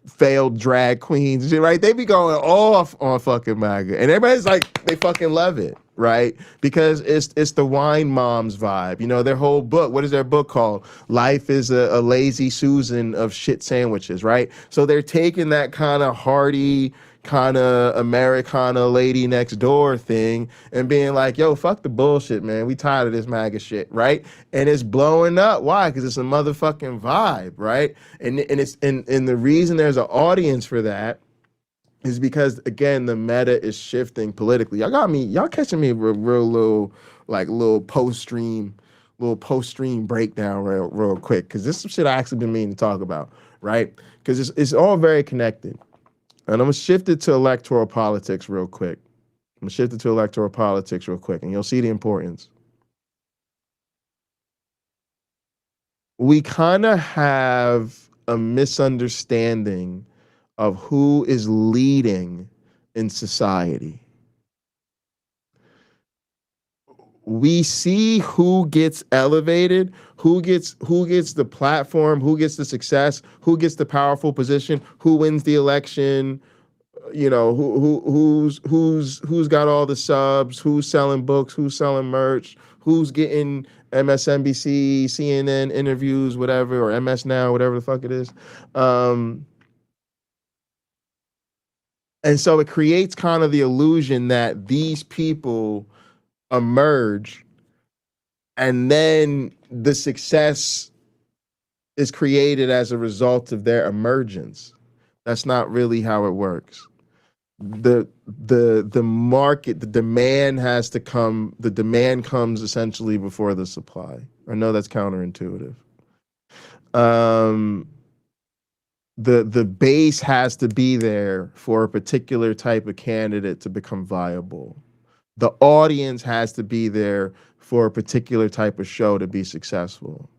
failed drag queens and shit, right? They be going off on fucking MAGA. And everybody's like, they fucking love it, right? Because it's the wine moms vibe. You know, their whole book, what is their book called? Life is a lazy Susan of shit sandwiches, right? So they're taking that kind of hearty, kind of Americana lady next door thing and being like, yo, fuck the bullshit, man. We tired of this MAGA shit, right? And it's blowing up. Why? Because it's a motherfucking vibe, right? And the reason there's an audience for that is because, again, the meta is shifting politically. Y'all catching me real little post-stream breakdown real quick, because this is some shit I actually been meaning to talk about, right? Because it's all very connected. And I'm going to shift it to electoral politics real quick. And you'll see the importance. We kind of have a misunderstanding of who is leading in society. We see who gets elevated, who gets the platform, who gets the success, who gets the powerful position, who wins the election, you know, who's got all the subs, who's selling books, who's selling merch, who's getting MSNBC, CNN interviews, whatever, or MS Now, whatever the fuck it is. And so it creates kind of the illusion that these people emerge and then the success is created as a result of their emergence. That's not really how it works. The market, the demand has to come, the demand comes essentially before the supply. I know that's counterintuitive. The base has to be there for a particular type of candidate to become viable. The audience has to be there for a particular type of show to be successful.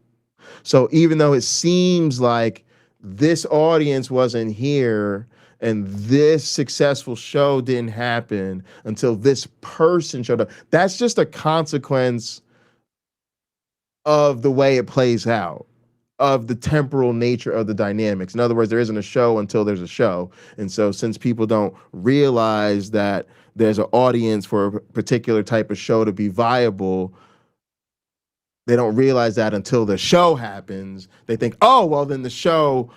So even though it seems like this audience wasn't here and this successful show didn't happen until this person showed up, that's just a consequence of the way it plays out, of the temporal nature of the dynamics. In other words, there isn't a show until there's a show. And so since people don't realize that there's an audience for a particular type of show to be viable, they don't realize that until the show happens. They think, oh, well, then the show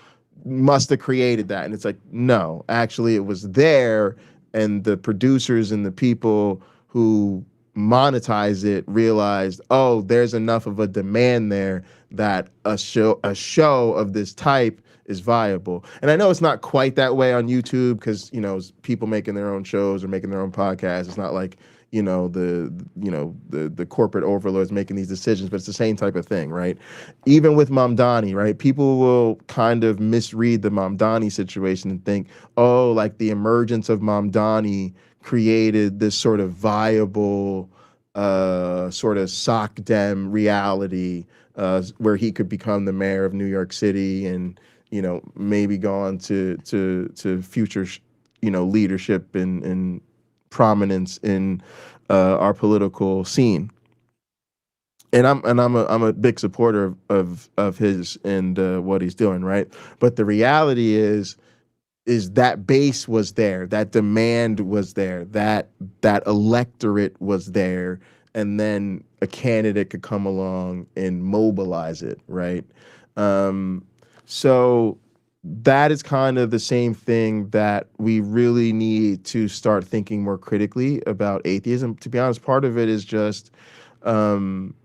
must have created that. And it's like, no, actually it was there, and the producers and the people who monetize it realized, oh, there's enough of a demand there that a show of this type is viable. And I know it's not quite that way on YouTube because, you know, people making their own shows or making their own podcasts. It's not like, the corporate overlords making these decisions, but it's the same type of thing, right? Even with Mamdani, right? People will kind of misread the Mamdani situation and think, oh, like the emergence of Mamdani created this sort of viable sort of sock dem reality where he could become the mayor of New York City and maybe go on to future leadership and prominence in our political scene. And I'm a big supporter of his and what he's doing, right? But the reality is that base was there, that demand was there, that electorate was there, and then a candidate could come along and mobilize it, right? So that is kind of the same thing that we really need to start thinking more critically about atheism. To be honest, part of it is just um,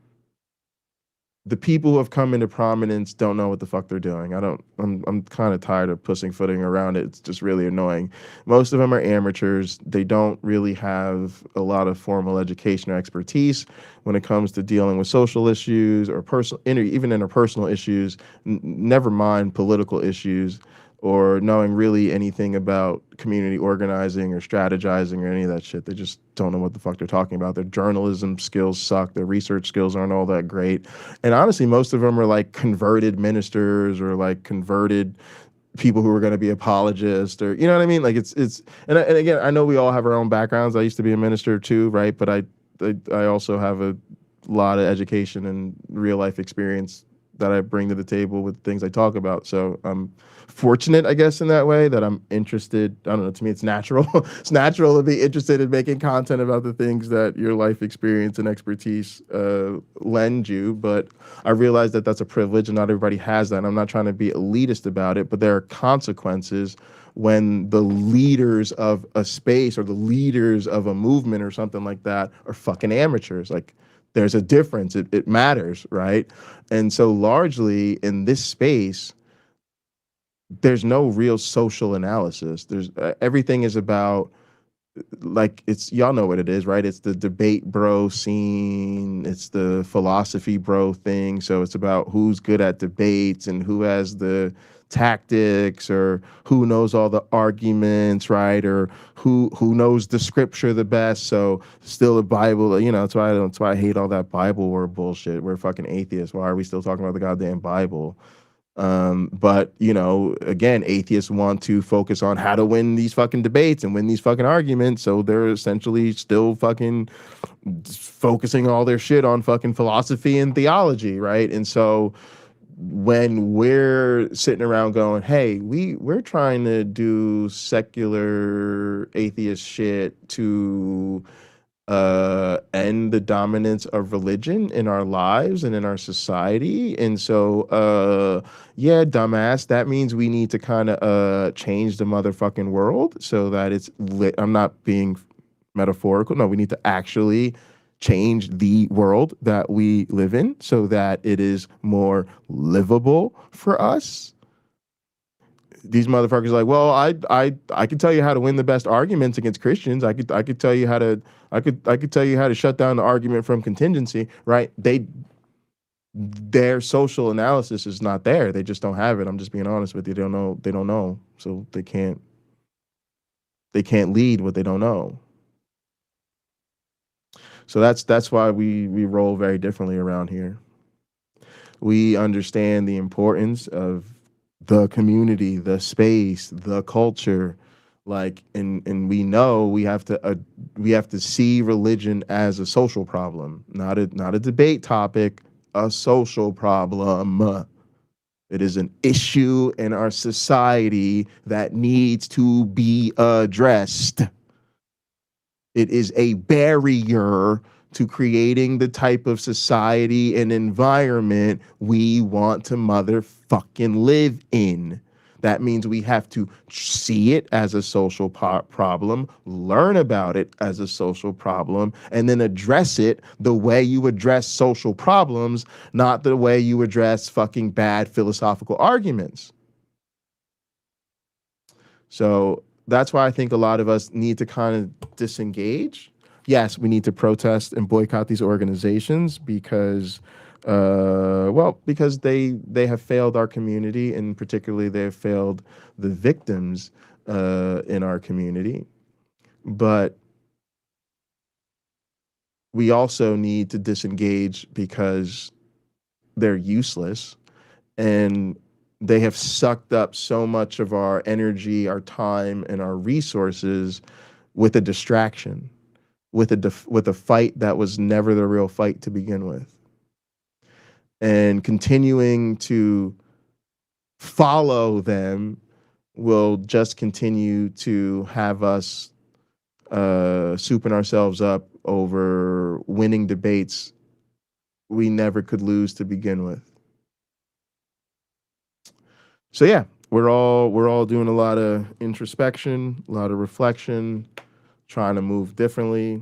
the people who have come into prominence don't know what the fuck they're doing. I'm kind of tired of pussyfooting around it. It's just really annoying. Most of them are amateurs. They don't really have a lot of formal education or expertise when it comes to dealing with social issues or even interpersonal issues, never mind political issues, or knowing really anything about community organizing or strategizing or any of that shit. They just don't know what the fuck they're talking about. Their journalism skills suck. Their research skills aren't all that great. And honestly, most of them are like converted ministers or like converted people who are going to be apologists, or you know what I mean? Like it's and again, I know we all have our own backgrounds. I used to be a minister too, right? But I also have a lot of education and real life experience that I bring to the table with things I talk about. So I'm fortunate, I guess, in that way, that I'm interested. I don't know, to me it's natural. It's natural to be interested in making content about the things that your life experience and expertise lend you. But I realize that that's a privilege and not everybody has that. And I'm not trying to be elitist about it, but there are consequences when the leaders of a space or the leaders of a movement or something like that are fucking amateurs. Like, there's a difference. It matters, right? And so largely in this space, there's no real social analysis. There's everything is about, like, it's, y'all know what it is, right? It's the debate bro scene. It's the philosophy bro thing. So it's about who's good at debates and who has the tactics, or who knows all the arguments, right? Or who knows the scripture the best. So still the Bible, that's why I hate all that Bible word bullshit. We're fucking atheists. Why are we still talking about the goddamn Bible? But again, atheists want to focus on how to win these fucking debates and win these fucking arguments. So they're essentially still fucking focusing all their shit on fucking philosophy and theology, right? And so when we're sitting around going, hey, we're trying to do secular atheist shit to end the dominance of religion in our lives and in our society. And so yeah, dumbass, that means we need to kind of change the motherfucking world so that it's lit. I'm not being metaphorical. No, we need to actually change the world that we live in so that it is more livable for us. These motherfuckers are like, well, I could tell you how to win the best arguments against Christians. I could tell you how to tell you how to shut down the argument from contingency, right? Their social analysis is not there. They just don't have it. I'm just being honest with you. They don't know. So they can't lead what they don't know. So that's why we roll very differently around here. We understand the importance of the community, the space, the culture, like, and we know we have to see religion as a social problem, not a debate topic, a social problem. It is an issue in our society that needs to be addressed. It is a barrier to creating the type of society and environment we want to motherfucking live in. That means we have to see it as a social problem, learn about it as a social problem, and then address it the way you address social problems, not the way you address fucking bad philosophical arguments. So that's why I think a lot of us need to kind of disengage yes, we need to protest and boycott these organizations because, well, because they have failed our community, and particularly they have failed the victims in our community. But we also need to disengage because they're useless, and they have sucked up so much of our energy, our time, and our resources with a distraction, with with a fight that was never the real fight to begin with. And continuing to follow them will just continue to have us souping ourselves up over winning debates we never could lose to begin with. So yeah, we're all doing a lot of introspection, a lot of reflection, trying to move differently.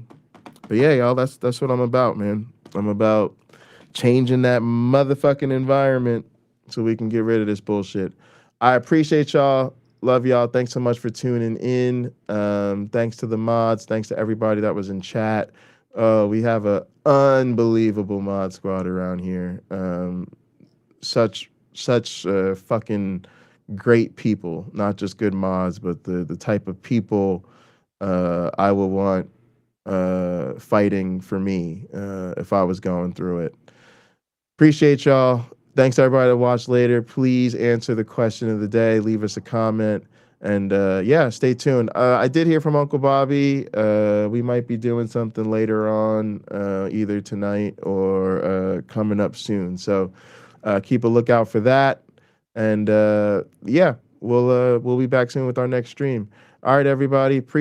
But yeah, y'all, that's what I'm about, man. I'm about changing that motherfucking environment so we can get rid of this bullshit. I appreciate y'all. Love y'all. Thanks so much for tuning in. Thanks to the mods. Thanks to everybody that was in chat. We have a unbelievable mod squad around here. Such fucking great people, not just good mods, but the type of people I would want fighting for me if I was going through it. Appreciate y'all. Thanks to everybody that watched later. Please answer the question of the day. Leave us a comment. And yeah, stay tuned. I did hear from Uncle Bobby. We might be doing something later on, either tonight or coming up soon. So keep a lookout for that. And yeah, we'll be back soon with our next stream. All right, everybody. Appreciate